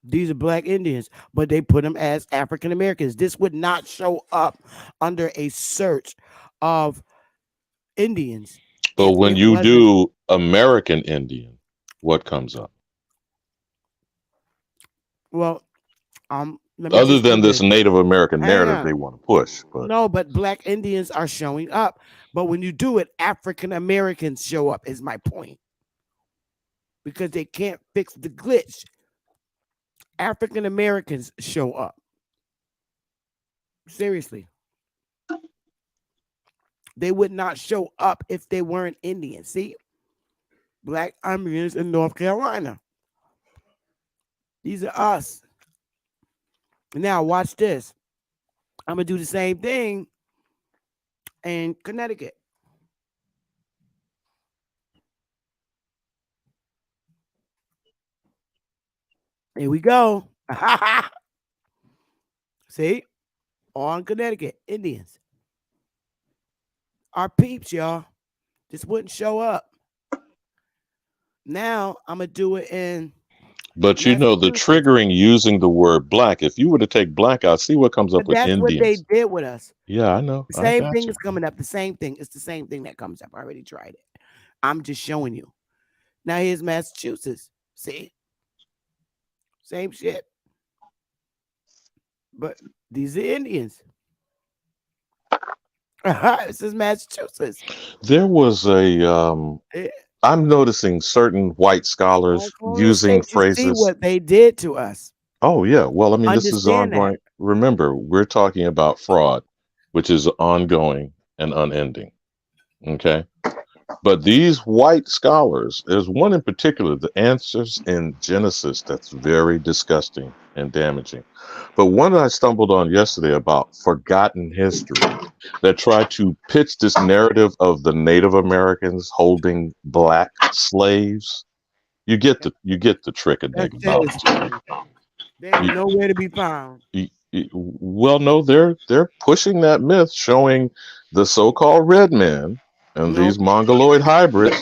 these are black Indians, but they put them as African Americans. This would not show up under a search of Indians But if when it you wasn't. do American Indian, what comes up? Well, let me Other just do than this this. Native American Hang narrative they on. want to push, but No, but black Indians are showing up. But when you do it, African Americans show up, is my point. Because they can't fix the glitch. African Americans show up. Seriously. They would not show up if they weren't Indian. See? Black Indians in North Carolina. These are us. Now, watch this. I'm going to do the same thing in Connecticut. Here we go. See? On Connecticut, Indians. Our peeps, y'all. This wouldn't show up. Now, I'm going to do it in but you know the Massachusetts. triggering using the word black. If you were to take black out, see what comes up But with that's what they Indians. did with us. Yeah, I know. The I same got thing you. is coming up. The same thing. It's the same thing that comes up. I already tried it. I'm just showing you. Now here's Massachusetts. See? Same shit. But these are Indians. This is Massachusetts. There was a Eh, I'm noticing certain white On scholars colonial using states, you see phrases. what they did to us. Oh yeah, well, I mean, this is Understand that. ongoing. Remember, we're talking about fraud, which is ongoing and unending. Okay. But these white scholars, there's one in particular, the answers in Genesis, that's very disgusting and damaging. But one I stumbled on yesterday about forgotten history that tried to pitch this narrative of the Native Americans holding black slaves. You get the trick of That's Nigga. devastating. They're You, nowhere to be found. well, no, they're pushing that myth, showing the so-called red men and Nope. these mongoloid hybrids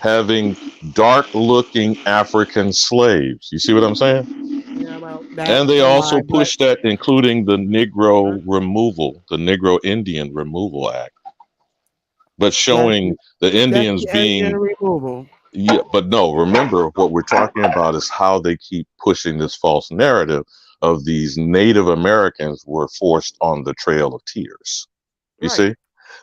having dark-looking African slaves. You see what I'm saying? Yeah, well, that's And they a also lie. But push that, including the Negro removal, the Negro Indian Removal Act, but that's showing the that's Indians the Indian being, removal. yeah, but no, remember what we're talking about is how they keep pushing this false narrative of these Native Americans were forced on the Trail of Tears. You Right. see?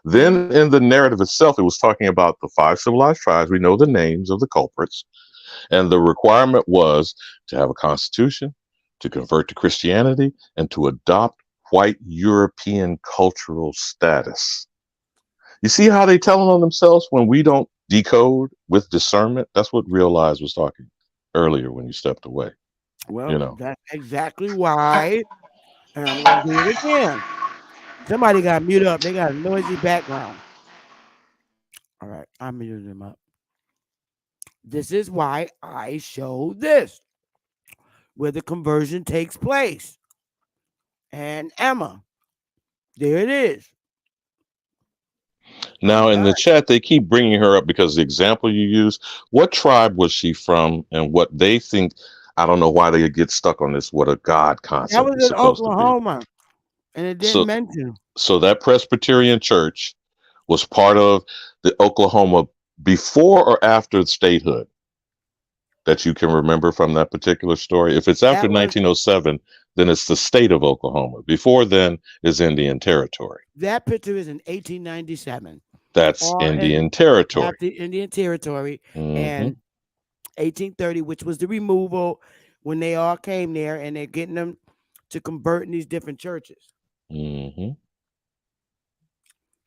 Then in the narrative itself, it was talking about the five civilized tribes. We know the names of the culprits. And the requirement was to have a constitution, to convert to Christianity, and to adopt white European cultural status. You see how they telling on themselves when we don't decode with discernment? That's what Real Eyes was talking earlier when you stepped away. You Well, know. that's exactly why. And I'm going to do it again. Somebody got mute up. They got a noisy background. All right. I'm muting them up. This is why I show this, where the conversion takes place. And Emma, there it is. Now All in the right. chat, they keep bringing her up because the example you use, what tribe was she from, and what they think. I don't know why they get stuck on this. What a God That concept was is in supposed to be. Oklahoma. And it didn't So, mention. so that Presbyterian church was part of the Oklahoma before or after statehood that you can remember from that particular story. If it's after That was 1907, then it's the state of Oklahoma. Before then is Indian Territory. that picture is in 1897. That's All in Indian Territory. after Indian Territory Hmm. and 1830, which was the removal when they all came there and they're getting them to convert in these different churches. Hmm.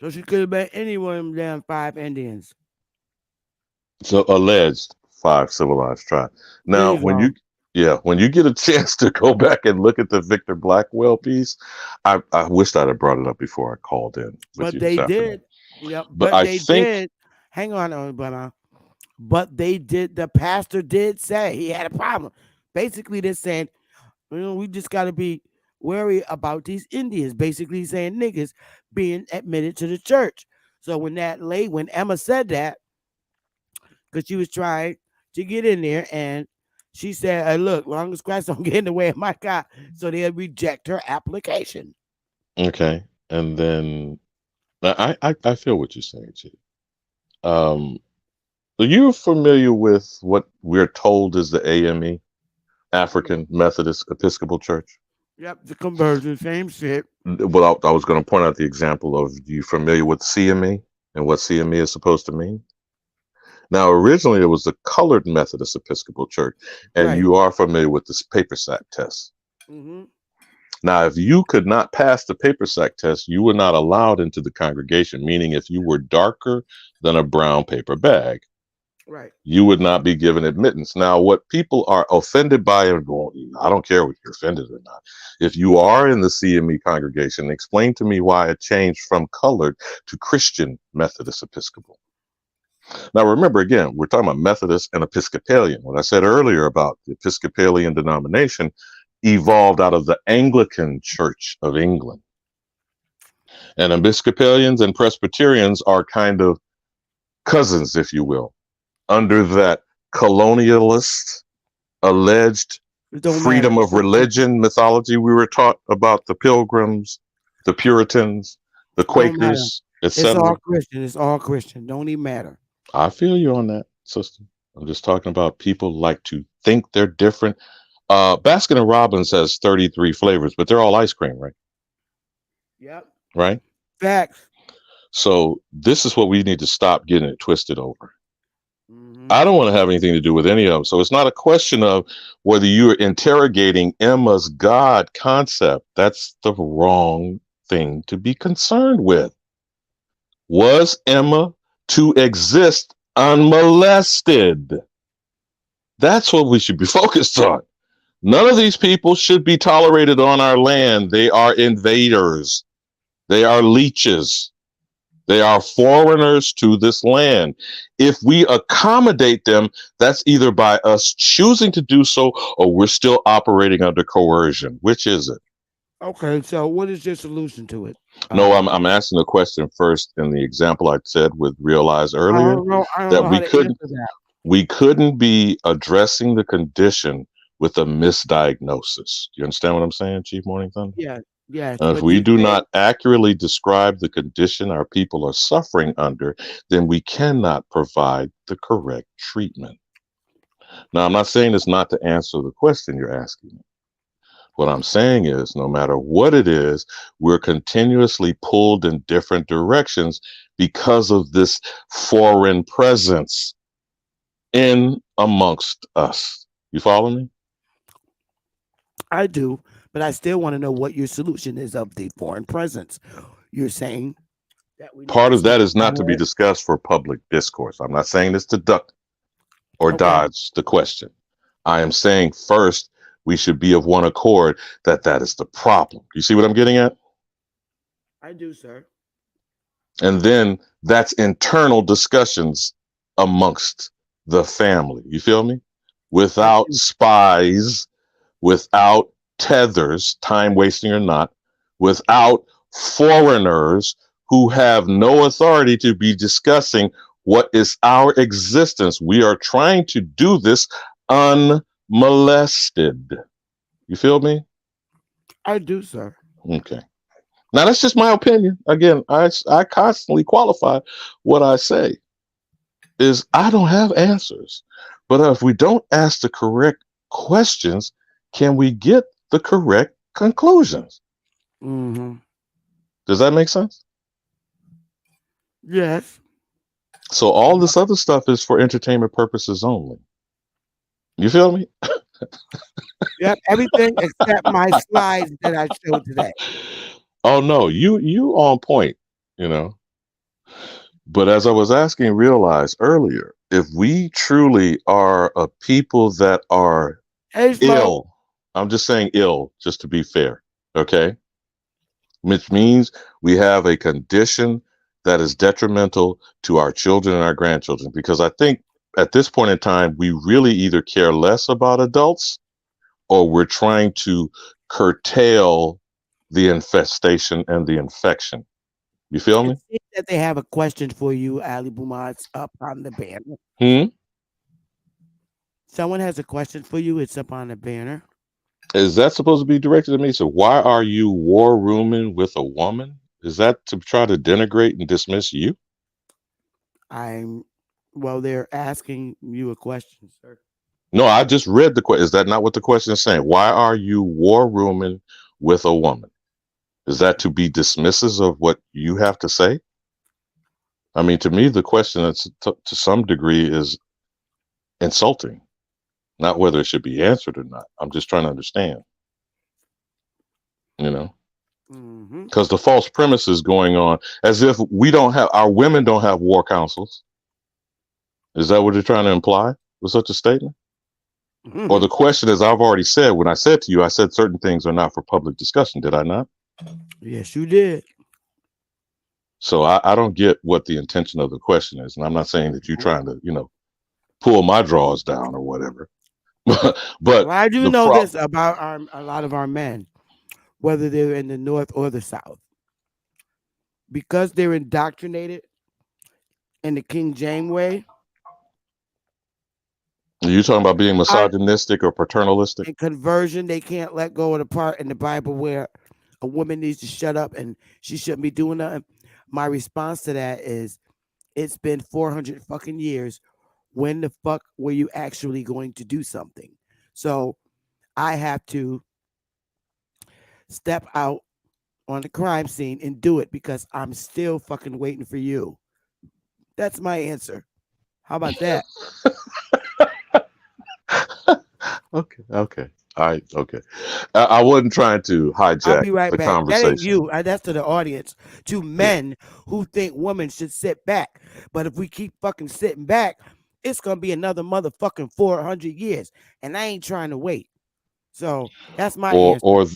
So she could have been any one of them damn 5 Indians. So alleged 5 civilized tribes. There Now, you go. when you get a chance to go back and look at the Victor Blackwell piece, I wished I'd have brought it up before I called in with But you they this afternoon. did. Yep. But But I they think, did. Hang on, but they did. The pastor did say he had a problem. Basically, they're saying, we just got to be wary about these Indians. Basically, saying niggas being admitted to the church. So when Emma said that, because she was trying to get in there, and she said, "Look, long as Christ don't get in the way of my God," so they'll reject her application. okay, and then I feel what you're saying, Chief. Um, are you familiar with what we're told is the AME, African Methodist Episcopal Church? Yep, the conversion, same shit. Well, I was going to point out the example of, you familiar with CME and what CME is supposed to mean? Now, originally it was the Colored Methodist Episcopal Church, and Right. you are familiar with this paper sack test. Mm-hmm. Now, if you could not pass the paper sack test, you were not allowed into the congregation, meaning if you were darker than a brown paper bag, Right. you would not be given admittance. Now, what people are offended by, and well, I don't care if you're offended or not. If you are in the CME congregation, explain to me why it changed from colored to Christian Methodist Episcopal. Now, remember, again, we're talking about Methodist and Episcopalian. What I said earlier about the Episcopalian denomination evolved out of the Anglican Church of England. And Episcopalians and Presbyterians are kind of cousins, if you will, under that colonialist, alleged freedom of religion mythology we were taught about, the Pilgrims, the Puritans, the Quakers, It's etc. all Christian. It's all Christian. Don't even matter. I feel you on that, sister. I'm just talking about people like to think they're different. Baskin and Robbins has 33 flavors, but they're all ice cream, right? Yep. Right? Facts. So this is what we need to stop getting it twisted over. Mm-hmm. I don't want to have anything to do with any of them. So it's not a question of whether you're interrogating Emma's God concept. That's the wrong thing to be concerned with. Was Emma to exist unmolested? That's what we should be focused on. None of these people should be tolerated on our land. They are invaders. They are leeches. They are foreigners to this land. If we accommodate them, that's either by us choosing to do so or we're still operating under coercion. Which is it? Okay, so what is your solution to it? No, I'm asking the question first in the example I said with realize earlier I don't that know how to answer that. we couldn't be addressing the condition with a misdiagnosis. Do you understand what I'm saying, Chief Morning Thunder? Yeah, yes, If but we you do say not accurately describe the condition our people are suffering under, then we cannot provide the correct treatment. Now, I'm not saying this not to answer the question you're asking. What I'm saying is, no matter what it is, we're continuously pulled in different directions because of this foreign presence in amongst us. You follow me? I do, but I still want to know what your solution is of the foreign presence. You're saying that we need Part to of step that is not to be forward. discussed for public discourse. I'm not saying this to duck or Okay, dodge the question. I am saying first, we should be of one accord that that is the problem. You see what I'm getting at? I do, sir. And then that's internal discussions amongst the family. You feel me? I Without do. spies, without tethers, time wasting or not, without foreigners who have no authority to be discussing what is our existence. We are trying to do this unmolested. You feel me? I do, sir. Okay. Now that's just my opinion. Again, I constantly qualify what I say is I don't have answers. But if we don't ask the correct questions, can we get the correct conclusions? Mm-hmm. Does that make sense? Yes. So all this other stuff is for entertainment purposes only. You feel me? Yep. Everything except my slides that I showed today. Oh no, you on point, you know. But as I was asking, realize earlier, if we truly are a people that are Hey, Smoke. ill, I'm just saying ill, just to be fair, okay? Which means we have a condition that is detrimental to our children and our grandchildren. Because I think at this point in time, we really either care less about adults or we're trying to curtail the infestation and the infection. You feel It me? seems that they have a question for you, Ali Buma. It's up on the banner. Hmm? Someone has a question for you. It's up on the banner. Is that supposed to be directed at me? So why are you war rooming with a woman? Is that to try to denigrate and dismiss you? I'm, well, they're asking you a question, sir. No, I just read the question. Is that not what the question is saying? Why are you war rooming with a woman? Is that to be dismissive of what you have to say? I mean, to me, the question is to some degree is insulting, not whether it should be answered or not. I'm just trying to understand, you know, Mm-hmm. because the false premise is going on as if we don't have, our women don't have war councils. Is that what you're trying to imply with such a statement? Or the question is, I've already said, when I said to you, I said certain things are not for public discussion. Did I not? Yes, you did. So I don't get what the intention of the question is. And I'm not saying that you're trying to, you know, pull my drawers down or whatever. but Well, I do the know this problem, about a lot of our men, whether they're in the North or the South, because they're indoctrinated in the King James way. you're talking about being I, misogynistic or paternalistic. in conversion, they can't let go of the part in the Bible where a woman needs to shut up and she shouldn't be doing nothing. My response to that is, it's been 400 fucking years. When the fuck were you actually going to do something? So I have to step out on the crime scene and do it because I'm still fucking waiting for you. That's my answer. How about that? Okay. All right. Okay. I wasn't trying to I'll hijack be right the back. That ain't conversation. you. That's to the audience. To men who think women should sit back. But if we keep fucking sitting back, it's gonna be another motherfucking 400 years. And I ain't trying to wait. So that's my answer. Or I'll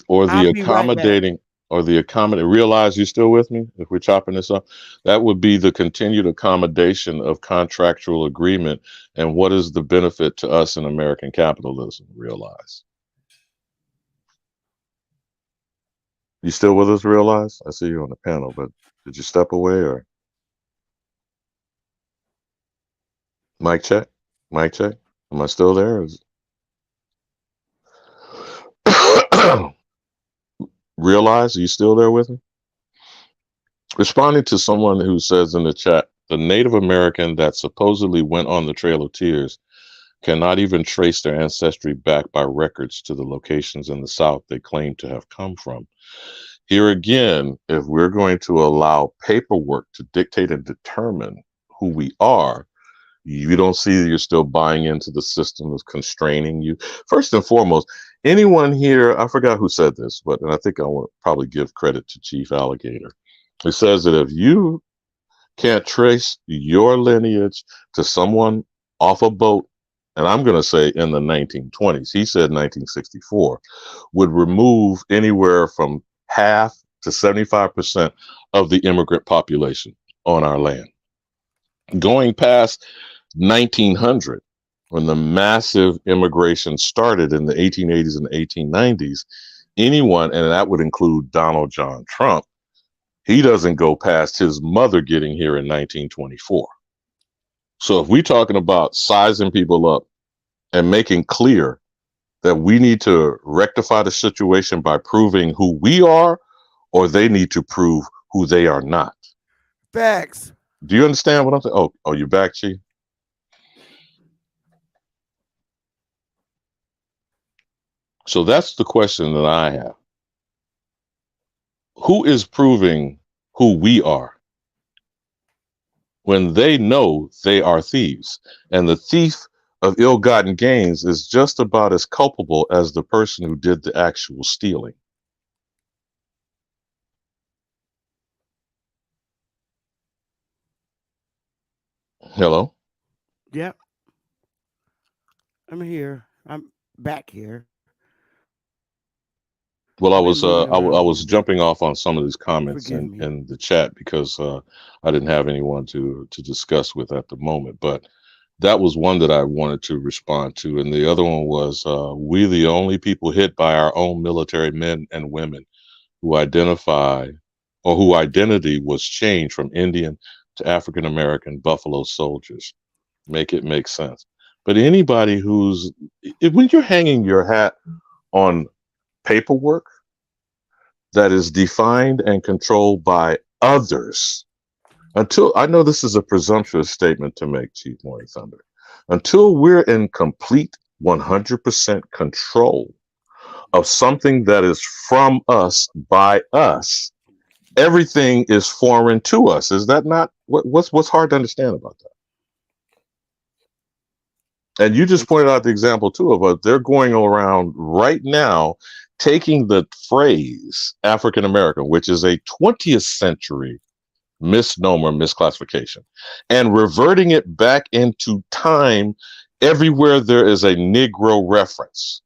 the be right back. accommodating. or the accommodate. Realize you still with me? If we're chopping this up, that would be the continued accommodation of contractual agreement. And what is the benefit to us in American capitalism? Realize. You still with us? Realize? I see you on the panel, but did you step away or mic check? Mic check. Am I still there? Realize, are you still there with me? Responding to someone who says in the chat, the Native American that supposedly went on the Trail of Tears cannot even trace their ancestry back by records to the locations in the South they claim to have come from. Here again, if we're going to allow paperwork to dictate and determine who we are, you don't see that you're still buying into the system that's constraining you. First and foremost, anyone here, I forgot who said this, but I think I want to probably give credit to Chief Alligator. It says that if you can't trace your lineage to someone off a boat, and I'm going to say in the 1920s, he said 1964, would remove anywhere from half to 75% of the immigrant population on our land. Going past 1900, when the massive immigration started in the 1880s and 1890s, anyone, and that would include Donald John Trump, he doesn't go past his mother getting here in 1924. So if we're talking about sizing people up and making clear that we need to rectify the situation by proving who we are, or they need to prove who they are not. Facts. Do you understand what I'm saying? Oh, you're back, Chief? So that's the question that I have. Who is proving who we are when they know they are thieves? And the thief of ill-gotten gains is just about as culpable as the person who did the actual stealing. Hello? Yep. I'm here. I'm back here. Well, I I've been was moving I around a was little bit. jumping off on some of these comments Forgive me. in the chat because I didn't have anyone to discuss with at the moment. But that was one that I wanted to respond to, and the other one was we the only people hit by our own military men and women who identify or who identity was changed from Indian to African American Buffalo Soldiers. Make it make sense. But anybody who's when you're hanging your hat on paperwork that is defined and controlled by others, until I know this is a presumptuous statement to make, Chief Morning Thunder, until we're in complete 100% control of something that is from us by us, everything is foreign to us. Is that not what's hard to understand about that? And you just pointed out the example too of they're going around right now taking the phrase African American, which is a 20th century misnomer, misclassification, and reverting it back into time everywhere there is a Negro reference.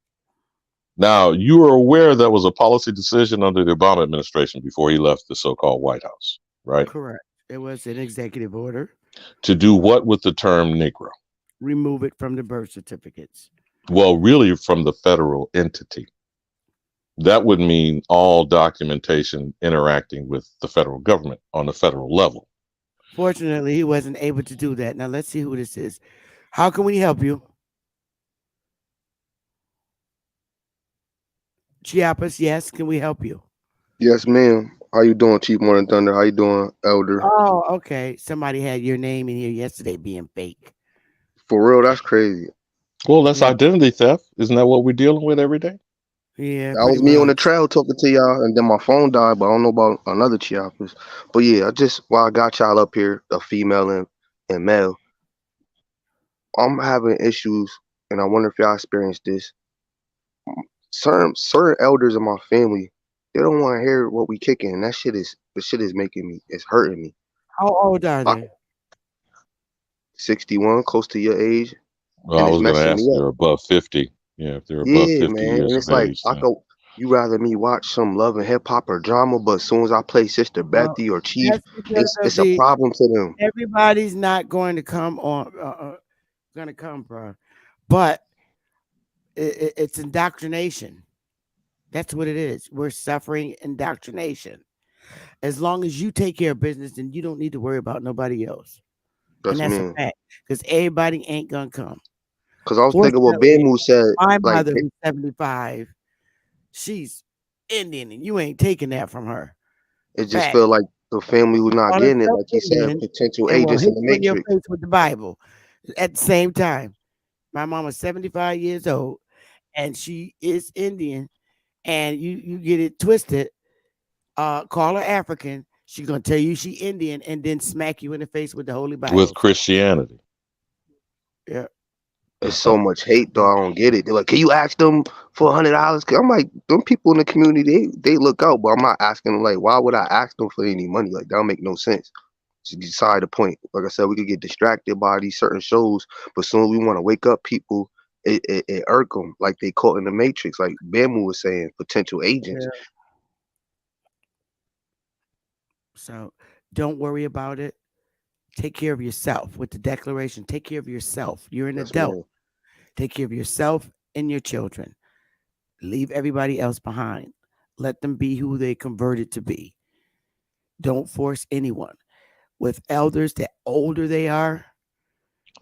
Now, you are aware that was a policy decision under the Obama administration before he left the so-called White House, right? Correct. It was an executive order. To do what with the term Negro? Remove it from the birth certificates. Well, really from the federal entity. That would mean all documentation interacting with the federal government on the federal level. Fortunately, he wasn't able to do that. Now, let's see who this is. How can we help you? Chiapas, yes. Can we help you? Yes, ma'am. How you doing, Chief Morning Thunder? How you doing, Elder? Oh, okay. Somebody had your name in here yesterday being fake. For real, that's crazy. Well, that's Yeah. identity theft. Isn't that what we're dealing with every day? Yeah, That was pretty me on the much. trail talking to y'all, and then my phone died, but I don't know about another Chiapas. But yeah, while I got y'all up here, a female and male, I'm having issues, and I wonder if y'all experienced this. Certain elders in my family, they don't want to hear what we kicking, and the shit is making me, it's hurting me. How old are I, they? 61, close to your age, Well, and I it's was going to messing ask me if up. they're above 50. Yeah, if they're above Yeah, 50 man, years and of it's like age. I Then. go. You rather me watch some love and hip hop or drama, but as soon as I play Sister Well, Bethy or Chief, that's because of it's a the problem to them. everybody's not going to come on, going to come, bro. But it's indoctrination. That's what it is. We're suffering indoctrination. As long as you take care of business, then you don't need to worry about nobody else. And That's that's a me. fact. Because everybody ain't gonna come. Cause I was thinking what Fortunately, Bambu said, my like mother, who's 75, she's Indian, and you ain't taking that from her. it just Fact. feel like the family was not Call getting it, herself like you said, Indian potential and will agents hit in the you in your matrix. face with the Bible at the same time. My mom was 75 years old, and she is Indian, and you get it twisted. Call her African. She's gonna tell you she Indian, and then smack you in the face with the Holy with Bible. So Christianity. yeah, It's so much hate though. I don't get it. They're like, can you ask them for $100? I'm like, them people in the community, they look out, but I'm not asking them. Like, why would I ask them for any money? Like, that don't make no sense. Just beside the point. Like I said, we could get distracted by these certain shows, but soon as we want to wake up people, it irk them. Like they caught in the matrix. Like Bamu was saying, potential agents. yeah. So don't worry about it. Take care of yourself with the declaration. Take care of yourself. You're an That's adult. man. Take care of yourself and your children. Leave everybody else behind. Let them be who they converted to be. Don't force anyone. With elders, the older they are,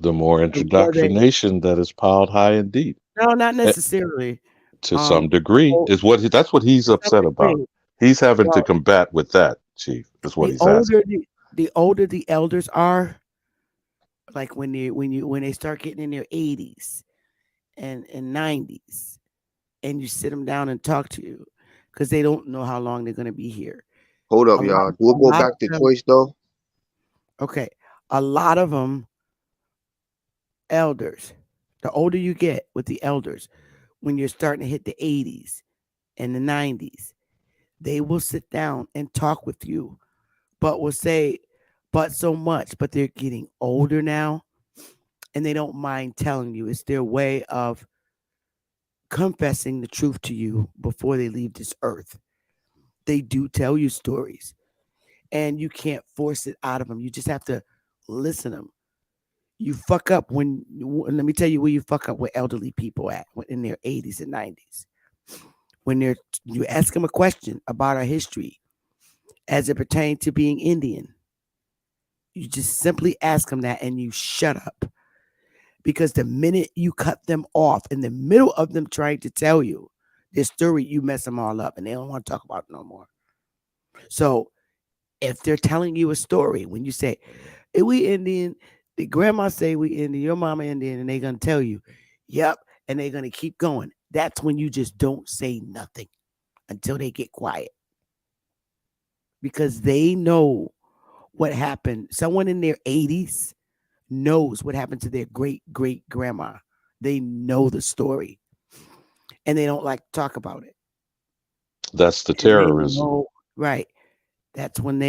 The more the more they indoctrination that is piled high and deep, no, not eh, necessarily. to some degree, Oh, is that's what he's to some upset about. degree. He's having to Well, combat with that, Chief. Is what the he's older asking. the older the elders are, like when they start getting in their 80s and 90s, and you sit them down and talk to you, because they don't know how long they're going to be here. Hold up, A lot, y'all. Do a it go lot of back to them. choice though? Okay, a lot of them elders. The older you get with the elders, when you're starting to hit the 80s and the 90s, they will sit down and talk with you, but will say, but so much. But they're getting older now, and they don't mind telling you. It's their way of confessing the truth to you before they leave this earth. They do tell you stories, and you can't force it out of them. You just have to listen to them. You fuck up let me tell you where you fuck up with elderly people at in their 80s and 90s. When you ask them a question about our history as it pertains to being Indian, you just simply ask them that and you shut up. Because the minute you cut them off in the middle of them trying to tell you their story, you mess them all up and they don't want to talk about it no more. So if they're telling you a story, when you say, hey, we Indian, the grandma say we Indian, your mama Indian, and they're gonna tell you, yep, and they're gonna keep going. That's when you just don't say nothing until they get quiet. Because they know what happened. Someone in their 80s knows what happened to their great great grandma. They know the story and they don't like to talk about it. That's the And they terrorism. know, right. That's when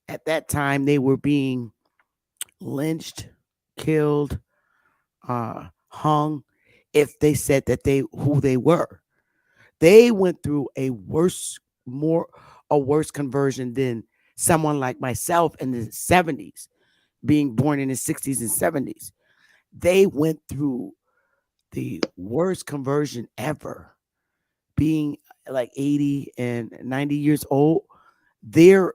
at that time, they were being lynched, killed, hung, if they said that who they were. They went through a worse conversion than someone like myself in the 70s, being born in the 60s and 70s. They went through the worst conversion ever, being like 80 and 90 years old. Their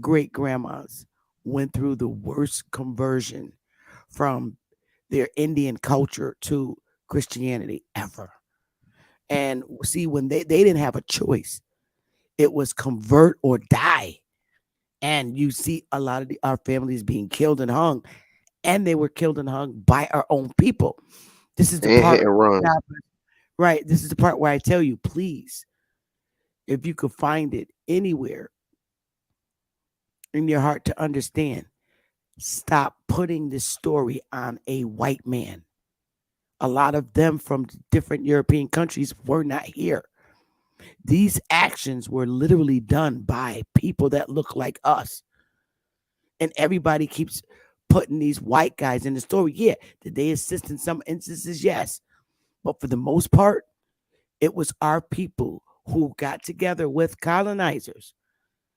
great grandmas went through the worst conversion from their Indian culture to Christianity ever. And see, when they didn't have a choice, it was convert or die. And you see a lot of our families being killed and hung, and they were killed and hung by our own people. This is the And hit part, and run. right? This is the part where I tell you, please, if you could find it anywhere in your heart to understand, stop putting this story on a white man. A lot of them from different European countries were not here. These actions were literally done by people that look like us. And everybody keeps putting these white guys in the story. Yeah, did they assist in some instances? Yes. But for the most part, it was our people who got together with colonizers.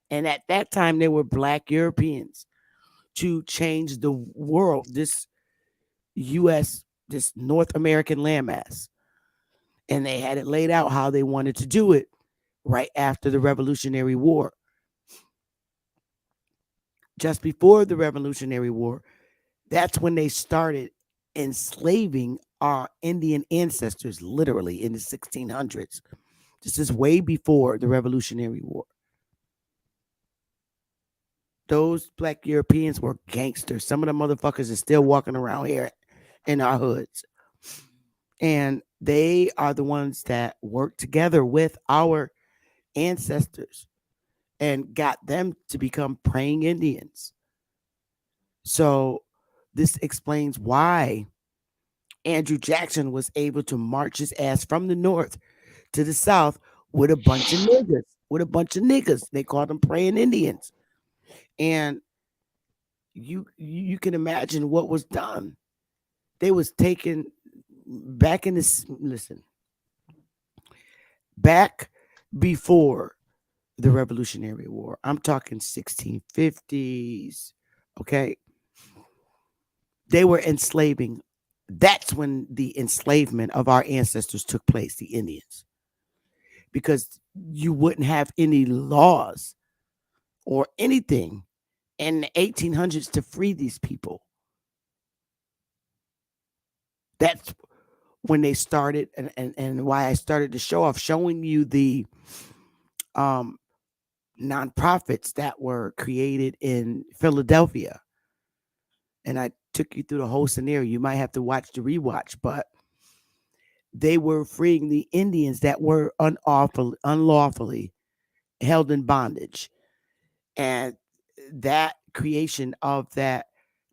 And at that time, they were black Europeans to change the world, this U.S., this North American landmass. And they had it laid out how they wanted to do it right after the Revolutionary War. Just before the Revolutionary War, that's when they started enslaving our Indian ancestors, literally in the 1600s. This is way before the Revolutionary War. Those black Europeans were gangsters. Some of the motherfuckers are still walking around here in our hoods. And they are the ones that worked together with our ancestors and got them to become praying Indians. So this explains why Andrew Jackson was able to march his ass from the north to the south with a bunch of niggas, They called them praying Indians. And you can imagine what was done. They was taken back in this, listen, back before the Revolutionary War. I'm talking 1650s. Okay. They were enslaving. That's when the enslavement of our ancestors took place, the Indians, because you wouldn't have any laws or anything in the 1800s to free these people. That's when they started, and why I started to show off, showing you the nonprofits that were created in Philadelphia. And I took you through the whole scenario. You might have to watch the rewatch, but they were freeing the Indians that were unlawfully held in bondage. And that creation of that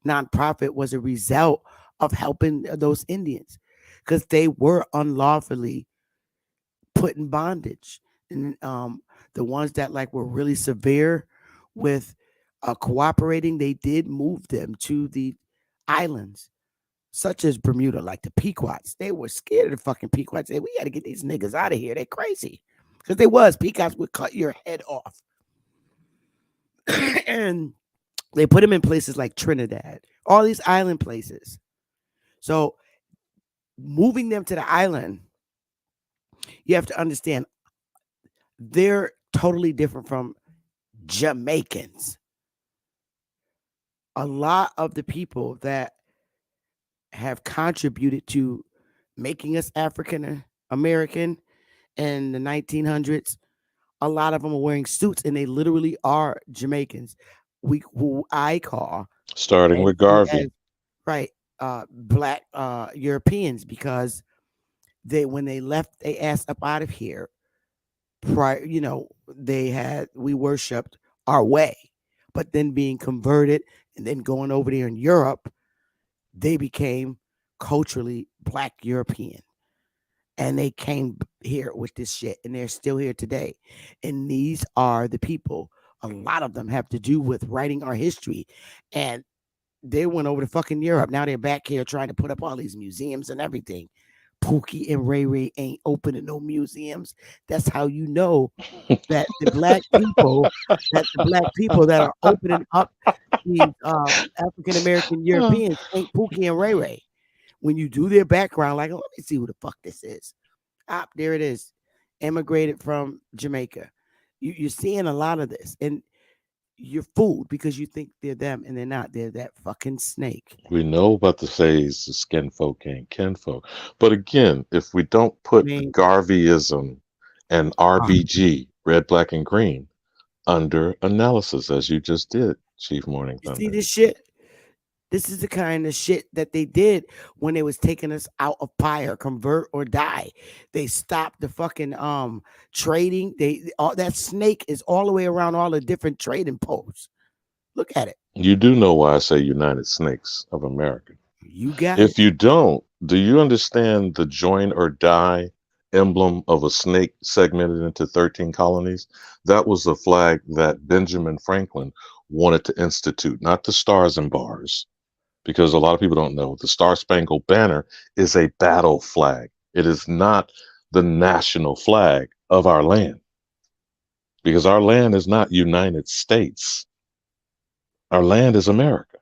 nonprofit was a result of helping those Indians, because they were unlawfully put in bondage. And the ones that like were really severe with cooperating, they did move them to the islands, such as Bermuda, like the Pequots. They were scared of the fucking Pequots. They said, we got to get these niggas out of here. They're crazy. Because they was. Pequots would cut your head off. And they put them in places like Trinidad, all these island places. So moving them to the island, you have to understand they're totally different from Jamaicans. A lot of the people that have contributed to making us African American in the 1900s, a lot of them are wearing suits, and they literally are Jamaicans. Who I call, starting with Garvey. Right, black Europeans, because when they left they ass up out of here prior, we worshipped our way, but then being converted and then going over there in Europe, they became culturally black European. And they came here with this shit, and they're still here today. And these are the people, a lot of them have to do with writing our history. And they went over to fucking Europe. Now they're back here trying to put up all these museums and everything. Pookie and Ray Ray ain't opening no museums. That's how you know that the black people, that are opening up these African American Europeans ain't Pookie and Ray Ray. When you do their background, like, let me see who the fuck this is. There it is. Immigrated from Jamaica. You're seeing a lot of this, and you're fooled because you think they're them, and they're not. They're that fucking snake. We know about the phase the skin folk ain't kinfolk. But again, if we don't put Garveyism and RBG, red, black, and green, under analysis, as you just did, Chief Morning Thunder. See this shit? This is the kind of shit that they did when they was taking us out of fire, convert or die. They stopped the fucking trading. That snake is all the way around all the different trading posts. Look at it. You do know why I say United Snakes of America. You got it. If you don't, do you understand the join or die emblem of a snake segmented into 13 colonies? That was the flag that Benjamin Franklin wanted to institute, not the stars and bars. Because a lot of people don't know, the Star Spangled Banner is a battle flag. It is not the national flag of our land, because our land is not United States. Our land is America,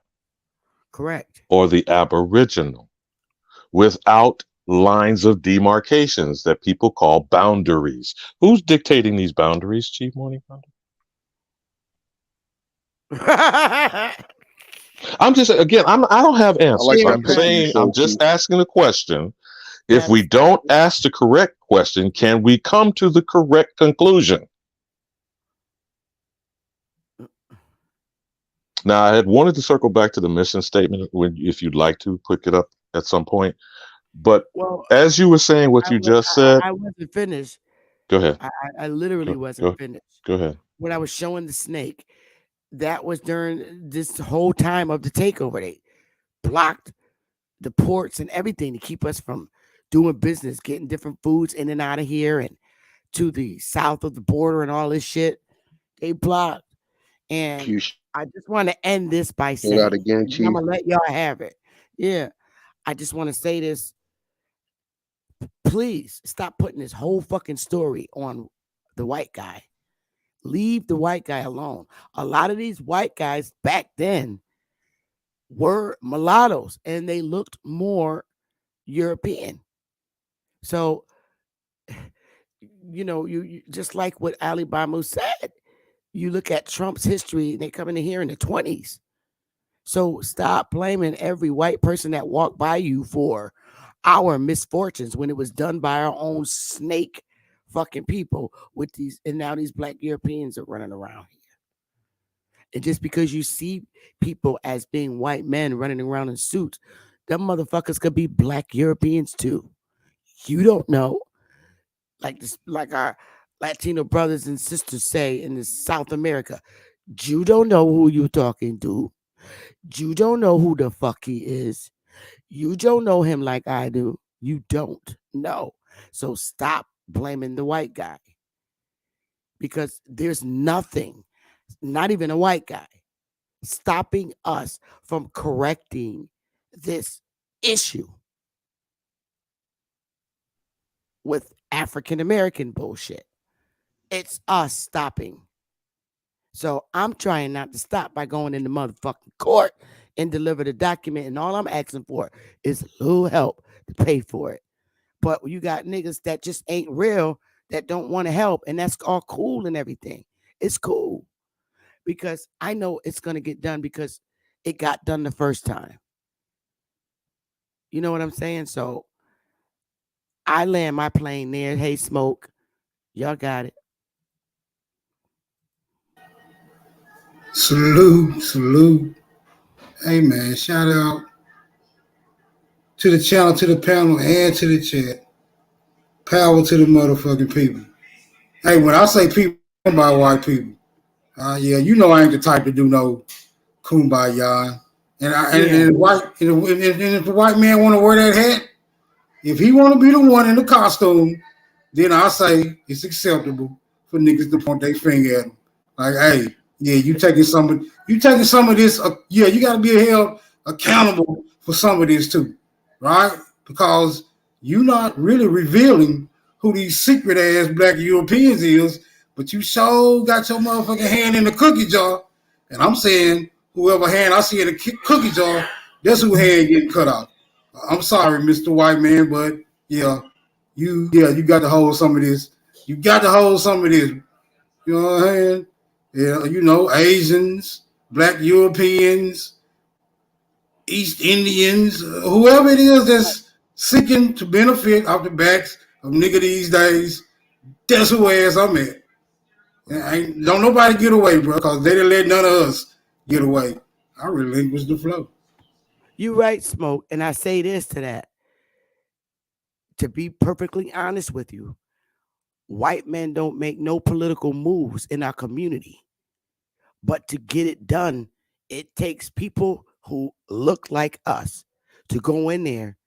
Correct. or the Aboriginal, without lines of demarcations that people call boundaries. Who's dictating these boundaries, Chief Morning Pounder? I'm just, again, I don't have I like answers. that I'm picture you Everybody. saying, I'm showed, just Chief. asking a question. If we Yes. don't ask the correct question, can we come to the correct conclusion? Now, I had wanted to circle back to the mission statement when, if you'd like to pick it up at some point. But Well, as you were saying what you just said, I wasn't finished. go ahead. I literally Go, wasn't go, finished. go ahead. When I was showing the snake, that was during this whole time of the takeover. They blocked the ports and everything to keep us from doing business, getting different foods in and out of here and to the south of the border and all this shit. They blocked. Can And you I just want to end this by show that saying, again, and then I'm Chief? gonna let y'all have it. Yeah. I just want to say this. Please stop putting this whole fucking story on the white guy. Leave the white guy alone. A lot of these white guys back then were mulattoes and they looked more European. So, you just like what Ali Bamu said, you look at Trump's history, they come in here in the 20s. So stop blaming every white person that walked by you for our misfortunes when it was done by our own snake fucking people with these, and now these black Europeans are running around here. And just because you see people as being white men running around in suits, them motherfuckers could be black Europeans too. You don't know. Like this, like our Latino brothers and sisters say in this South America, you don't know who you talking to. You don't know who the fuck he is. You don't know him like I do. You don't know. So stop blaming the white guy because there's nothing, not even a white guy, stopping us from correcting this issue with African American bullshit. It's us stopping. So I'm trying not to stop by going into motherfucking court and deliver the document. And all I'm asking for is a little help to pay for it. But you got niggas that just ain't real, that don't want to help. And that's all cool and everything. It's cool because I know it's going to get done because it got done the first time. You know what I'm saying? So I land my plane there. Hey, Smoke, y'all got it. Salute, salute. Hey man, shout out to the channel, to the panel, and to the chat. Power to the motherfucking people. Hey, when I say people, I'm talking about white people. Yeah, you know I ain't the type to do no kumbaya. Yeah. And if the white man want to wear that hat, if he want to be the one in the costume, then I say it's acceptable for niggas to point their finger at him. Like, hey, yeah, you taking some of this. Yeah, you got to be held accountable for some of this too, right? Because you not really revealing who these secret ass black Europeans is, but you sure got your motherfucking hand in the cookie jar. And I'm saying whoever hand I see in the cookie jar, that's who hand getting cut off. I'm sorry, Mr. White Man, but yeah, you got to hold some of this. You got to hold some of this. You know what I'm saying? Yeah, Asians, Black Europeans, East Indians, whoever it is that's seeking to benefit off the backs of nigga these days, that's who ass I'm at. Don't nobody get away, bro, because they didn't let none of us get away. I relinquish the flow. You right, Smoke. And I say this to that. To be perfectly honest with you, white men don't make no political moves in our community. But to get it done, it takes people who look like us to go in there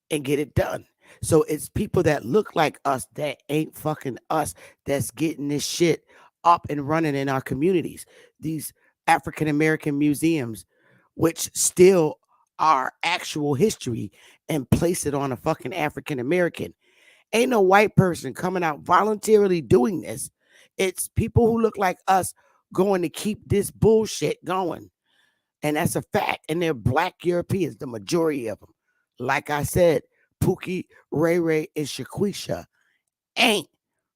and get it done. So it's people that look like us that ain't fucking us that's getting this shit up and running in our communities. These African American museums, which still our actual history and place it on a fucking African American. Ain't no white person coming out voluntarily doing this. It's people who look like us going to keep this bullshit going. And that's a fact. And they're black Europeans, the majority of them. Like I said, Pookie, Ray Ray, and Shaquisha ain't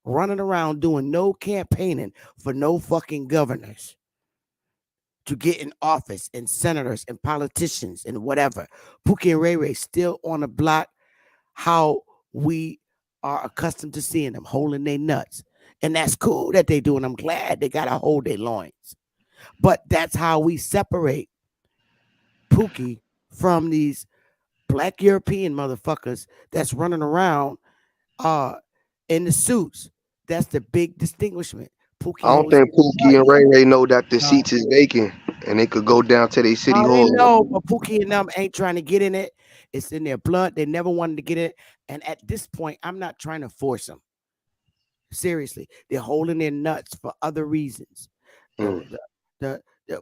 running around doing no campaigning for no fucking governors to get in office and senators and politicians and whatever. Pookie and Ray Ray still on the block how we are accustomed to seeing them holding their nuts. And that's cool that they do. And I'm glad they got to hold their loins. But that's how we separate Pookie from these black European motherfuckers that's running around in the suits. That's the big distinguishment. Pookie I don't holding think his Pookie and nuts. Ray Ray know that the seats is vacant and they could go down to their city They know, hall. but Pookie and them ain't trying to get in it. It's in their blood. They never wanted to get it. And at this point, I'm not trying to force them. Seriously, they're holding their nuts for other reasons. Mm. The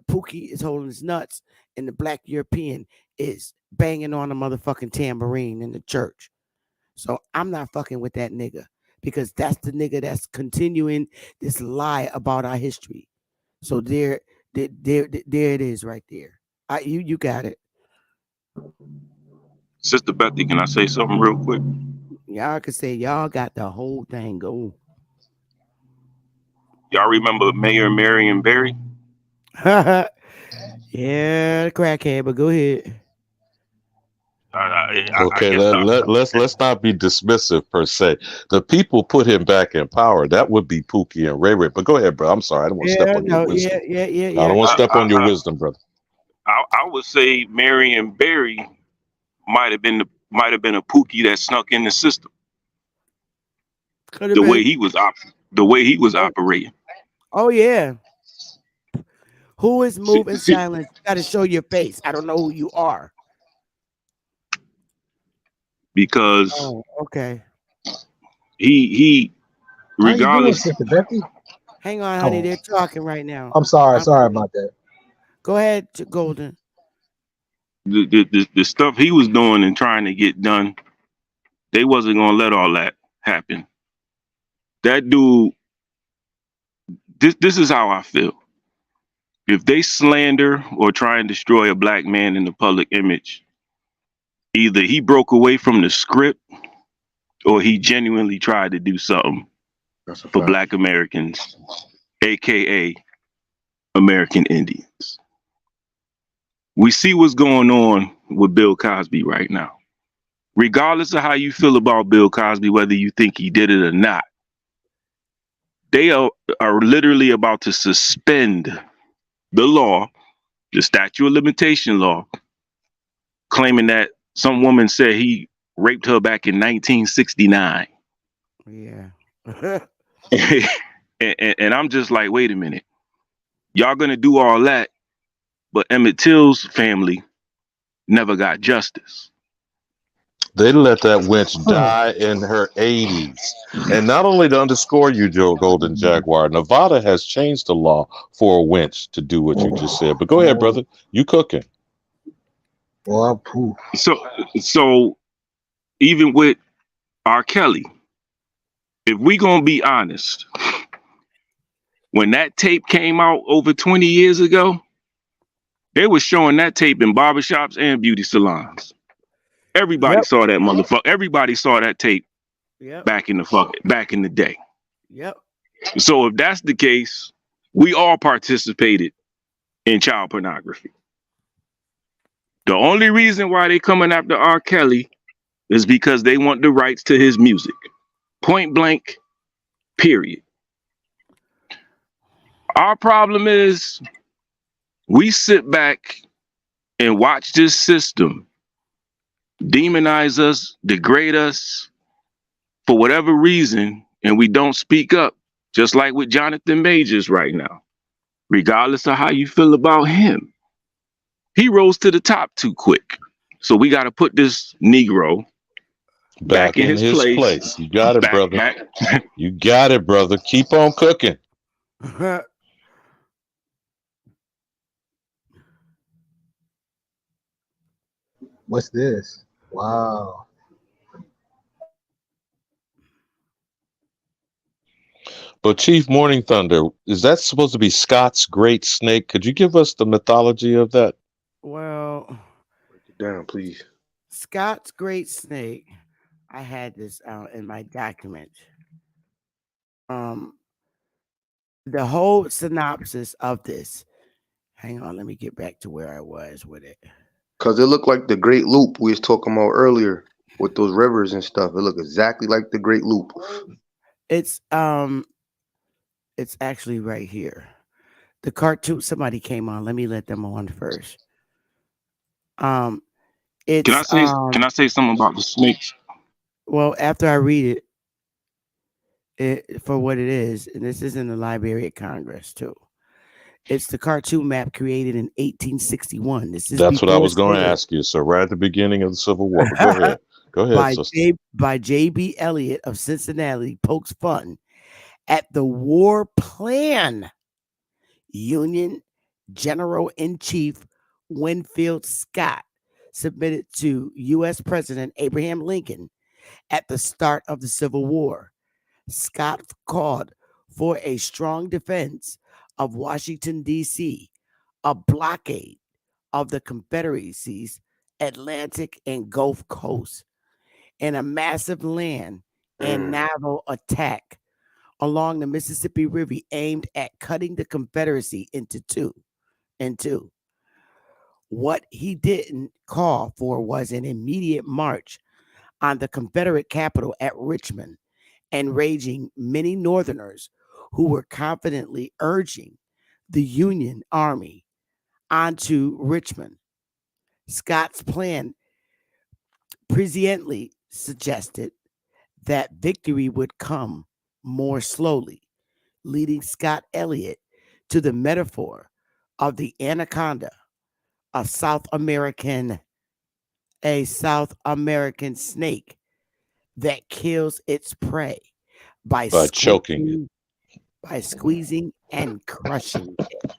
Pookie is holding his nuts, and the black European is banging on a motherfucking tambourine in the church. So I'm not fucking with that nigga because that's the nigga that's continuing this lie about our history. So there it is right there. You got it. Sister Bethy, can I say something real quick? Y'all can say y'all got the whole thing going. Y'all remember Mayor Marion Barry? Yeah, the crackhead, but go ahead. Okay, let's not be dismissive per se. The people put him back in power. That would be Pookie and Ray Ray. But go ahead, bro. I'm sorry. I don't want to step on your wisdom. I don't want to step on your wisdom, brother. I would say Marion Barry might have been a Pookie that snuck in the system. The way he was operating. Oh yeah. Who is moving silence? You got to show your face. I don't know who you are. Because okay. He regardless. How you doing, Sister Becky? Hang on, honey. They're talking right now. I'm sorry. Sorry about that. Go ahead, Golden. The stuff he was doing and trying to get done, they wasn't gonna let all that happen. That dude. This is how I feel. If they slander or try and destroy a black man in the public image, either he broke away from the script or he genuinely tried to do something for black Americans, aka American Indians. We see what's going on with Bill Cosby right now. Regardless of how you feel about Bill Cosby, whether you think he did it or not, they are literally about to suspend the law, the statute of limitation law, claiming that some woman said he raped her back in 1969. Yeah. and I'm just like, wait a minute. Y'all gonna do all that, but Emmett Till's family never got justice. They let that wench die in her 80s. And not only to underscore you, Joe Golden Jaguar, Nevada has changed the law for a wench to do what you just said. But go ahead, brother. You cooking. Well, so even with R. Kelly, if we gonna be honest, when that tape came out over 20 years ago, they were showing that tape in barbershops and beauty salons. Everybody saw that motherfucker. Everybody saw that tape back in the day. Yep. So if that's the case, we all participated in child pornography. The only reason why they coming after R. Kelly is because they want the rights to his music. Point blank, period. Our problem is we sit back and watch this system demonize us, degrade us for whatever reason, and we don't speak up, just like with Jonathan Majors right now. Regardless of how you feel about him, he rose to the top too quick. So we got to put this Negro back in his place. You got it, brother. You got it, brother. Keep on cooking. What's this? Wow. But Chief Morning Thunder, is that supposed to be Scott's great snake? Could you give us the mythology of that? Well, Down, please. Scott's Great Snake. I had this out in my document. Um, the whole synopsis of this. Hang on, let me get back to where I was with it. Cause it looked like the Great Loop we was talking about earlier with those rivers and stuff. It looked exactly like the Great Loop. It's actually right here. The cartoon. Somebody came on. Let me let them on first. Can It's I say something about the snakes? well, after I read it for what it is, and this is in the Library of Congress too. It's the cartoon map created in 1861. This is That's what I before was going to slavery. ask you. So right at the beginning of the Civil War. But go ahead. Go ahead, sister. by J.B. Elliott of Cincinnati pokes fun at the war plan. Union General in Chief Winfield Scott submitted to U.S. President Abraham Lincoln at the start of the Civil War. Scott called for a strong defense of Washington, D.C., a blockade of the Confederacy's Atlantic and Gulf Coast, and a massive land and naval attack along the Mississippi River aimed at cutting the Confederacy into two. What he didn't call for was an immediate march on the Confederate capital at Richmond, enraging many Northerners who were confidently urging the Union Army onto Richmond. Scott's plan presciently suggested that victory would come more slowly, leading Scott Elliott to the metaphor of the anaconda, a South American snake that kills its prey by By choking it. squeezing and crushing it.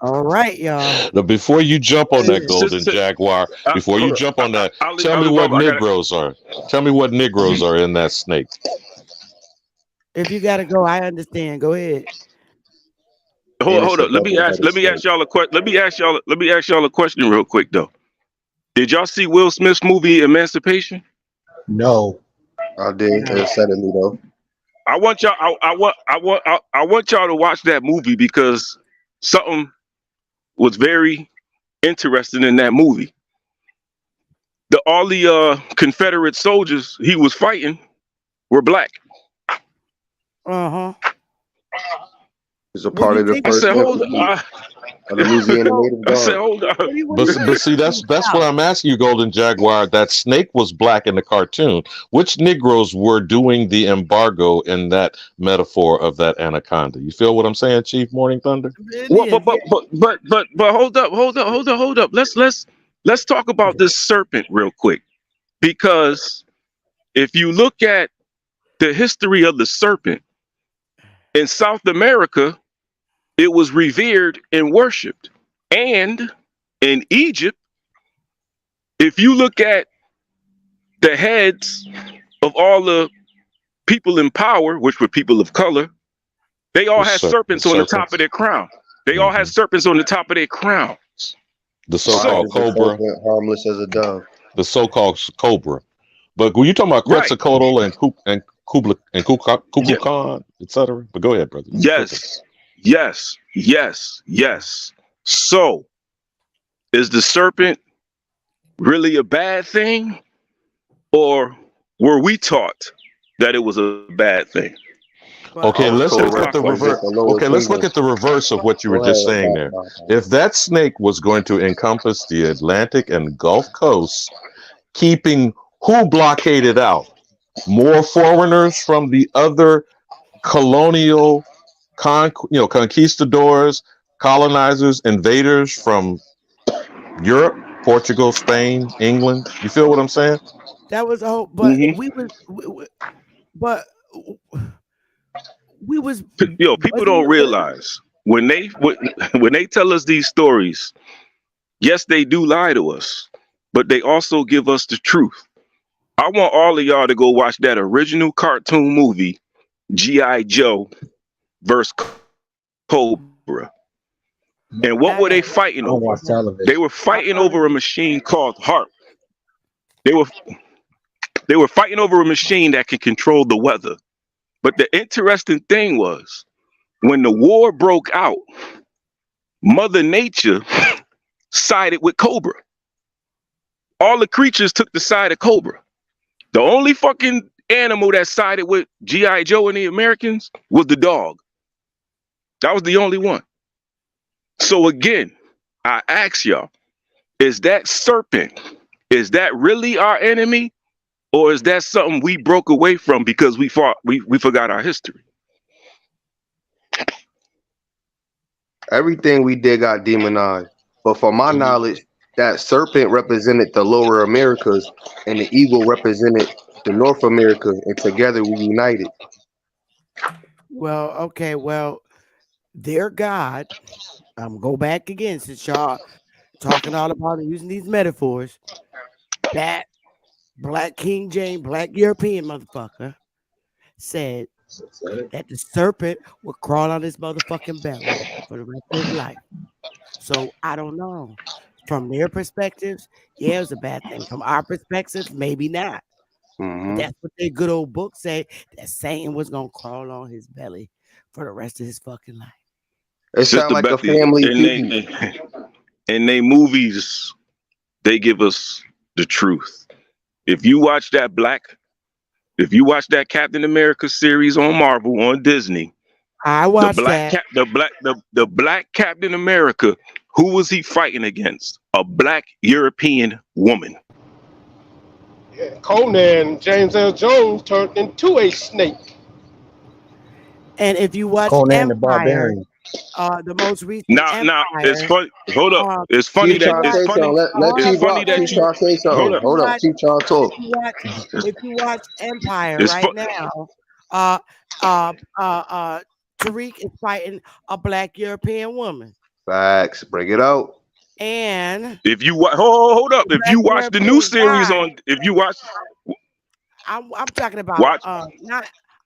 All right, y'all. Now, before you jump on that golden Sister, jaguar, before you hold jump on. on that, I'll tell me leave what off. I gotta. Negroes are. Tell me what Negroes are in that snake. If you gotta go, I understand. Go ahead. And Hold it's a up. Let me ask. double-headed Let me snake. ask y'all a question. Let me ask y'all a question real quick though. Did y'all see Will Smith's movie Emancipation? No. I did. It was suddenly though. I want y'all. I want y'all to watch that movie because something was very interesting in that movie. All the Confederate soldiers he was fighting were black. Uh-huh. It's a What do part you of the think? I first said, hold infantry on. of the Louisiana So, Native I said, Guard. hold on. what But do you see, that's think what about? I'm asking you, Golden Jaguar. That snake was black in the cartoon. Which Negroes were doing the embargo in that metaphor of that anaconda? You feel what I'm saying, Chief Morning Thunder? Well, Indians, yeah. but hold up. Let's talk about this serpent real quick because if you look at the history of the serpent in South America, it was revered and worshipped, and in Egypt, if you look at the heads of all the people in power, which were people of color, they all had The serpents on the top of serpents. their crown. They all had Hmm. serpents on the top of their crowns. The Wise So, so-called as a cobra. serpent, harmless as a dove. The so-called cobra. But when you talking about right. Quetzalcoatl and Kublai Yeah, Khan, etc. But go ahead, brother. You cooking. yes. So, is the serpent really a bad thing? Or were we taught that it was a bad thing? But Okay, I was let's told That's look my at the it's question. reverse. just a lower Okay, let's look kingdom. at the reverse of what you were Go just ahead, saying there. Bob. If that snake was going to encompass the Atlantic and Gulf coast, keeping who blockaded out? More foreigners from the other colonial conquistadors, colonizers, invaders from Europe, Portugal, Spain, England. You feel what I'm saying? that was a whole. But Hmm. but we was People wasn't don't it? realize when they tell us these stories. Yes, they do lie to us, but they also give us the truth. I want all of y'all to go watch that original cartoon movie, G.I. Joe versus Cobra. And what were they fighting I don't over? watch They television. were fighting over a machine called HARP. They were fighting over a machine that could control the weather. But the interesting thing was, when the war broke out, Mother Nature sided with Cobra. All the creatures took the side of Cobra. The only fucking animal that sided with G.I. Joe and the Americans was the dog. That was the only one. So again, I ask y'all, is that serpent, is that really our enemy? Or is that something we broke away from because we forgot our history? Everything we did got demonized. But from my knowledge, that serpent represented the lower Americas and the eagle represented the North America, and together we united. Well, okay, well, their God, go back again since y'all talking all about it, using these metaphors. That Black King James, Black European motherfucker said that the serpent would crawl on his motherfucking belly for the rest of his life. So I don't know. From their perspectives, yeah, it was a bad thing. From our perspectives, maybe not. But that's what their good old book say, that Satan was gonna crawl on his belly for the rest of his fucking life. It sounds like a family feud. In they movies, they give us the truth. If you watch that Captain America series on Marvel on Disney, I watched that. The black Captain America, who was he fighting against? A black European woman. Yeah, Conan James L. Jones turned into a snake. And if you watch Conan the Empire, Barbarian. The most recent Now, Empire. it's funny. Hold up. It's funny Chief that trying to it's say funny. something. Let It's Chief funny rock. that Chief you trying to say something. Hold up. Chief trying to talk. If you watch Empire It's right now, Tariq is fighting a black European woman. Facts. Bring it out. And if you hold up, if you watch the new series on, if you watch, I'm talking about watch.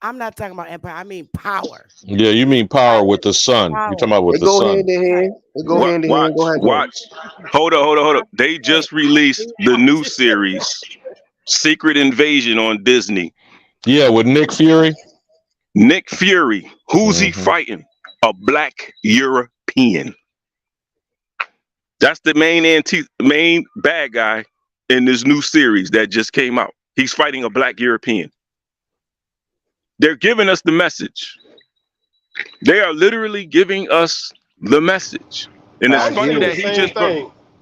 I'm not talking about Empire. I mean Power. Yeah, you mean Power with the sun. You're talking about with the sun. Hand in hand. They go hand in hand. Go ahead. Watch. Hold up. They just released the new series, Secret Invasion on Disney. Yeah, with Nick Fury. Nick Fury. Who's he fighting? A black European. That's the main bad guy in this new series that just came out. He's fighting a black European. They're giving us the message. They are literally giving us the message. And it's funny that he just...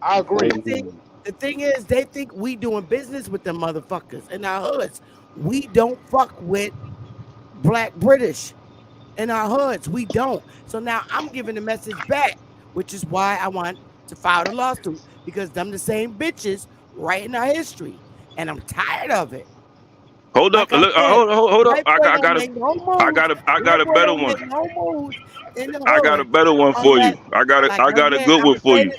I agree. The thing is, they think we doing business with them motherfuckers in our hoods. We don't fuck with black British in our hoods. We don't. So now I'm giving the message back, which is why I want to file the lawsuit, because them the same bitches writing our history, and I'm tired of it. Hold up, hold up. I got a better one. I got a better one for you. I got a good one for you.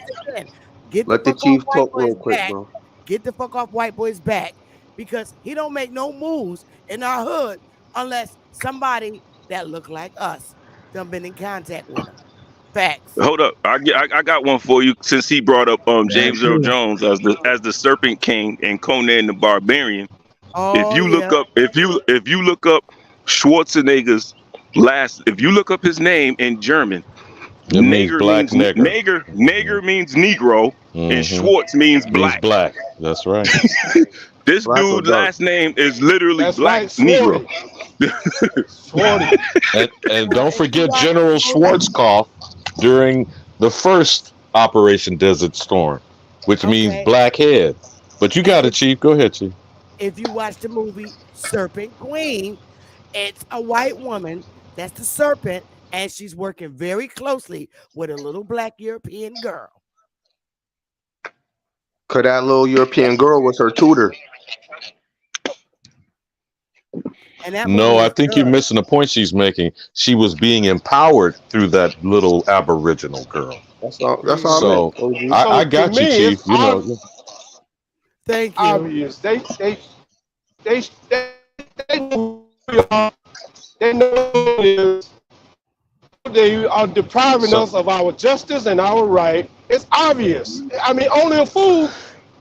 Let the chief talk real quick, bro. Get the fuck off white boy's back, because he don't make no moves in our hood unless somebody that look like us done been in contact with him. Facts. Hold up, I got one for you, since he brought up James Earl Jones as the Serpent King and Conan the Barbarian. If you look up Schwarzenegger's if you look up his name in German, Neger means Negro, and Schwartz means black. Black. That's right. This dude's last name is literally Black Negro. and don't forget General Schwarzkopf during the first Operation Desert Storm, which means black head. But you got it, Chief. Go ahead, Chief. If you watch the movie Serpent Queen, it's a white woman that's the serpent, and she's working very closely with a little black European girl. Cause that little European girl was her tutor. No, I think you're missing the point she's making. She was being empowered through that little Aboriginal girl. That's all. So I got you, Chief. Thank you. Obvious. They know who we are. They know who it is. They are depriving So us of our justice and our right. It's obvious. I mean, only a fool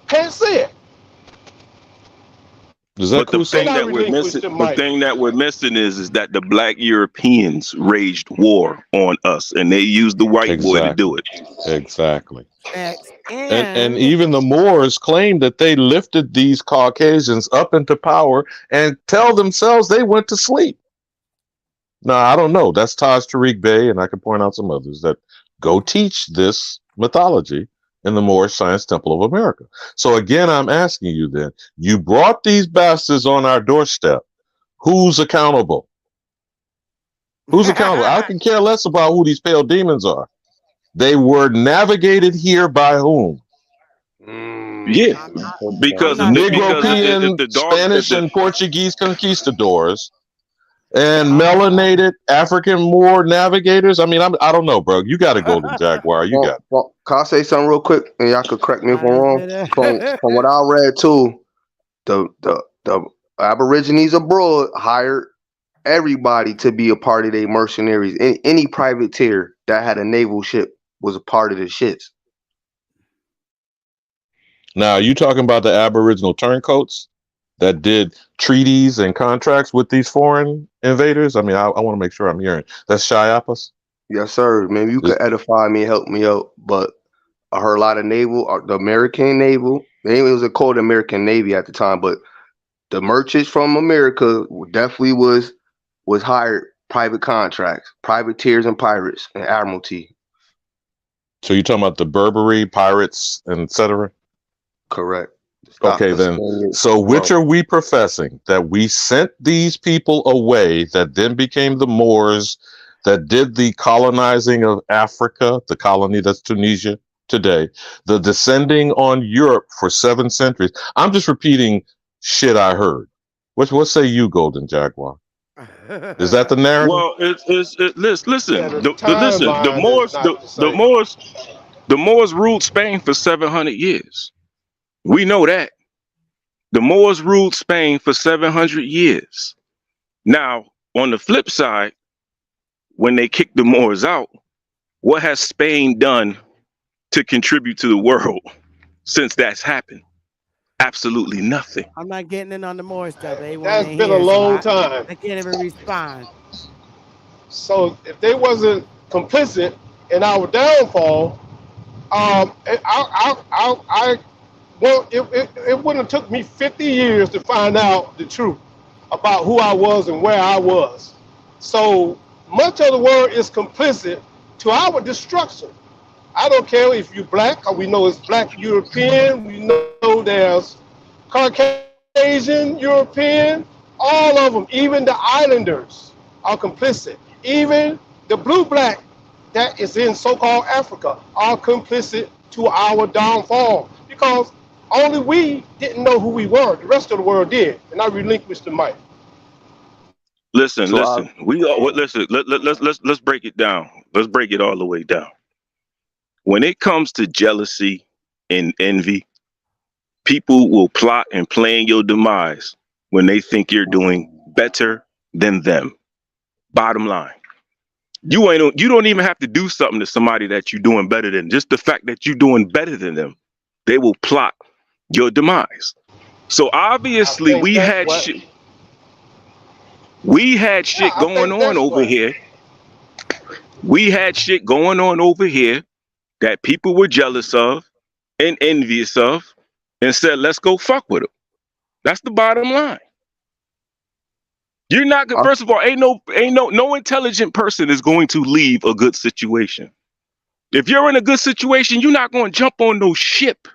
can't see it. is that But the cool? And thing I that we're relinquish missing, the the mic. thing that we're missing is that the black Europeans waged war on us, and they used the white boy to do Exactly. it. Exactly. Facts. And And even the Moors claim that they lifted these Caucasians up into power and tell themselves they went to sleep. Now, I don't know. That's Taj Tariq Bey, and I can point out some others that go teach this mythology in the Moorish Science Temple of America. So again, I'm asking you then, you brought these bastards on our doorstep. Who's accountable? Who's accountable? I can care less about who these pale demons are. They were navigated here by whom? Yeah, I'm because not because saying if Negropean, the dog, if Spanish, the and Portuguese conquistadors and I'm melanated African Moor navigators. I mean, I don't know, bro. You got a golden jaguar. You got it. Well, can I say something real quick? And y'all could correct me if I'm I wrong. From what I read too, the Aborigines abroad hired everybody to be a part of their mercenaries. Any privateer that had a naval ship was a part of the shits. Now, you talking about the Aboriginal turncoats that did treaties and contracts with these foreign invaders? I mean, I want to make sure I'm hearing. That's Chiapas? Yes, sir. Maybe you Is- could edify me, help me out. But I heard a lot of naval, the American naval. Maybe it was called American Navy at the time, but the merchants from America definitely was hired private contracts, privateers and pirates and admiralty. So you're talking about the Berberi pirates and etc. Correct. Stop Okay, the then. Spaniard So which growth. are we professing? That we sent these people away that then became the Moors that did the colonizing of Africa, the colony that's Tunisia today, the descending on Europe for 7 centuries. I'm just repeating shit I heard. What say you, Golden Jaguar? Is that the narrative? well, listen, Yeah, the listen, timeline is not the same. The Moors ruled Spain for 700 years. We know that. The Moors ruled Spain for 700 years. Now, on the flip side, when they kicked the Moors out, what has Spain done to contribute to the world since that's happened? Absolutely nothing. I'm not getting in on the more stuff. A1 That's ain't been a here, so long time. I can't even respond. So if they wasn't complicit in our downfall, well, it wouldn't have took me 50 years to find out the truth about who I was and where I was. So much of the world is complicit to our destruction. I don't care if you're black, or we know it's black European, we know there's Caucasian European, all of them, even the islanders are complicit. Even the blue-black that is in so-called Africa are complicit to our downfall because only we didn't know who we were. The rest of the world did, and I relinquished the mic. Listen, So listen. Listen. Let's break it down. Let's break it all the way down. When it comes to jealousy and envy, people will plot and plan your demise when they think you're doing better than them. Bottom line. You don't even have to do something to somebody that you're doing better than. Just the fact that you're doing better than them, they will plot your demise. So obviously we had shit going on over here. We had shit going on over here that people were jealous of and envious of and said, let's go fuck with them. That's the bottom line. You're not good. First of all, no intelligent person is going to leave a good situation. If you're in a good situation, you're not going to jump on no ship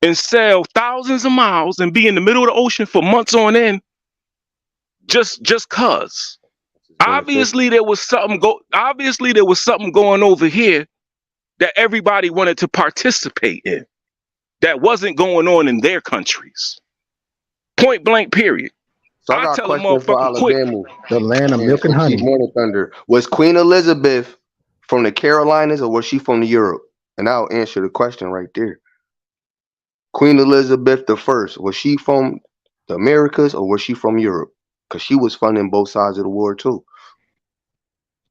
and sail thousands of miles and be in the middle of the ocean for months on end just cause. Obviously there was something going over here that everybody wanted to participate in that wasn't going on in their countries. Point blank, period. So I got a question for Alabama. The land of milk and honey. Morning Thunder. Was Queen Elizabeth from the Carolinas or was she from Europe? And I'll answer the question right there. Queen Elizabeth the First, was she from the Americas or was she from Europe? Because she was funding both sides of the war too.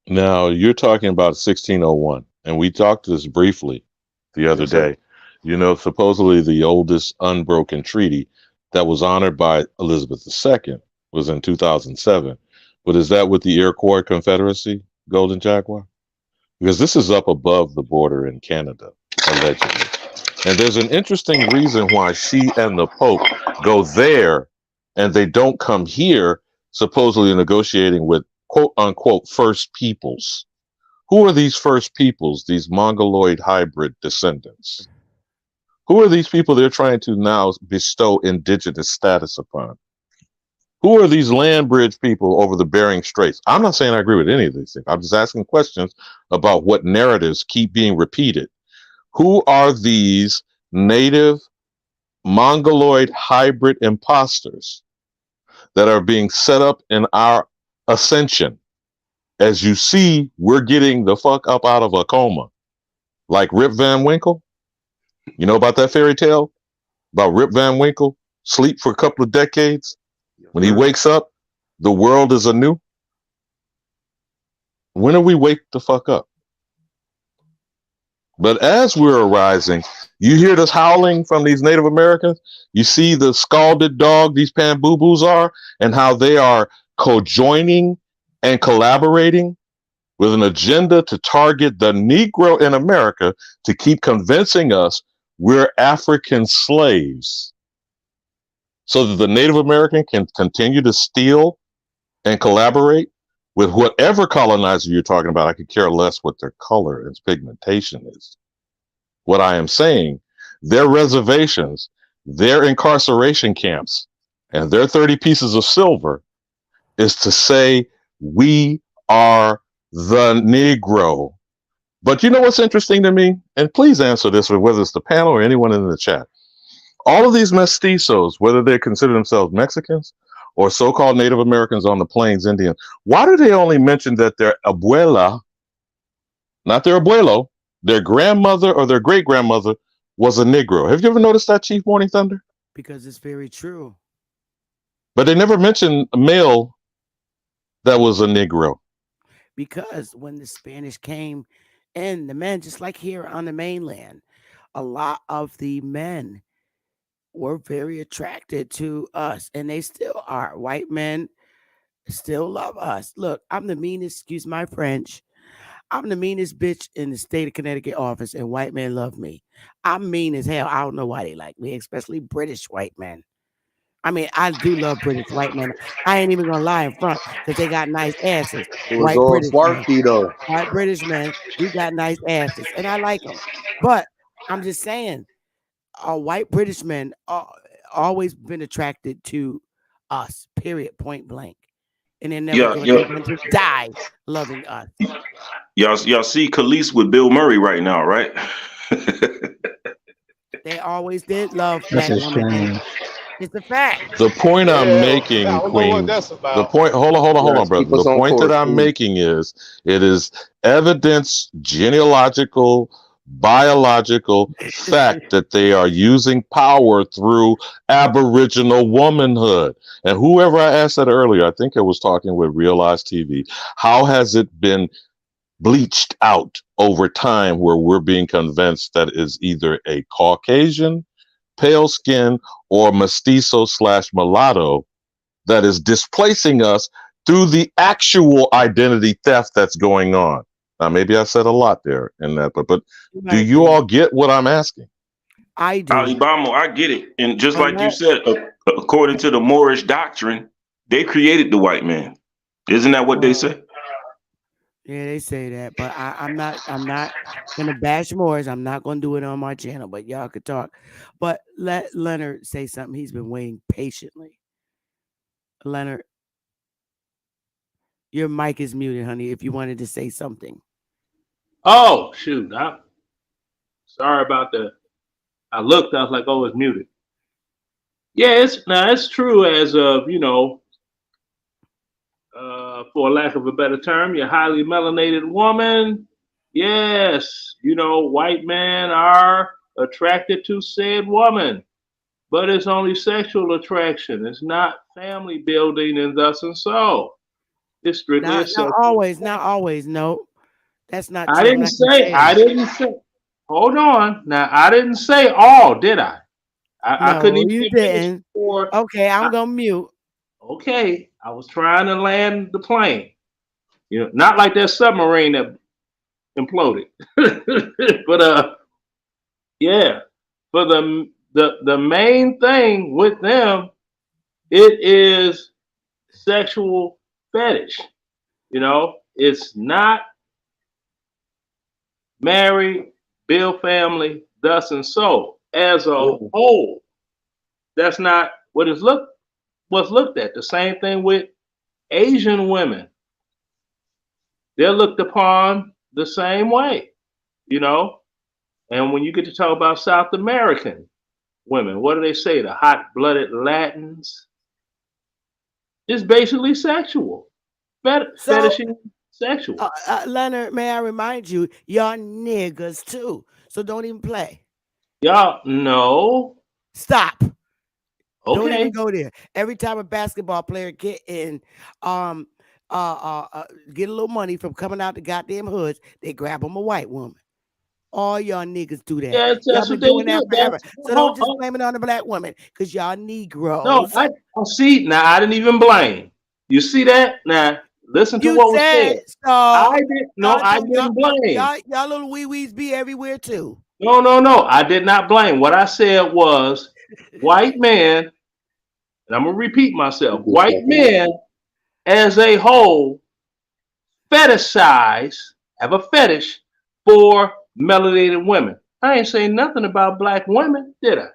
Now you're talking about 1601, and we talked this briefly the other Yes, sir. day. You know, supposedly the oldest unbroken treaty that was honored by Elizabeth II was in 2007. But is that with the Iroquois Confederacy, Golden Jaguar? Because this is up above the border in Canada, allegedly. And there's an interesting reason why she and the Pope go there and they don't come here, supposedly negotiating with quote unquote first peoples. Who are these first peoples, these Mongoloid hybrid descendants? Who are these people they're trying to now bestow indigenous status upon? Who are these land bridge people over the Bering Straits? I'm not saying I agree with any of these things. I'm just asking questions about what narratives keep being repeated. Who are these native Mongoloid hybrid imposters that are being set up in our ascension? As you see, we're getting the fuck up out of a coma. Like Rip Van Winkle. You know about that fairy tale? About Rip Van Winkle? Sleep for a couple of decades. When he wakes up, the world is anew. When do we wake the fuck up? But as we're arising, you hear this howling from these Native Americans. You see the scalded dog these Pan-boo-boos are, and how they are co-joining and collaborating with an agenda to target the Negro in America to keep convincing us we're African slaves, so that the Native American can continue to steal and collaborate with whatever colonizer you're talking about. I could care less what their color and pigmentation is. What I am saying, their reservations, their incarceration camps, and their 30 pieces of silver is to say we are the Negro. But you know what's interesting to me? And please answer this, whether it's the panel or anyone in the chat. All of these mestizos, whether they consider themselves Mexicans or so-called Native Americans on the Plains Indian, why do they only mention that their abuela, not their abuelo, their grandmother or their great-grandmother was a Negro? Have you ever noticed that, Chief Morning Thunder? Because it's very true. But they never mention a male that was a Negro. Because when the Spanish came in, the men, just like here on the mainland, a lot of the men were very attracted to us, and they still are. White men still love us. Look, I'm the meanest, excuse my French, I'm the meanest bitch in the state of Connecticut office, and white men love me. I'm mean as hell. I don't know why they like me, especially British white men. I mean, I do love British white men. I ain't even gonna lie in front because they got nice asses. It was White all British men. swarthy though. White British men, we got nice asses, and I like them. But I'm just saying, white British men always been attracted to us, period, point blank. And they're never Yeah, going yeah. to die loving us. Y'all see Khalees with Bill Murray right now, right? They always did love That's black a women. shame. It's a fact. The point I'm Yeah, making, I don't know Queen, what that's the about. point, hold on, Yes, brother. keep us The on point that course, I'm please. making is it is evidence, genealogical, biological fact that they are using power through Aboriginal womanhood. And whoever I asked that earlier, I think I was talking with Realize TV. How has it been bleached out over time where we're being convinced that is either a Caucasian, pale skin, or mestizo / mulatto that is displacing us through the actual identity theft that's going on? Now, maybe I said a lot there in that, but do Right, you Queen. all get what I'm asking? I do. Alibamo, I get it. And just But like you said, according to the Moorish doctrine, they created the white man. Isn't that what they say? yeah, they say that, but I'm not gonna bash Moors. I'm not gonna do it on my channel, but y'all could talk. But let Leonard say something. He's been waiting patiently. Leonard, your mic is muted, honey. If you wanted to say something. Oh shoot! I'm sorry about that. I looked. I was like, "Oh, it's muted." Yeah, it's true. As of for lack of a better term, you're a highly melanated woman. Yes, white men are attracted to said woman. but it's only sexual attraction. It's not family building and thus and so. It's strictly a Not sexual. always, not always. No, that's not I true. I'm didn't not gonna say, say I that. didn't say, hold on. Now, I didn't say all, did I? I couldn't No, even you get finished didn't. before. Okay, I'm I, gonna mute. okay, I was trying to land the plane. Not like that submarine that imploded. But yeah. For the main thing with them, it is sexual fetish. It's not marry, build family, thus and so. As a whole, that's not what's looked at. The same thing with Asian women. They're looked upon the same way, you know. And when you get to talk about South American women, what do they say? The hot-blooded Latins. It's basically sexual, So, fetishing sexual. Leonard, may I remind you, y'all niggas too. So don't even play. Y'all, no, Stop. Don't even okay. go there. Every time a basketball player um, get a little money from coming out the goddamn hoods, they grab them a white woman. All y'all niggas do that. Yeah, Y'all that's what been they doing that do. forever. That's So don't just blame it on the black woman, because y'all no. Negroes. I see. Now I didn't even blame. You see that? Now listen to You what was said said. so. I did no. Y'all I know didn't blame. y'all little wee wees be everywhere too. No, no, no. I did not blame. What I said was white men, and I'm gonna repeat myself. White men as a whole fetishize, have a fetish for melanated women. I ain't saying nothing about black women, did I?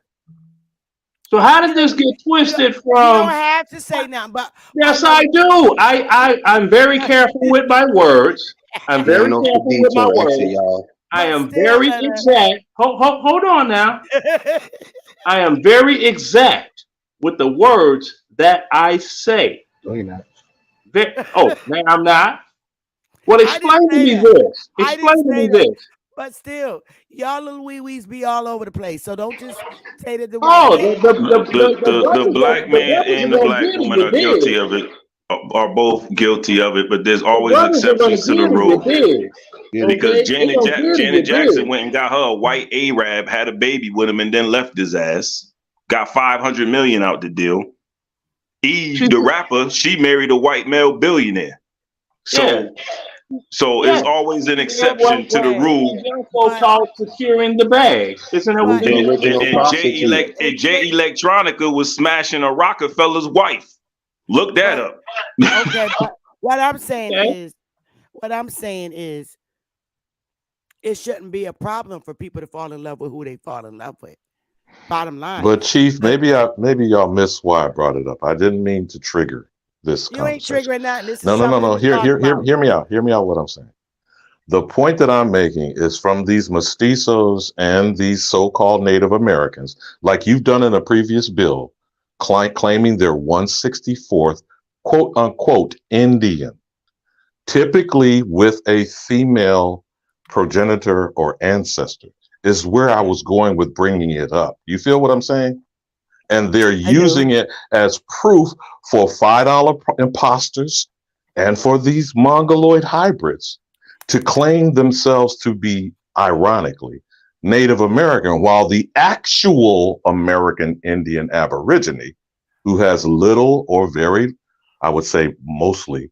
So how did this get You don't, twisted you don't from? have to say nothing, but I Yes, know I what do. I'm very careful with my words. I'm He ain't very no careful with my detour exit, words. y'all. I but am still, very Leonard. exact. Hold on now. I am very exact with the words that I say. No, you're not. Oh, man, I'm not. Well, I didn't explain to say me that. this. I didn't Explain to say me that. this. But still, y'all little wee wees be all over the place. So don't just say that the white Oh, man. The black the man brothers are and the gonna black get it. woman You are guilty dig? of it, are both guilty of it, but there's The always brothers are gonna exceptions to the get it. You rule. dig? Get it. Because Okay, they gonna get it. Janet You Jackson dig? went and got her a white Arab, had a baby with him, and then left his ass. Got 500 million out the deal. She, Eve, the rapper, she married a white male billionaire. yeah, So yeah. it's always an Yeah, exception to the Right. rule. young folk But call securing the bag. Isn't that what but The they do? original And prostitute. J Electronica was smashing a Rockefeller's wife. Look that but up. okay, but what I'm saying Okay. is it shouldn't be a problem for people to fall in love with who they fall in love with. Bottom line. But Chief, But maybe y'all missed why I brought it up. I didn't mean to trigger this you ain't conversation. triggering nothing. This is No. something to Hear talk hear hear about. hear me out. Hear me out. What I'm saying. The point that I'm making is from these mestizos and these so-called Native Americans, like you've done in a previous bill, claiming they're 164th quote unquote Indian, typically with a female progenitor or ancestor, is where I was going with bringing it up. You feel what I'm saying? And they're I do. using it as proof for $5 imposters and for these mongoloid hybrids to claim themselves to be, ironically, Native American, while the actual American Indian Aborigine, who has little or very, I would say mostly,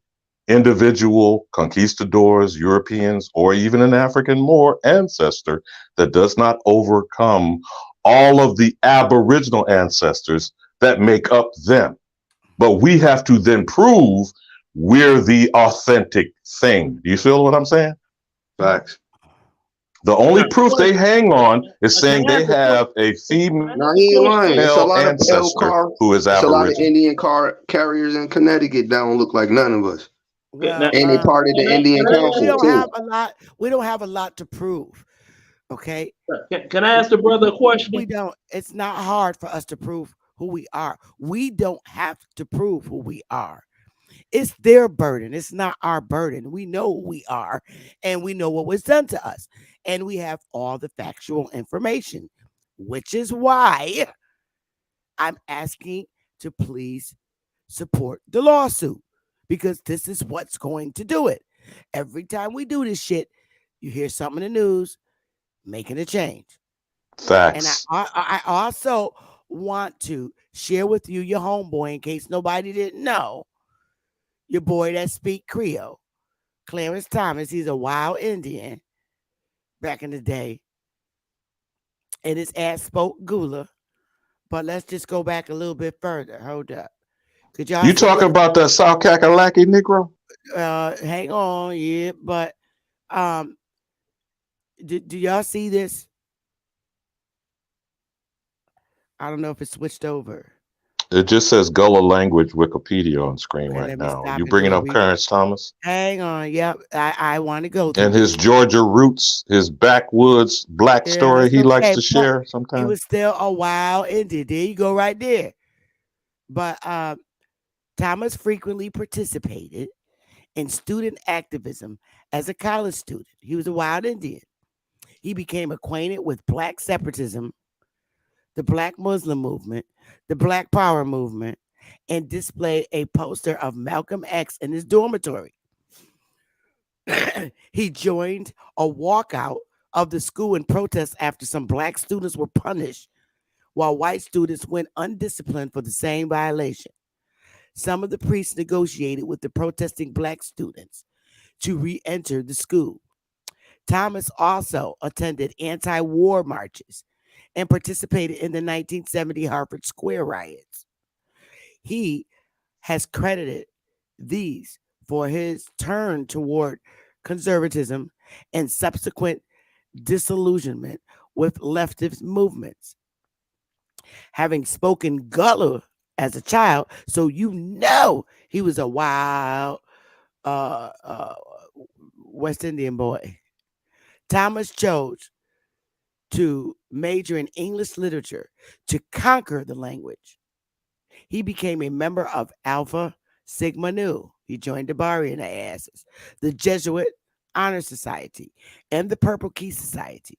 individual conquistadors, Europeans, or even an African Moor ancestor that does not overcome all of the Aboriginal ancestors that make up them. But we have to then prove we're the authentic thing. Do you feel what I'm saying? Facts. The Now, only proof they hang on is can saying I they ask a question? have a Can I female No, ask a he ain't lying. question? It's a lot of L ancestor car. who is It's a lot of Aboriginal. Indian car carriers in Connecticut that don't look like none of us, Now, Well, and they part of the Indian we Council don't too. have a lot. We don't have a lot to prove. Okay. can I ask the brother a We question? don't. It's not hard for us to prove who we are. We don't have to prove who we are. It's their burden. It's not our burden. We know who we are, and we know what was done to us, and we have all the factual information, which is why I'm asking to please support the lawsuit because this is what's going to do it. Every time we do this shit, you hear something in the news making a change. And Facts. I also want to share with you your homeboy in case nobody didn't know. Your boy that speak Creole, Clarence Thomas. He's a wild Indian back in the day, and his ass spoke Gula. But let's just go back a little bit further. Hold up. Could y'all You see talking this? about that South Kakalaki Negro? Hang on, yeah, but um, do y'all see this? I don't know if it's switched over. It just says Gullah language Wikipedia on screen Okay, right let me now. stop You and do bringing a up re. Clarence Thomas Hang on, yep. I want to go through and his this. Georgia roots, his backwoods black Yeah, story it's he likes okay, to but share he sometimes? was still a wild Indian. There you go, right there. But Thomas frequently participated in student activism as a college student. He was a wild Indian. He became acquainted with black separatism, the black Muslim movement, the black power movement, and displayed a poster of Malcolm X in his dormitory. He joined a walkout of the school in protest after some black students were punished while white students went undisciplined for the same violation. Some of the priests negotiated with the protesting black students to re enter the school. Thomas also attended anti war marches and participated in the 1970 Harvard Square riots. He has credited these for his turn toward conservatism and subsequent disillusionment with leftist movements. Having spoken Gullah as a child, so you know he was a wild uh, uh, West Indian boy. Thomas chose to major in English literature to conquer the language. He became a member of Alpha Sigma Nu. He joined the Barian asses, the Jesuit Honor Society, and the Purple Key Society.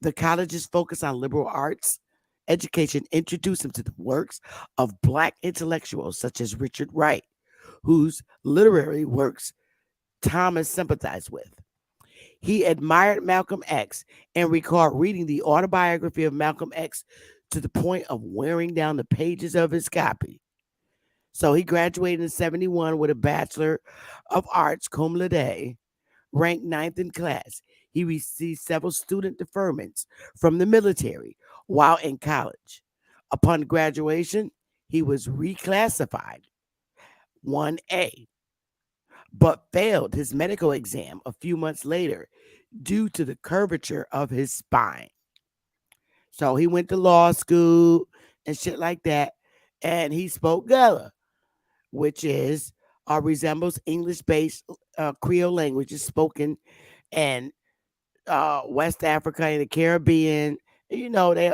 The college's focus on liberal arts education introduced him to the works of black intellectuals such as Richard Wright, whose literary works Thomas sympathized with. He admired Malcolm X and recalled reading the autobiography of Malcolm X to the point of wearing down the pages of his copy. So he graduated in 71 with a Bachelor of Arts cum laude, ranked ninth in class. He received several student deferments from the military while in college. Upon graduation, he was reclassified 1A, but failed his medical exam a few months later due to the curvature of his spine. So he went to law school and shit like that, and he spoke Gullah, which is resembles English-based Creole languages spoken in West Africa and the Caribbean. You know, they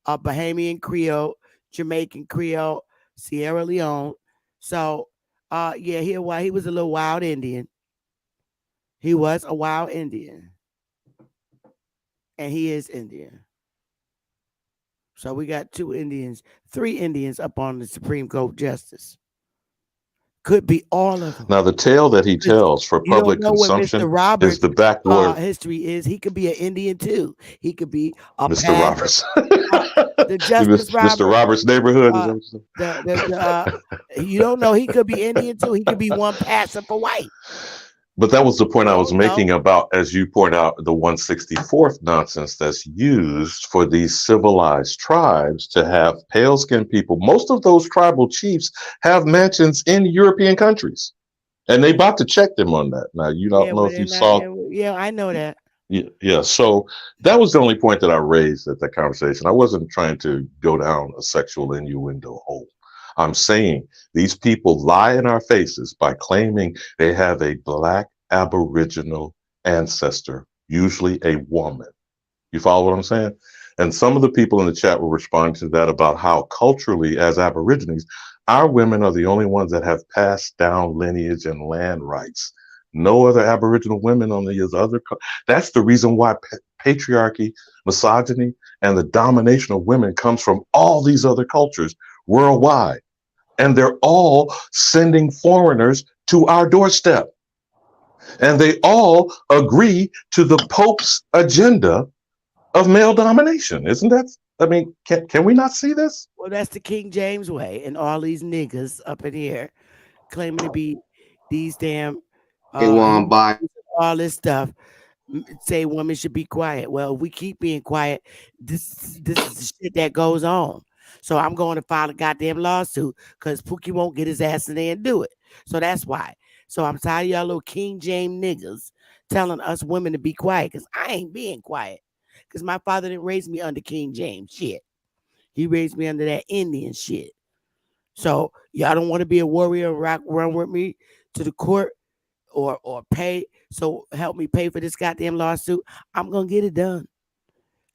Bahamian Creole, Jamaican Creole, Sierra Leone. So, yeah, he was a little wild Indian. He was a wild Indian, and he is Indian. So we got three Indians up on the Supreme Court justice. Could be all of them. Now, the tale that he 'Cause tells for you don't public know what Mr. consumption is Roberts' the backward history is. He could be an Indian too. He could be a Mr. pastor. Roberts. The Justice Mr. Robert. Roberts' neighborhood. Is Uh, that what you don't know. He could be Indian too. He could be one pastor for white. But that was the point You I was don't know. making about, as you point out, the 164th nonsense that's used for these civilized tribes to have pale skinned people. Most of those tribal chiefs have mansions in European countries, and they about to check them on that. Now, you don't Yeah, know well, if they're you not. saw. Yeah, I know that. Yeah. So that was the only point that I raised at that conversation. I wasn't trying to go down a sexual innuendo hole. I'm saying these people lie in our faces by claiming they have a black Aboriginal ancestor, usually a woman. You follow what I'm saying? And some of the people in the chat were responding to that about how culturally, as Aborigines, our women are the only ones that have passed down lineage and land rights. No other Aboriginal women on the other. That's the reason why patriarchy, misogyny, and the domination of women comes from all these other cultures worldwide. And they're all sending foreigners to our doorstep. And they all agree to the Pope's agenda of male domination. Isn't that? I mean, can we not see this? Well, that's the King James way, and all these niggas up in here claiming to be these damn They want to humans, buy. all this stuff. Say women should be quiet. Well, if we keep being quiet, this is the shit that goes on. So I'm going to file a goddamn lawsuit because Pookie won't get his ass in there and do it. So that's why. So I'm tired of y'all little King James niggas telling us women to be quiet because I ain't being quiet. Because my father didn't raise me under King James shit. He raised me under that Indian shit. So y'all don't want to be a warrior and run with me to the court or pay. So help me pay for this goddamn lawsuit. I'm gonna get it done.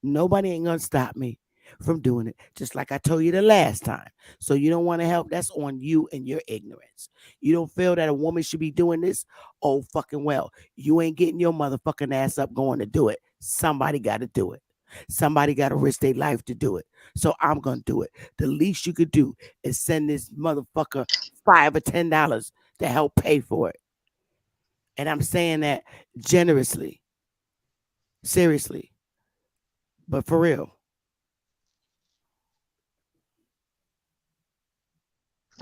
Nobody ain't gonna stop me from doing it. Just like I told you the last time. So you don't want to help. That's on you and your ignorance. You don't feel that a woman should be doing this? Oh fucking well. You ain't getting your motherfucking ass up going to do it. Somebody got to do it. Somebody got to risk their life to do it. So I'm gonna do it. The least you could do is send this motherfucker $5 or $10 to help pay for it. And I'm saying that generously, seriously, but for real.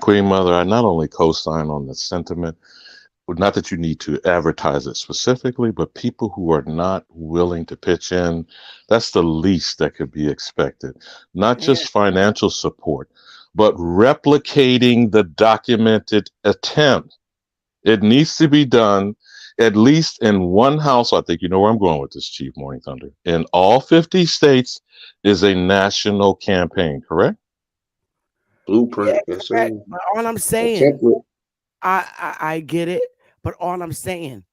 Queen Mother, I not only co-sign on the sentiment, not that you need to advertise it specifically, but people who are not willing to pitch in, that's the least that could be expected. Not Yeah. just financial support, but replicating the documented attempt. It needs to be done at least in one house. I think you know where I'm going with this, Chief Morning Thunder. In all 50 states is a national campaign, correct? Blueprint. Yeah, Yes, sir. correct. But all I'm A saying, template. I get it, but all I'm saying,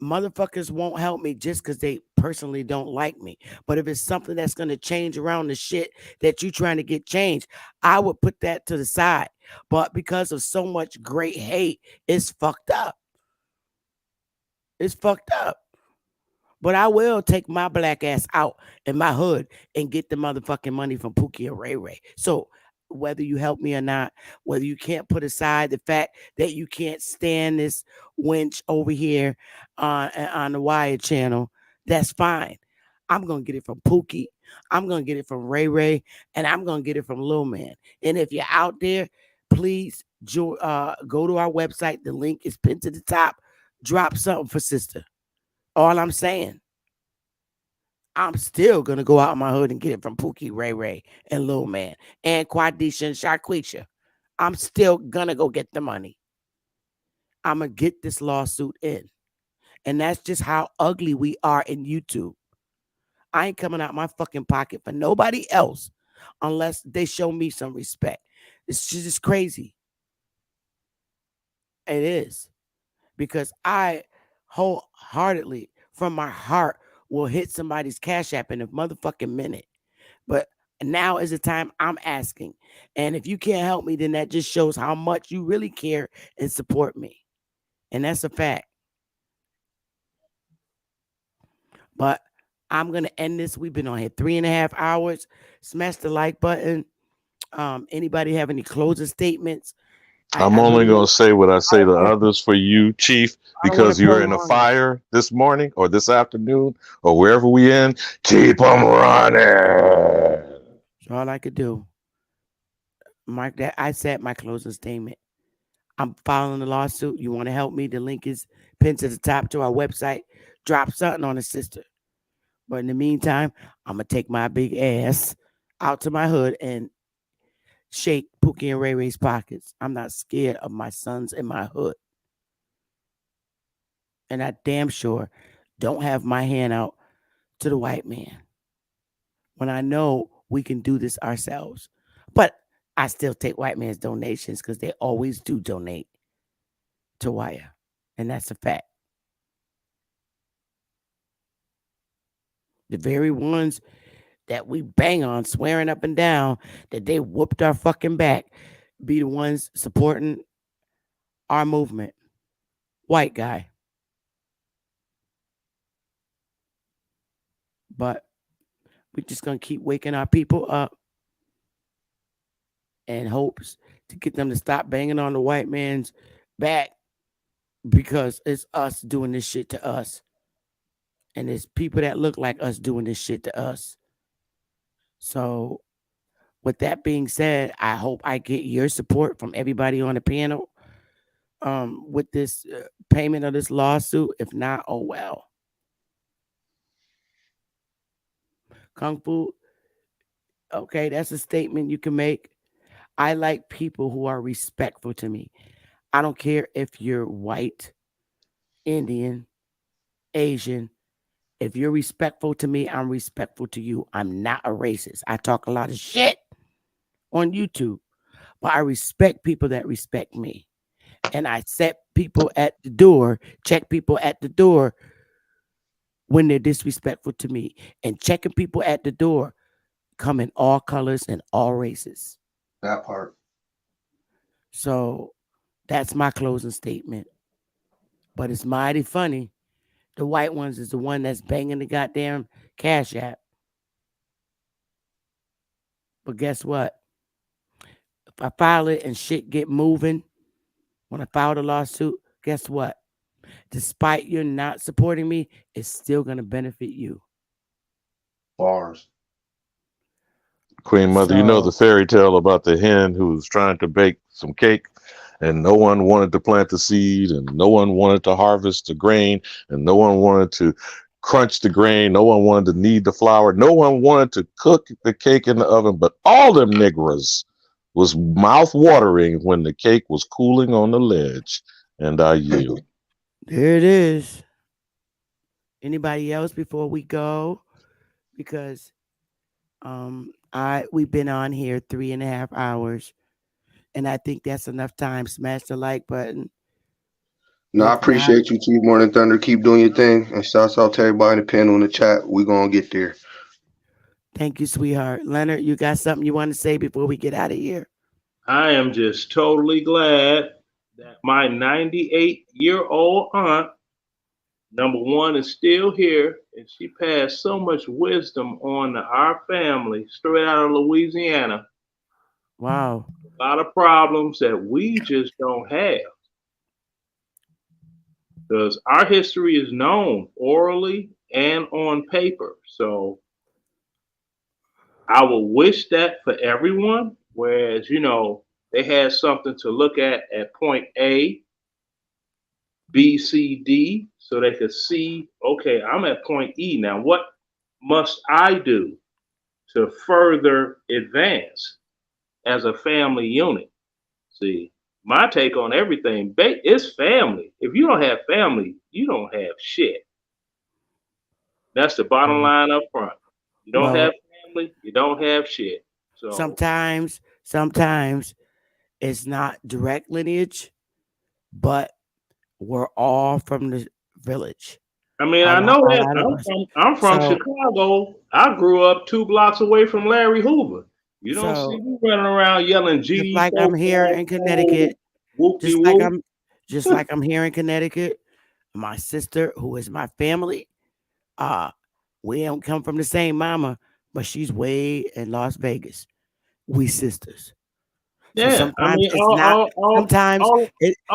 motherfuckers won't help me just because they personally don't like me. But if it's something that's gonna change around the shit that you trying to get changed, I would put that to the side. But because of so much great hate, it's fucked up. It's fucked up. But I will take my black ass out in my hood and get the motherfucking money from Pookie and Ray Ray. So whether you help me or not, whether you can't put aside the fact that you can't stand this wench over here on the Wire channel, that's fine. I'm gonna get it from Pookie. I'm gonna get it from Ray Ray, and I'm gonna get it from Lil Man. And if you're out there, please go to our website. The link is pinned to the top. Drop something for sister. All I'm saying, I'm still gonna go out in my hood and get it from Pookie, Ray Ray, and Lil Man, and Quadisha and Sharquisha. I'm still gonna go get the money. I'm gonna get this lawsuit in. And that's just how ugly we are in YouTube. I ain't coming out my fucking pocket for nobody else unless they show me some respect. It's just crazy. It is. Because I wholeheartedly, from my heart, will hit somebody's cash app in a motherfucking minute. But now is the time I'm asking. And if you can't help me, then that just shows how much you really care and support me. And that's a fact. But I'm going to end this. We've been on here 3.5 hours. Smash the like button. Anybody have any closing statements? I'm only going to say what I say to others for you, Chief, because you're in a fire this morning or this afternoon or wherever we in. Keep them running. That's all I could do. Mark that. I said my closing statement. I'm filing the lawsuit. You want to help me? The link is pinned to the top to our website. Drop something on a sister. But in the meantime, I'm going to take my big ass out to my hood and shake Pookie and Ray Ray's pockets. I'm not scared of my sons in my hood. And I damn sure don't have my hand out to the white man when I know we can do this ourselves. But I still take white man's donations because they always do donate to Wire. And that's a fact. The very ones that we bang on, swearing up and down that they whooped our fucking back, be the ones supporting our movement. White guy. But we're just gonna keep waking our people up in hopes to get them to stop banging on the white man's back because it's us doing this shit to us. And it's people that look like us doing this shit to us. So, with that being said, I hope I get your support from everybody on the panel with this payment of this lawsuit. If not, oh well. Kung Fu, okay, that's a statement you can make. I like people who are respectful to me. I don't care if you're white, Indian, Asian. If you're respectful to me, I'm respectful to you. I'm not a racist. I talk a lot of shit on YouTube, but I respect people that respect me. And I set people at the door, check people at the door when they're disrespectful to me. And checking people at the door come in all colors and all races. That part. So that's my closing statement. But it's mighty funny. The white ones is the one that's banging the goddamn Cash App. But guess what? If I file it and shit get moving, when I file the lawsuit, guess what? Despite you not supporting me, it's still going to benefit you. Bars. Queen Mother, you know the fairy tale about the hen who was trying to bake some cake and no one wanted to plant the seed and no one wanted to harvest the grain and no one wanted to crunch the grain. No one wanted to knead the flour. No one wanted to cook the cake in the oven, but all them niggers was mouth watering when the cake was cooling on the ledge. And I yield. There it is. Anybody else before we go? Because we've been on here 3.5 hours, and I think that's enough time. Smash the like button. No, I If not, appreciate you, Chief Morning Thunder. Keep doing your thing. And shouts out to everybody in the panel in the chat. We're going to get there. thank you, sweetheart. Leonard, you got something you want to say before we get out of here? I am just totally glad that my 98-year-old aunt, number one, is still here, and she passed so much wisdom on to our family straight out of Louisiana. Wow. A lot of problems that we just don't have. Because our history is known orally and on paper. So I will wish that for everyone, whereas, they had something to look at point A, B, C, D, so they could see, okay, I'm at point E now. What must I do to further advance as a family unit? See, my take on everything is family. If you don't have family, you don't have shit. That's the bottom line up front. You don't have family, you don't have shit. So sometimes it's not direct lineage, but we're all from the village. I mean, I know that I'm from Chicago. I grew up 2 blocks away from Larry Hoover. You don't see me running around yelling GD. Just like I'm here in Connecticut. Just like I'm here in Connecticut. My sister, who is my family, we don't come from the same mama, but she's way in Las Vegas. We sisters. Yeah, so sometimes I mean, it's not.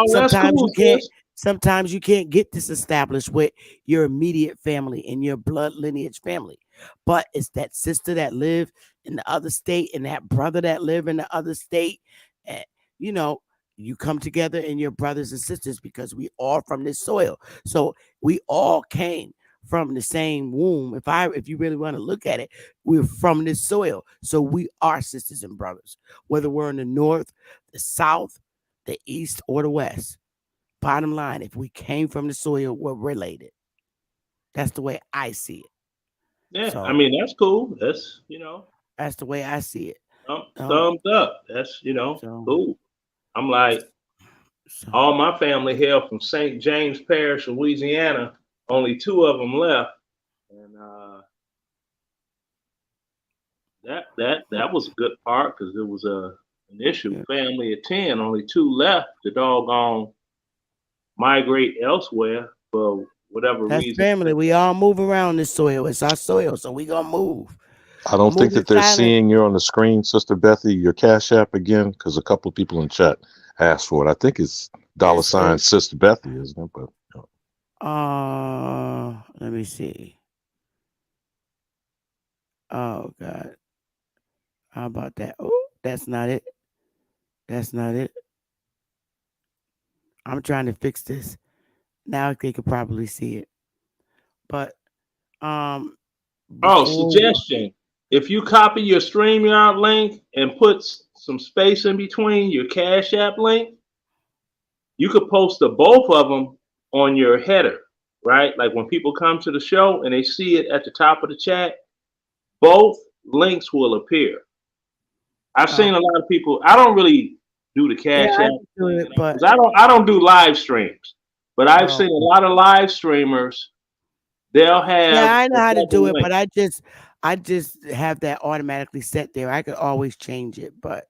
Sometimes cool, you can't. Sometimes you can't get this established with your immediate family and your blood lineage family, but it's that sister that live in the other state and that brother that live in the other state. And, you come together and your brothers and sisters because we all from this soil. So we all came from the same womb. If you really want to look at it, we're from this soil. So we are sisters and brothers, whether we're in the north, the south, the east, or the west. Bottom line, if we came from the soil, we're related. That's the way I see it. Yeah, I mean, that's cool. That's, That's the way I see it. Thumbs up. That's, cool. I'm like, all my family hail from St. James Parish, Louisiana. Only 2 of them left. And that was a good part because it was an issue. Family of 10, only 2 left. The doggone migrate elsewhere for whatever That's reason. family. We all move around this soil. It's our soil, so we gonna move. I don't think Moving that they're silent. seeing you on the screen, Sister Bethy, your Cash App again, because a couple of people in chat asked for it. I think it's It's $ Sister Bethy, isn't it? But let me see. Oh God, how about that? Oh, that's not it. That's not it. I'm trying to fix this. Now they could probably see it. But um Oh, before suggestion. If you copy your StreamYard link and put some space in between your Cash App link, you could post the both of them on your header, right? Like when people come to the show and they see it at the top of the chat, both links will appear. I've seen a lot of people. I don't really do the yeah, Cash I App can do it, but because I don't do live streams. But I've oh seen a lot of live streamers. They'll yeah, have I know a how to do double it, link. but I just have that automatically set there. I could always change it, but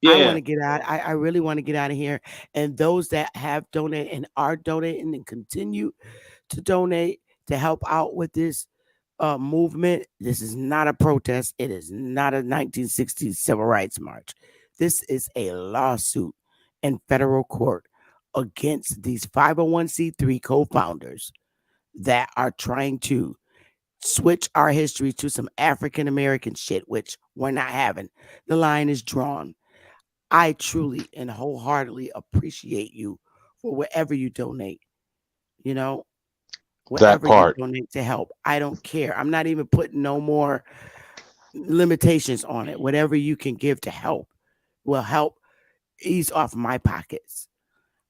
I want Yeah. to get out. I really want to get out of here. And those that have donated and are donating and continue to donate to help out with this movement. This is not a protest. It is not a 1960s civil rights march. This is a lawsuit in federal court against these 501c3 co-founders that are trying to switch our history to some African American shit, which we're not having. The line is drawn. I truly and wholeheartedly appreciate you for wherever you donate. You know, that wherever you part, donate to help. I don't care. I'm not even putting no more limitations on it. Whatever you can give to help will help ease off my pockets.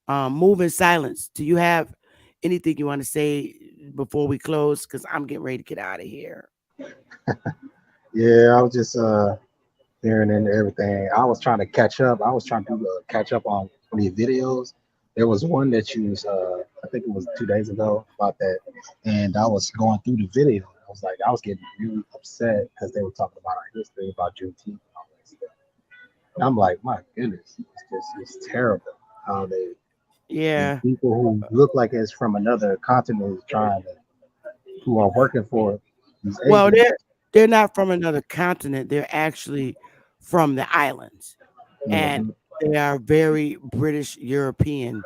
Move in silence. Do you have anything you want to say before we close? Because I'm getting ready to get out of here. Yeah, I was just hearing into everything. I was trying to catch up. I was trying to catch up on the videos. There was one that you was, I think it was 2 days ago about that, and I was going through the video. I was getting really upset because they were talking about our history, about Juneteenth and all that stuff. And I'm like, my goodness, it's terrible how these Yeah. people who look like it's from another continent is trying to, who are working for these Well, agents. they're not from another continent. They're actually from the islands, and Mhm. they are very British European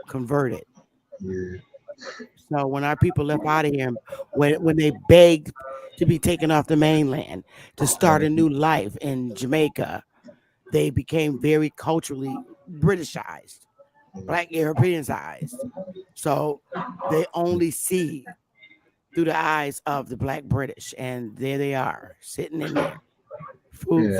converted. Yeah, So when our people left out of here, when they begged to be taken off the mainland to start a new life in Jamaica, they became very culturally Britishized, Black Europeanized. So they only see through the eyes of the Black British, and there they are sitting in there, yeah,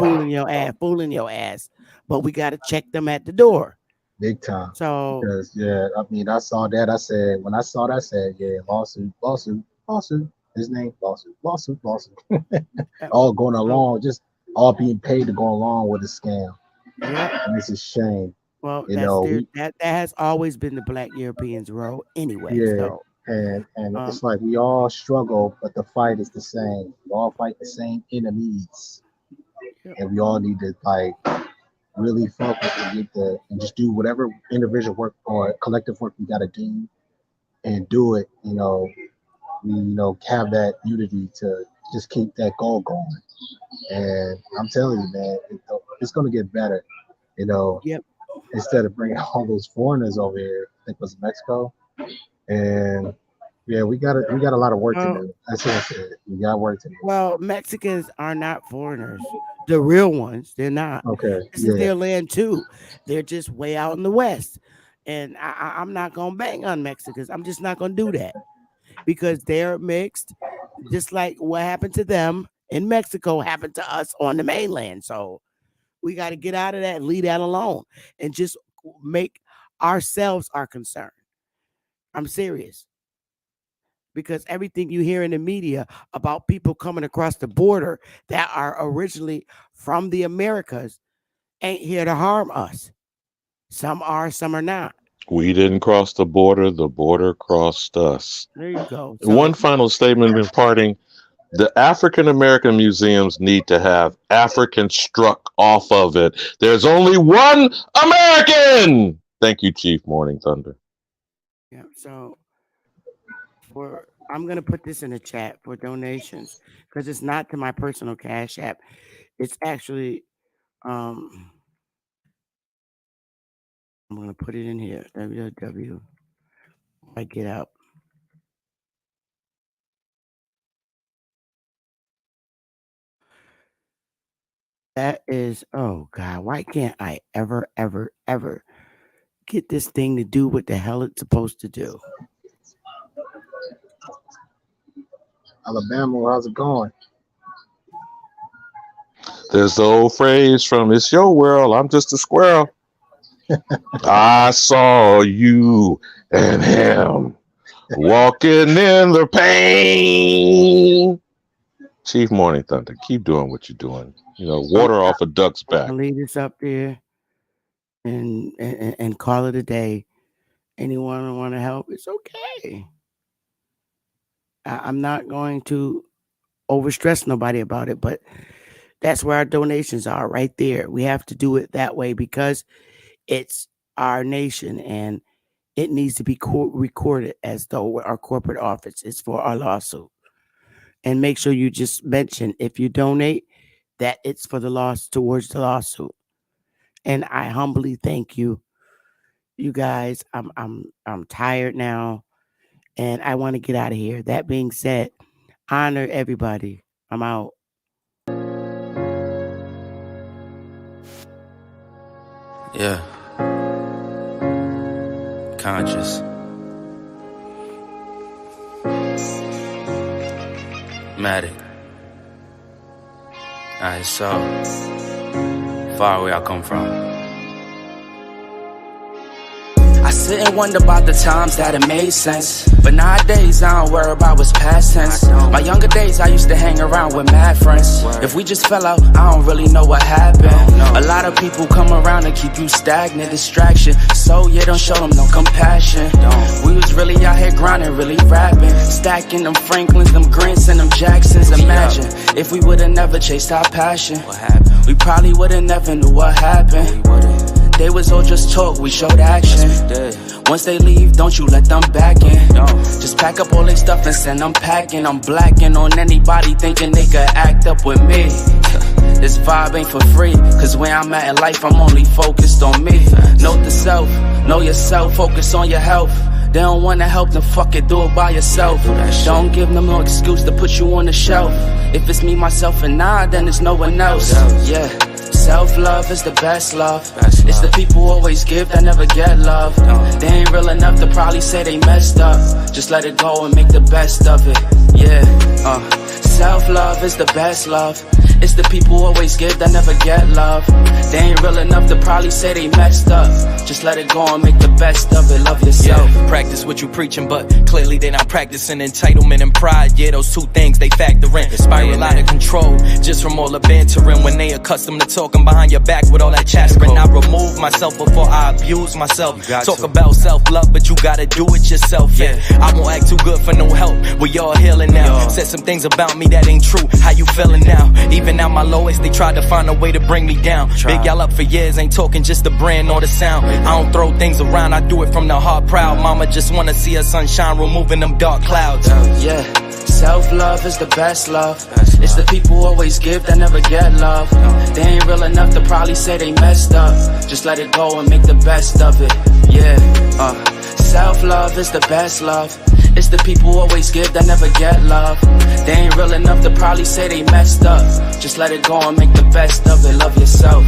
fooling your ass. But we got to check them at the door. big time. So Because yeah, I mean, I saw that. I said when I saw that, I said, yeah, lawsuit, lawsuit, lawsuit. His name, lawsuit, lawsuit, lawsuit. yep. All going So along, just all being paid to go along with a scam. yep. And it's a shame. Well, You know, we that has always been the Black Europeans' role anyway. yeah, So and um, it's like we all struggle, but the fight is the same. We all fight the same enemies, yep. and we all need to like really focus and and just do whatever individual work or collective work we got to do and do it. We have that unity to just keep that goal going. And I'm telling you, man, it's gonna get better. You know, Yep. instead of bringing all those foreigners over here, I think it was Mexico, and yeah, we got a lot of work to Well, do. That's what I said. We got work to do. well, Mexicans are not foreigners. The real ones, they're not. Okay, This is yeah, their land too. They're just way out in the west, and I'm not gonna bang on Mexicans. I'm just not gonna do that because they're mixed, just like what happened to them in Mexico happened to us on the mainland. So we got to get out of that and leave that alone and just make ourselves our concern. I'm serious because everything you hear in the media about people coming across the border that are originally from the Americas ain't here to harm us. Some are, some are not. we didn't cross the border crossed us. There you go. One So, final statement in parting. The African American museums need to have African struck off of it. There's only one American. Thank you, Chief Morning Thunder. yeah. So I'm gonna put this in the chat for donations because it's not to my personal Cash App. It's actually I'm gonna put it in here. www. I get out. That is, oh God, why can't I ever get this thing to do what the hell it's supposed to do? Alabama, how's it going? There's the old phrase from "It's your world, I'm just a squirrel." I saw you and him walking in the pain. Chief Morning Thunder, keep doing what you're doing. You know, water off a duck's back. I'll leave this up there and call it a day. Anyone want to help? It's okay. I'm not going to overstress nobody about it, but that's where our donations are, right there. We have to do it that way because it's our nation and it needs to be recorded as though our corporate office is for our lawsuit. And make sure you just mention if you donate that it's for the loss towards the lawsuit. And I humbly thank you, you guys. I'm tired now, and I want to get out of here. That being said, honor everybody. I'm out. Yeah. Conscious. Matic. Alright, so far away I come from. I sit and wonder about the times that it made sense. But nowadays I don't worry about what's past tense. My younger days I used to hang around with mad friends. If we just fell out, I don't really know what happened. A lot of people come around and keep you stagnant, distraction. So yeah, don't show them no compassion. We was really out here grinding, really rapping, stacking them Franklins, them Grants and them Jacksons. Imagine if we would've never chased our passion. We probably would've never knew what happened. They was all just talk, we showed action. Once they leave, don't you let them back in. Just pack up all their stuff and send them packing. I'm blacking on anybody thinking they could act up with me. This vibe ain't for free, cause where I'm at in life, I'm only focused on me. Note the self, know yourself, focus on your health. They don't wanna help, then fuck it, do it by yourself. Don't give them no excuse to put you on the shelf. If it's me, myself, and I, then it's no one else. Yeah. Self-love is the best love. It's the people who always give that never get love. They ain't real enough to probably say they messed up. Just let it go and make the best of it. Yeah, self-love is the best love. It's the people who always give that never get love. They ain't real enough to probably say they messed up. Just let it go and make the best of it. Love yourself. Yeah, practice what you preaching, but clearly they not practicing entitlement and pride. Yeah, those two things they factor in. Spiral out of control just from all the bantering. When they accustomed to talking behind your back with all that chattering. I remove myself before I abuse myself. Talk about self-love, but you gotta do it yourself. Yeah, I won't act too good for no help. We all healing now. Said some things about me that ain't true. How you feeling now? Even at my lowest, they tried to find a way to bring me down. Big y'all up for years, ain't talking just the brand or the sound. I don't throw things around, I do it from the heart proud. Mama just wanna see her sunshine, removing them dark clouds. Yeah, self-love is the best love. It's the people who always give that never get love. They ain't real enough to probably say they messed up. Just let it go and make the best of it. Yeah, self-love is the best love. It's the people who always give that never get love. They ain't real enough to probably say they messed up. Just let it go and make the best of it. Love yourself.